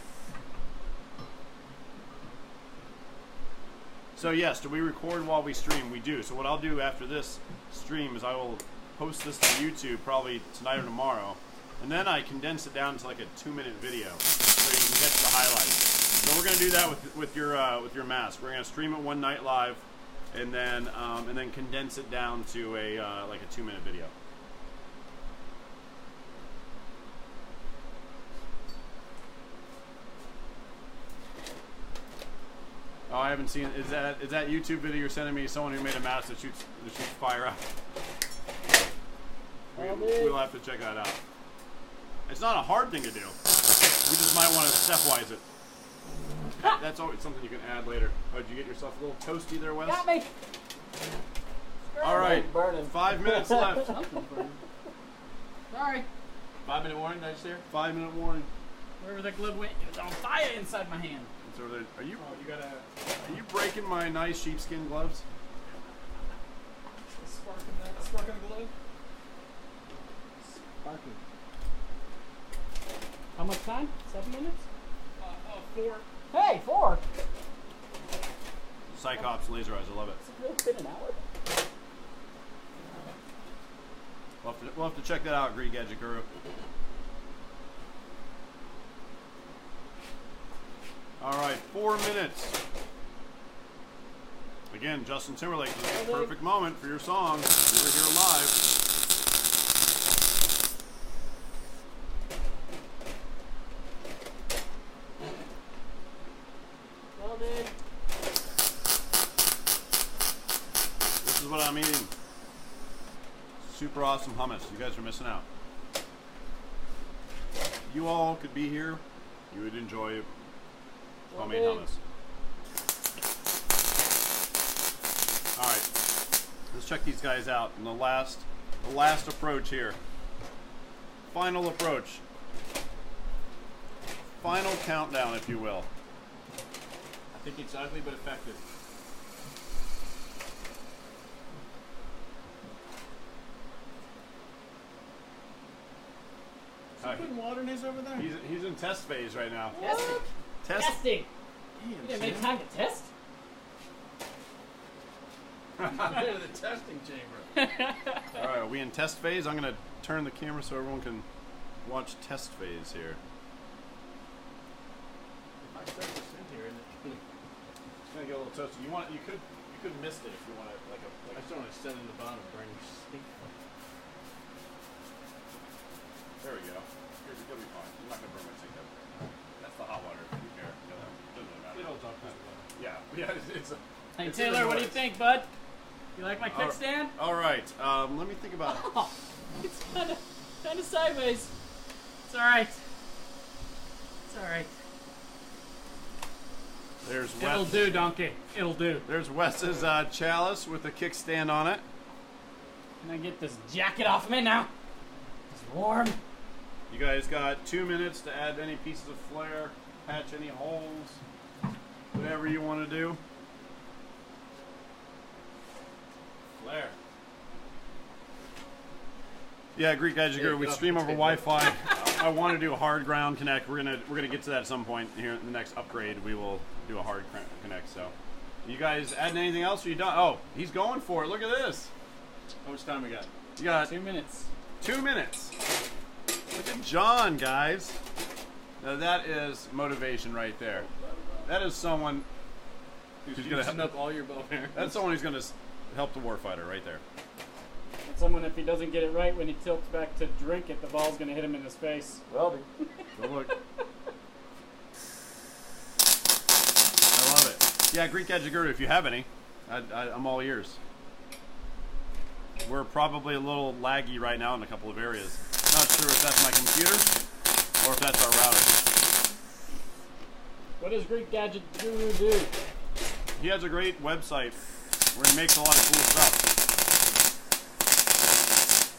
So yes, do we record while we stream? We do. So what I'll do after this stream is I will post this to YouTube probably tonight or tomorrow, and then I condense it down to like a 2-minute video so you can catch the highlights. So we're going to do that with your mask. We're going to stream it one night live, and then condense it down to like a 2-minute video. Oh, I haven't seen. Is that YouTube video you're sending me? Someone who made a mask that shoots fire out. We'll have to check that out. It's not a hard thing to do. We just might want to stepwise it. That's always something you can add later. Oh, did you get yourself a little toasty there, Wes? Got me. All right, burning. 5 minutes left. Sorry. 5-minute warning, did I just hear? 5-minute warning. Wherever that glove went, it was on fire inside my hand. It's over there. Are you breaking my nice sheepskin gloves? Spark in the glove. Sparking. How much time? 7 minutes? 4. Hey, 4. Cyclops laser eyes. I love it. Has it really been an hour? We'll have to check that out, Greek Edge Guru. All right, 4 minutes. Again, Justin Timberlake, this is a perfect moment for your song. We're here live. super awesome hummus. You guys are missing out. You all could be here. You would enjoy homemade hummus. All right, let's check these guys out. And the last approach here. Final approach. Final countdown, if you will. I think it's ugly but effective. Is he putting water in his over there? He's in test phase right now. Testing. Testing. You didn't make time to test? Go to the testing chamber. All right, are we in test phase? I'm going to turn the camera so everyone can watch test phase here. If I set this in here, and It's going to get a little toasty. You could miss it if you want to, I just don't want to set it in the bottom and burn your stink. There we go. You'll be fine. I'm not going to burn my sink up. That's the hot water. If you care. It doesn't really matter. It holds up kind of well. Yeah, it's a... Hey it's Taylor, what do you think, bud? You like my All right. kickstand? All right, let me think about it. Oh, it's kind of sideways. It's all right. It's all right. There's It'll Wes. do, donkey. It'll do. There's Wes's chalice with the kickstand on it. Can I get this jacket off me now? It's warm. You guys got 2 minutes to add any pieces of flair, patch any holes, whatever you want to do. Flair. Yeah, Greek Gadget Yeah, Guru. We get off stream the over table. Wi-Fi. I want to do a hard ground connect. We're gonna get to that at some point here in the next upgrade. We will do a hard connect. So, you guys adding anything else? Or you done? Oh, he's going for it. Look at this. How much time we got? You got 2 minutes. 2 minutes. Look at John, guys. Now that is motivation right there. That is someone who's You're gonna using help. up all your bow hair. That's someone who's gonna help the warfighter right there. And someone, if he doesn't get it right when he tilts back to drink it, the ball's going to hit him in his face. Well, Go look. I love it. Yeah, Greek Gadget Guru, if you have any, I'm all ears. We're probably a little laggy right now in a couple of areas. Not sure if that's my computer or if that's our router. What does Greek Gadget Guru do? He has a great website where he makes a lot of cool stuff.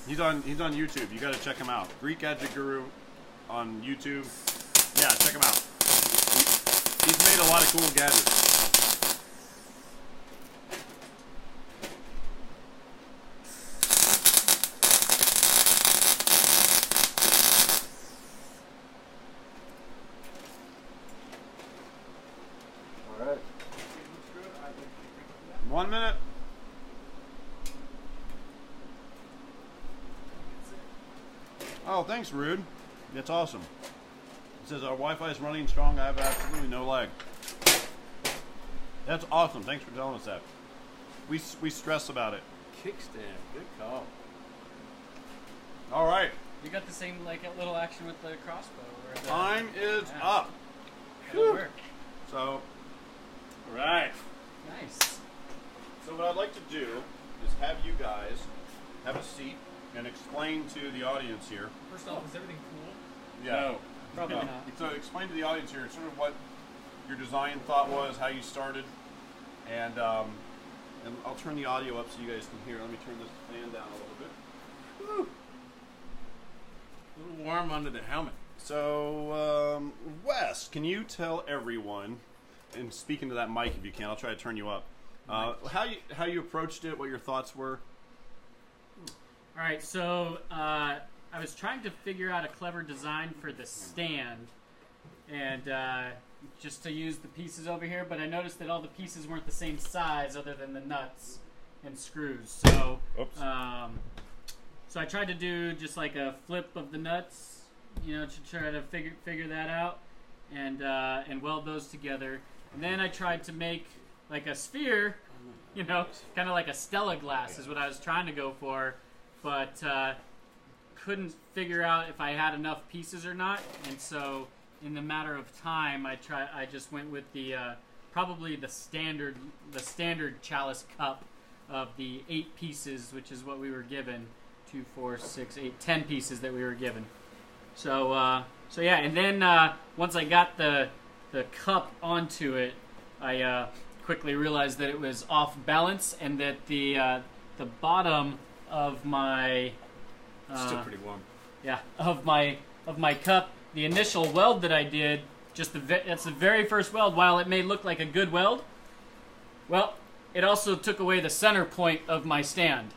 He's on YouTube. You got to check him out. Greek Gadget Guru on YouTube. Yeah, check him out. He's made a lot of cool gadgets. all right. 1 minute. Oh, thanks, Rude. That's awesome. It says our Wi-Fi is running strong. I have absolutely no lag. That's awesome. Thanks for telling us that. We stress about it. Kickstand. Good call. All right. You got the same like a little action with the crossbow. Or the, Time is Yeah. up. That'll work. So, all right. Nice. So what I'd like to do is have you guys have a seat and explain to the audience here. First off, is everything cool? Yeah. Probably not. So explain to the audience here sort of what your design thought was, how you started, and I'll turn the audio up so you guys can hear. Let me turn this fan down a little bit. Woo. A little warm under the helmet. So, Wes, can you tell everyone, and speak into that mic if you can, I'll try to turn you up, how you approached it, what your thoughts were? All right, so I was trying to figure out a clever design for the stand, and just to use the pieces over here, but I noticed that all the pieces weren't the same size other than the nuts and screws. So, Oops. so I tried to do just like a flip of the nuts, you know, to try to figure that out, and weld those together. And then I tried to make like a sphere, you know, kind of like a Stella glass is what I was trying to go for, but couldn't figure out if I had enough pieces or not. And so, in the matter of time, I just went with the probably the standard chalice cup of the 8 pieces, which is what we were given, 2, 4, 6, 8, 10 pieces that we were given. So yeah, and then once I got the cup onto it, I quickly realized that it was off balance and that the bottom of my Still pretty warm. yeah, of my cup, the initial weld that I did, that's the very first weld. While it may look like a good weld, well, it also took away the center point of my stand,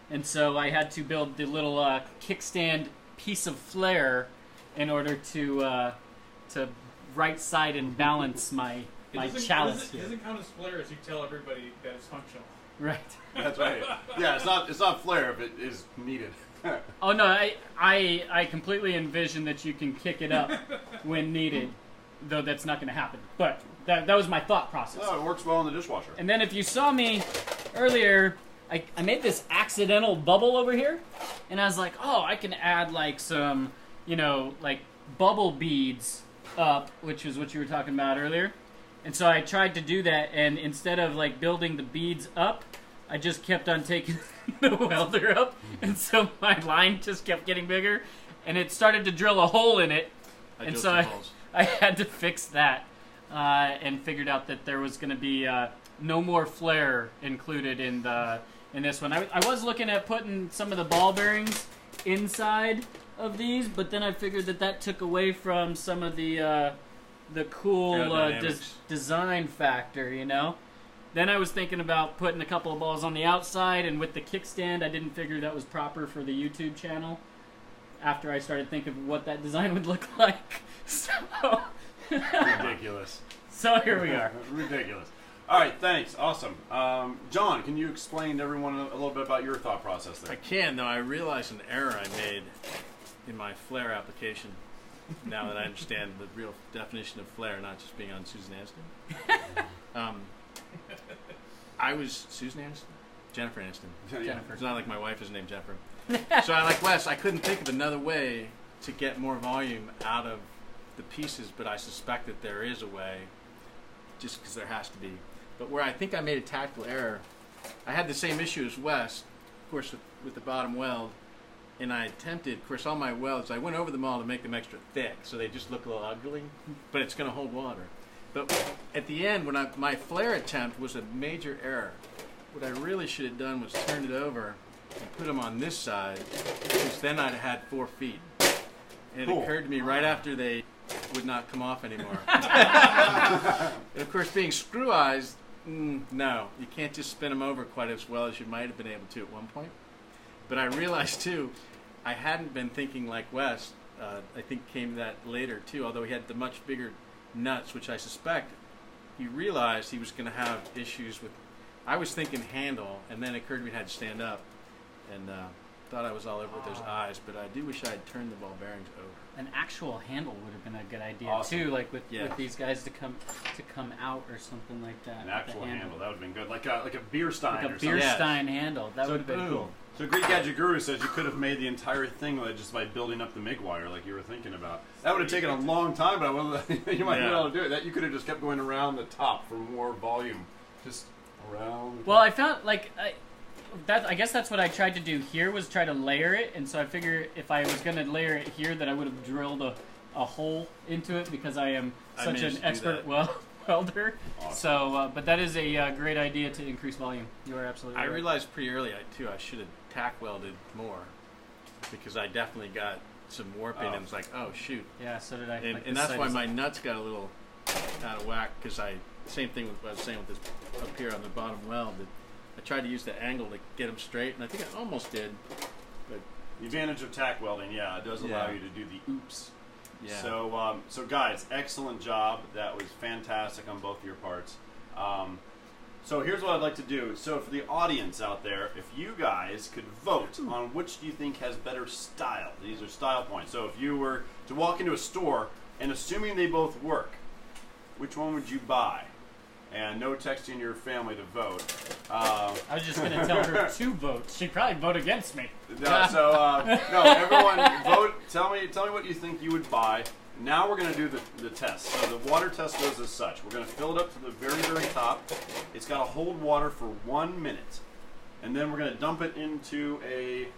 and so I had to build the little kickstand piece of flare in order to right side and balance my chalice. It doesn't count as flare as you tell everybody that it's functional. Right. That's right. Yeah, it's not flare if it is needed. Oh no, I completely envision that you can kick it up when needed, though that's not going to happen. But that was my thought process. No, it works well in the dishwasher. And then if you saw me earlier, I made this accidental bubble over here, and I was like, oh, I can add like some, like bubble beads up, which is what you were talking about earlier. And so I tried to do that, and instead of like building the beads up, I just kept on taking the welder up, and so my line just kept getting bigger, and it started to drill a hole in it, and so I had to fix that, and figured out that there was going to be no more flare included in this one. I was looking at putting some of the ball bearings inside of these, but then I figured that took away from some of the cool design factor, Then I was thinking about putting a couple of balls on the outside, and with the kickstand, I didn't figure that was proper for the YouTube channel. After I started thinking of what that design would look like, so Ridiculous. So here we are. Ridiculous. All right, thanks. Awesome. John, can you explain to everyone a little bit about your thought process there? I can, though. I realized an error I made in my flare application. Now that I understand the real definition of flare, not just being on Susan Aniston. I was Susan Aniston? Jennifer Aniston. Jennifer. It's not like my wife is named Jennifer. So like Wes, I couldn't think of another way to get more volume out of the pieces, but I suspect that there is a way, just because there has to be. But where I think I made a tactical error, I had the same issue as Wes, of course, with the bottom weld, and I attempted, of course, all my welds, I went over them all to make them extra thick, so they just look a little ugly, but it's going to hold water. But at the end, when my flare attempt was a major error. What I really should have done was turn it over and put them on this side, because then I'd have had 4 feet. And it occurred to me right after they would not come off anymore. And of course, being screw eyes, no, you can't just spin them over quite as well as you might have been able to at one point. But I realized too, I hadn't been thinking like Wes. I think came that later too, although he had the much bigger nuts, which I suspect he realized he was going to have issues with. I was thinking handle, and then it occurred to me I had to stand up, and thought I was all over with those eyes, but I do wish I had turned the ball bearings over. An actual handle would have been a good idea Awesome. too, like with these guys to come out or something like that. An actual handle, that would have been good, like a beer stein, like a or beer something. stein handle. That would have been cool. So Greek Gadget Guru says you could have made the entire thing with it just by building up the MIG wire like you were thinking about. That would have taken a long time, but you might be able to do it. That you could have just kept going around the top for more volume, just around. Well, I found I guess that's what I tried to do here, was try to layer it, and so I figured if I was going to layer it here, that I would have drilled a hole into it, because I am such an expert welder. Awesome. So, but that is a great idea to increase volume. You are absolutely right. I realized pretty early I should have tack welded more, because I definitely got some warping and was like, oh shoot. Yeah, so did I. And that's why my nuts got a little out of whack, because same thing with what I was saying with this up here on the bottom weld. That I tried to use the angle to get them straight, and I think I almost did. But the advantage of tack welding, it does allow you to do the oops. Yeah. So guys, excellent job. That was fantastic on both of your parts. So here's what I'd like to do. So for the audience out there, if you guys could vote on which do you think has better style. These are style points. So if you were to walk into a store, and assuming they both work, which one would you buy? And no texting your family to vote. I was just going to tell her to vote. She'd probably vote against me. No, everyone vote. Tell me what you think you would buy. Now we're going to do the test. So the water test goes as such. We're going to fill it up to the very, very top. It's got to hold water for 1 minute. And then we're going to dump it into a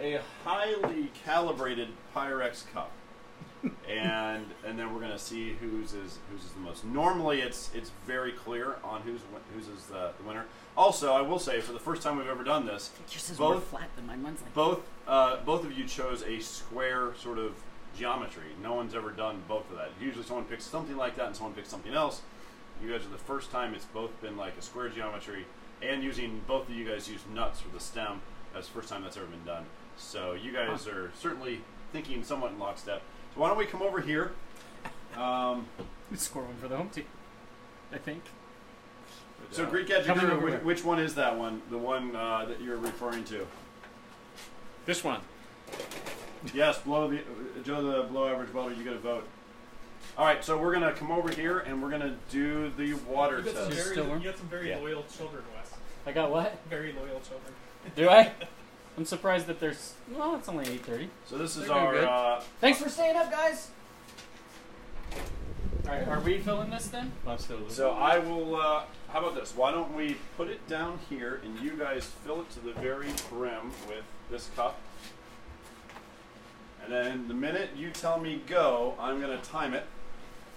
a highly calibrated Pyrex cup, and then we're gonna see whose is the most. Normally, it's very clear on whose is the winner. Also, I will say, for the first time we've ever done this, Yours is more flat than mine. Mine's like both of you chose a square sort of geometry. No one's ever done both of that. Usually, someone picks something like that, and someone picks something else. You guys are the first time it's both been like a square geometry, and both of you guys used nuts for the stem. That's the first time that's ever been done. So you guys are certainly thinking somewhat in lockstep. So why don't we come over here? score one for the home team, I think. So Greek Edge, which one is that one? The one that you're referring to? This one. Yes, Joe, the below average welder. You got to vote. All right, so we're gonna come over here and we're gonna do the water You got test. some very loyal children, Wes. I got what? Very loyal children. Do I? I'm surprised that there's. Well, it's only 8:30. So this is They're doing our. Thanks for staying up, guys. All right, are we filling this then? I'm still losing. So I will. How about this? Why don't we put it down here and you guys fill it to the very brim with this cup. And then the minute you tell me go, I'm gonna time it,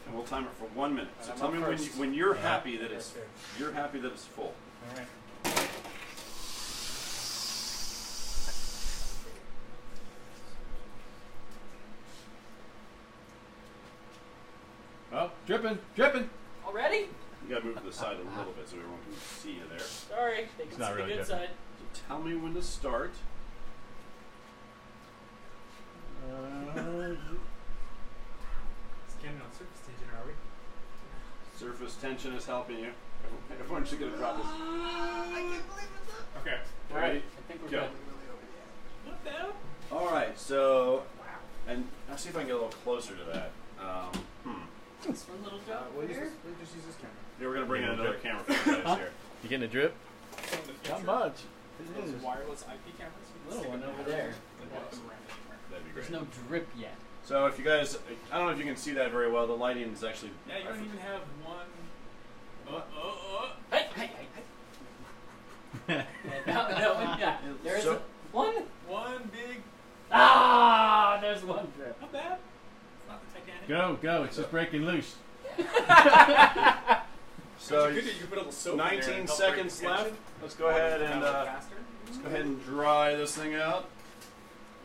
and we'll time it for 1 minute. So tell me when you're happy that it's full. All right. Oh, dripping, dripping. Already? You gotta move to the side a little bit so everyone can see you there. Sorry, they can see not the really good good. side. So tell me when to start. It's getting on surface tension, are we? Surface tension is helping you. Everyone's just gonna drop this. Okay. All right, I think we're Go. good. What the hell? All right, so, and I'll see if I can get a little closer to that. This one little job We'll here. just use this camera. Yeah, we're gonna bring in another camera for you guys here. You getting a drip? So in the future, Not much. those wireless IP cameras. you can Little stick one them over out there. and walk them around anywhere. That'd be great. There's no drip yet. So if you guys, I don't know if you can see that very well. The lighting is actually. Yeah, you don't even have one. Hey, hey, hey, hey. No, yeah. There's So- one. One big. Ah, there's one drip. Not bad. It's not the Titanic. Go, go. It's just breaking loose. So you can put a little soap in there 19 and help seconds break left. tension. Let's go ahead and Travel faster. let's go ahead and dry this thing out.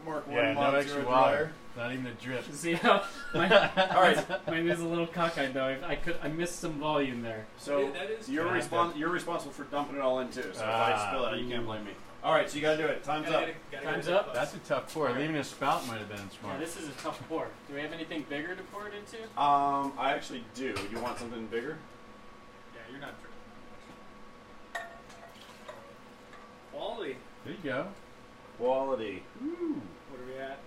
Mark one Yeah, no mod extra zero water. dryer. Not even a drip. See how mine, All right. mine is a little cockeyed though. I missed some volume there. So That is you're true. you're responsible for dumping it all in too. So if I Ah. spill it, you can't blame me. All right, so you gotta do it. Time's up. Time's up. That's a tough pour. Okay. Leaving a spout might have been Yeah, smart. this is a tough pour. Do we have anything bigger to pour it into? I actually do. You want something bigger? Yeah, you're not dripping. Quality. There you go. Quality. What are we at?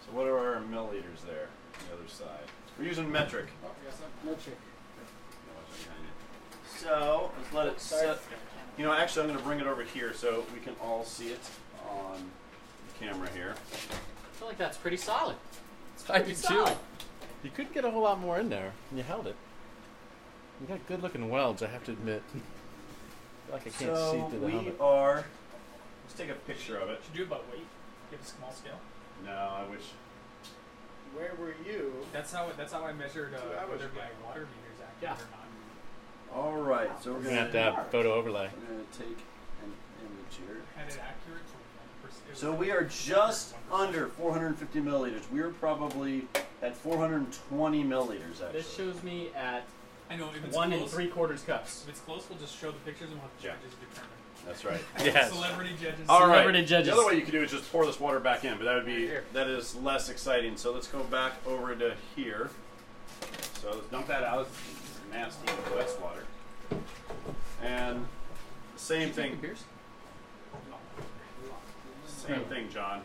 So what are our milliliters there on the other side? We're using metric. Oh, we got some. No trick. So let's let it Sorry. set. You know, actually, I'm going to bring it over here so we can all see it on the camera here. I feel like that's pretty solid. It's I pretty do too. solid. You could get a whole lot more in there, and you held it. You got good looking welds, I have to admit. I feel like I can't so see through the we helmet. are. Let's take a picture of it. Should you do it by weight? Give a small scale. No, I wish. Where were you? That's how I measured I was- whether my water meter is accurate Yeah. or not. All right, so we're We're going gonna have to have photo overlay. We're going to take an image here. Had it accurate to 1%. So we are just under 450 milliliters. We're probably at 420 milliliters actually. This shows me at I know if it's 1 close, 3/4 cups. If it's close, we'll just show the pictures and we'll have the Yeah. judges determine. That's right. Yes. Celebrity judges. All right. Celebrity judges. The other way you could do is just pour this water back in, but that would be Here. that is less exciting. So let's go back over to here. So let's dump that out. It's nasty West water. And same thing. Beers? Same thing, John.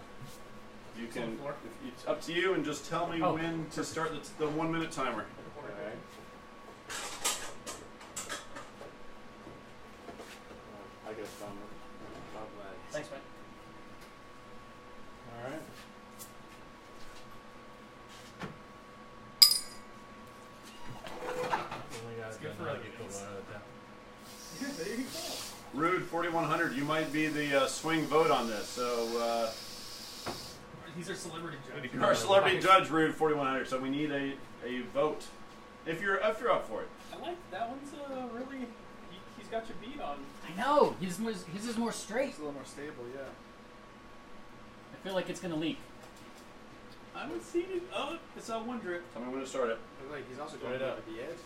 You It's on can. the floor. It's up to you, and just tell me Oh. when to start the 1 minute timer. Okay. I guess I'm Thanks, man. All right. It's good for other things. There you go. Rude 41 4100, you might be the swing vote on this. So He's our celebrity judge. you're our celebrity judge, Rude 4100. So we need a vote if you're up for it. I like that one's really. He's got your beat on. I know. His is more straight. It's a little more stable, yeah. I feel like it's gonna leak. I would see it. Oh, it's on one drip. Tell me when to start it. But like he's also going Right over up. the edge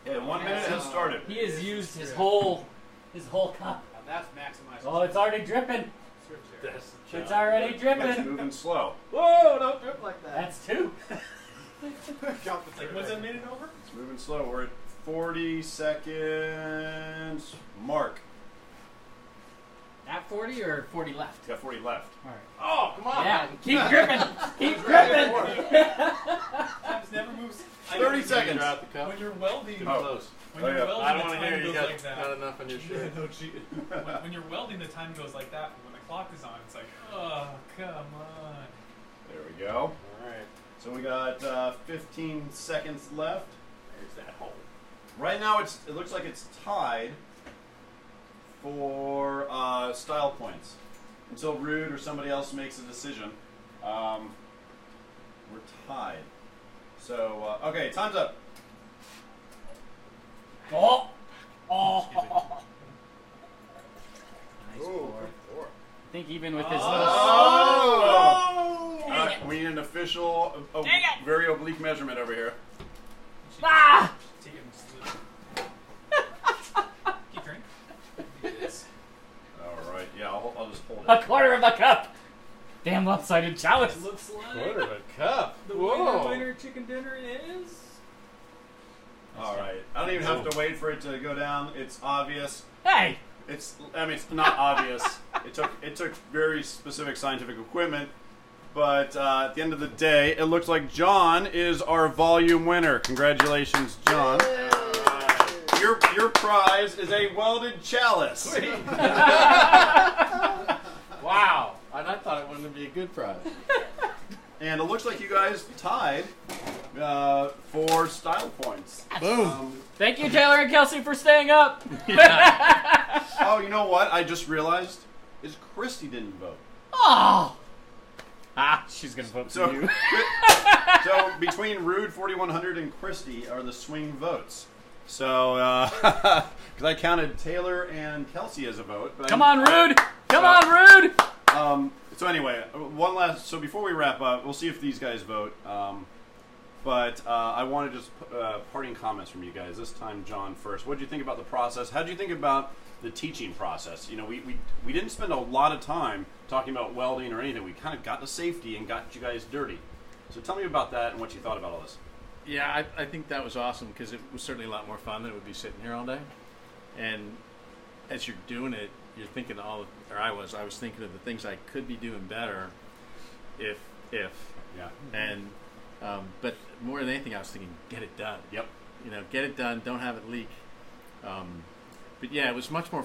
there. Yeah, 1 minute has started. He has used his whole cup. Now that's maximized. Oh, it's already dripping. Switch there. That's the It's challenge. already It's dripping. moving slow. Whoa! Don't drip like that. That's 2. Count the Like, what's that minute over? It's moving slow. We're at 40 seconds mark. At 40 or 40 left? Got 40 left. All right. Oh, come on. Yeah, keep dripping. Keep dripping. Times never moves. 30 seconds. Drop the cup. When you're welding, Too Oh. close. when Oh, you're yeah. welding, I don't the want to time hear you goes got like that. not enough on your shirt. No cheat. When you're welding, the time goes like that. But when the clock is on, it's like, oh, come on. There we go. Alright. So we got 15 seconds left. There's that hole. Right now, it looks like it's tied for style points until Rude or somebody else makes a decision. We're tied. So okay, time's up. Oh. Oh. Nice Ooh, pour. I think even with his Oh! Dang it. We need an official, Dang it. very oblique measurement over here. Ah! Take it and just keep drinking. Do this. All right, yeah, I'll just hold A it. quarter of a cup. Damn lopsided chalice. It looks like Quarter of a cup. the Whoa. winner chicken dinner is. All right, I don't even have to wait for it to go down. It's obvious. Hey. It's not obvious. It took very specific scientific equipment, but at the end of the day, it looks like John is our volume winner. Congratulations, John. Your prize is a welded chalice. Wow. And I thought it wouldn't be a good prize. And it looks like you guys tied for style points. Boom. Thank you, Taylor and Kelsey, for staying up. Oh, you know what? I just realized is Christy didn't vote. Oh. Ah, she's gonna vote So, for you. so between Rude 4100 and Christy are the swing votes. So, because I counted Taylor and Kelsey as a vote. But Come on, Rude. Come on, Rude. So anyway, one last. So before we wrap up, we'll see if these guys vote. But I want to just parting comments from you guys. This time, John first. What did you think about the process? How did you think about the teaching process? You know, we didn't spend a lot of time talking about welding or anything. We kind of got to safety and got you guys dirty. So tell me about that and what you thought about all this. Yeah, I think that was awesome because it was certainly a lot more fun than it would be sitting here all day. And as you're doing it, you're thinking I was thinking of the things I could be doing better if. Yeah. And, but more than anything, I was thinking, get it done. Yep. You know, get it done, don't have it leak. But yeah, it was much more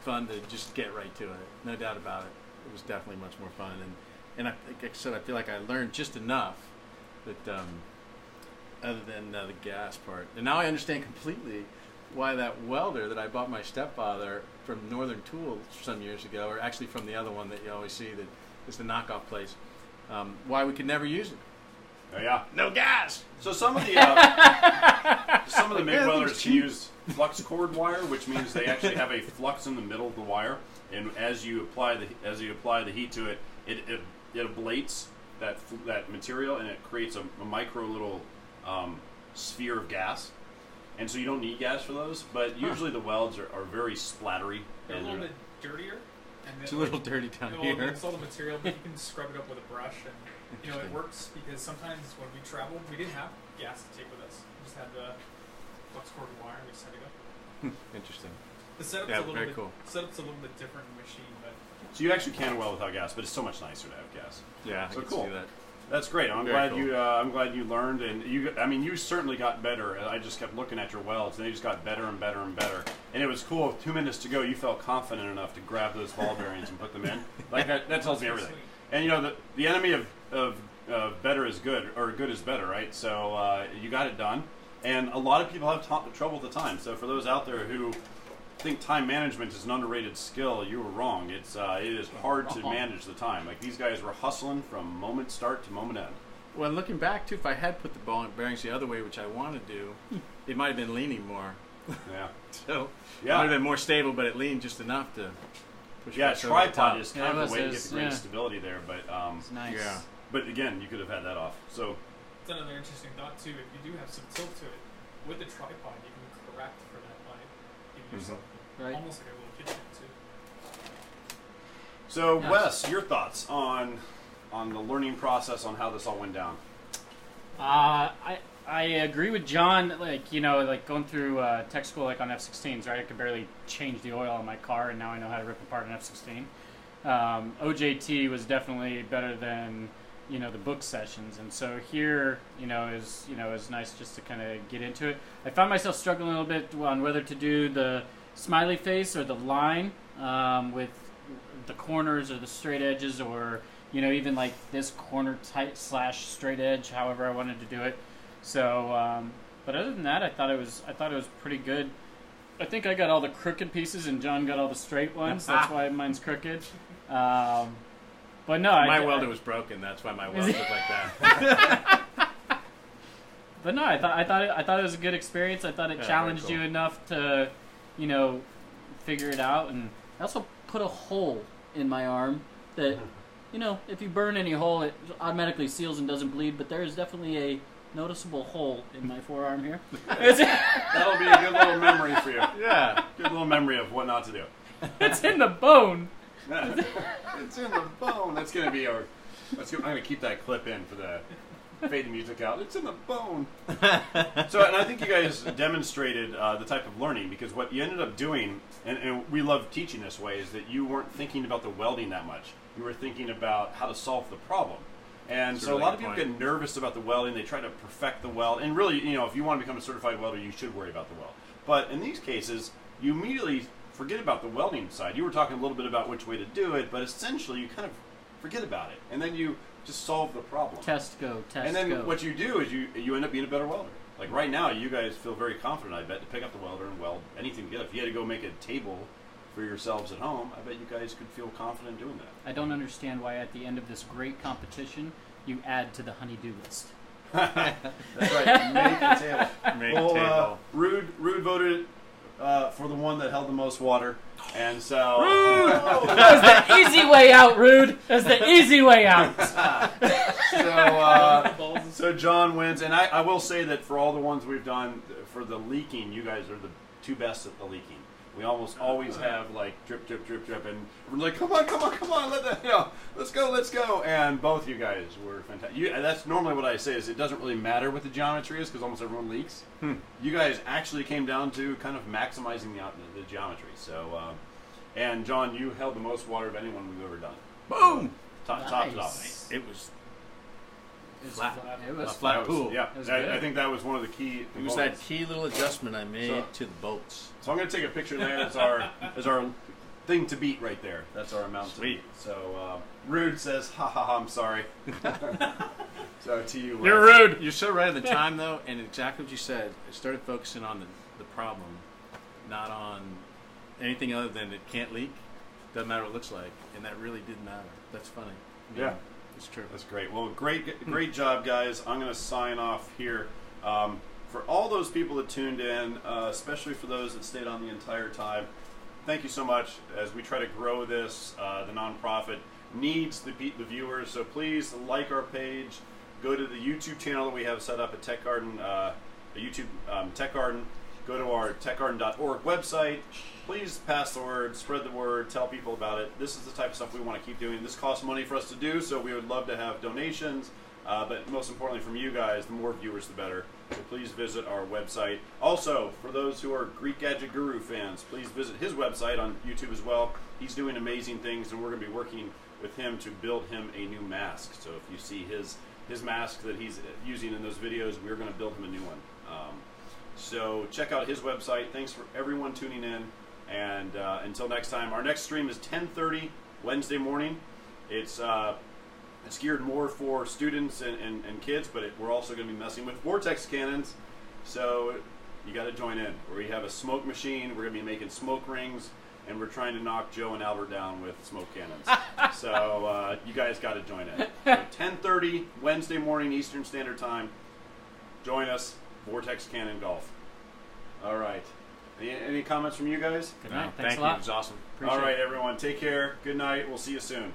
fun to just get right to it. No doubt about it. It was definitely much more fun. And like I said, I feel like I learned just enough that, other than the gas part. And now I understand completely why that welder that I bought my stepfather from Northern Tool some years ago, or actually from the other one that you always see that is the knockoff place, why we could never use it. Oh, yeah. No gas! So some of the MIG welders can use flux cord wire, which means they actually have a flux in the middle of the wire, and as you apply the heat to it, it ablates that material, and it creates a micro little sphere of gas. And so you don't need gas for those, but usually the welds are very splattery. They're a and little bit dirtier. And then, It's a little dirty down here. It's all the material, but you can scrub it up with a brush, and you know it works because sometimes when we traveled, we didn't have gas to take with us. We just had the flux cord wire. We just had to go. Interesting. The setup's Yeah, a little very bit cool. Setup's a little bit different in the machine, but So you actually can weld without gas, but it's so much nicer to have gas. Yeah, So I can cool. see that. That's great. I'm Very glad cool. I'm glad you learned, and you certainly got better. I just kept looking at your welds, and they just got better and better and better. And it was cool. 2 minutes to go, you felt confident enough to grab those ball bearings and put them in. Like that tells me everything. And you know the enemy of better is good, or good is better, right? So you got it done. And a lot of people have trouble with the time. So for those out there who think time management is an underrated skill. You were wrong. It is hard to manage the time. Like these guys were hustling from moment start to moment end. Well, looking back too, if I had put the ball bearings the other way, which I want to do, it might have been leaning more. Yeah. So it Yeah. might have been more stable, but it leaned just enough to push. Yeah, us over the top. tripod is kind Yeah, of it the way to was, get the greatest yeah. stability there. But It's nice. Yeah. but again, you could have had that off. So It's another interesting thought too. If you do have some tilt to it, with the tripod, you can correct for that line. Give yourself Right. almost like a little kitchen too. So Yes. Wes, your thoughts on the learning process on how this all went down? I agree with John. Like, you know, like going through tech school, like on F-16s, right? I could barely change the oil on my car, and now I know how to rip apart an F-16. OJT was definitely better than, you know, the book sessions, and so here, is nice just to kind of get into it. I found myself struggling a little bit on whether to do the smiley face or the line with the corners or the straight edges, or even like this corner tight / straight edge, however I wanted to do it. So, but other than that, I thought it was pretty good. I think I got all the crooked pieces, and John got all the straight ones. That's why mine's crooked. But no, My welder was broken. That's why my welds look like that. But no, I thought it was a good experience. I thought it Yeah, challenged very cool. you enough to, figure it out. And I also put a hole in my arm that, if you burn any hole, it automatically seals and doesn't bleed. But there is definitely a noticeable hole in my forearm here. That'll be a good little memory for you. Yeah. Good little memory of what not to do. It's in the bone. It's in the bone. That's gonna be our. I'm gonna keep that clip in for the fade the music out. It's in the bone. So, and I think you guys demonstrated the type of learning, because what you ended up doing, and we love teaching this way, is that you weren't thinking about the welding that much. You were thinking about how to solve the problem. And That's a so really a lot of good people get nervous about the welding. They try to perfect the weld. And really, if you want to become a certified welder, you should worry about the weld. But in these cases, you immediately forget about the welding side. You were talking a little bit about which way to do it, but essentially you kind of forget about it. And then you just solve the problem. Test go. And then what you do is you end up being a better welder. Like right now, you guys feel very confident, I bet, to pick up the welder and weld anything together. If you had to go make a table for yourselves at home, I bet you guys could feel confident doing that. I don't understand why at the end of this great competition you add to the honey-do list. That's right. Make a table. Make Well, table. Rude voted for the one that held the most water, and so That was the easy way out, Rude. That's the easy way out. so John wins. And I will say that for all the ones we've done for the leaking, you guys are the two best at the leaking. We almost always have like drip, drip, drip, drip, and we're like, come on, let's go. And both you guys were fantastic. That's normally what I say is it doesn't really matter what the geometry is because almost everyone leaks. You guys actually came down to kind of maximizing the geometry. So, and John, you held the most water of anyone we've ever done. Boom! Top to top. Nice. It was It flat. It was A flat That was- pool. Yeah, It was I good. think that was one of the key It was components. that key little adjustment I made So- to the bolts. So I'm going to take a picture there as our thing to beat right there. That's our amount to Sweet. beat. So Rude says, ha ha ha, I'm sorry. So to you, You're Wes. rude. You're so right at the time, though, and exactly what you said. I started focusing on the problem, not on anything other than it can't leak. Doesn't matter what it looks like, and that really did matter. That's funny. Yeah. It's true. That's great. Well, great job, guys. I'm going to sign off here. For all those people that tuned in, especially for those that stayed on the entire time, thank you so much. As we try to grow this, the nonprofit needs the viewers, so please like our page. Go to the YouTube channel that we have set up at Tech Garden, YouTube Tech Garden. Go to our techgarden.org website. Please pass the word, spread the word, tell people about it. This is the type of stuff we want to keep doing. This costs money for us to do, so we would love to have donations. But most importantly from you guys, the more viewers, the better. So please visit our website. Also, for those who are Greek Gadget Guru fans, please visit his website on YouTube as well. He's doing amazing things, and we're going to be working with him to build him a new mask. So if you see his mask that he's using in those videos, we're going to build him a new one. So check out his website. Thanks for everyone tuning in. And until next time, our next stream is 10:30 Wednesday morning. It's geared more for students and kids, but we're also going to be messing with vortex cannons. So you got to join in. We have a smoke machine. We're going to be making smoke rings, and we're trying to knock Joe and Albert down with smoke cannons. So you guys got to join in. So 10:30 Wednesday morning Eastern Standard Time. Join us, Vortex Cannon Golf. All right. Any comments from you guys? Good night. No, Thanks thank a you. lot. It was awesome. Appreciate All right, it. everyone. Take care. Good night. We'll see you soon.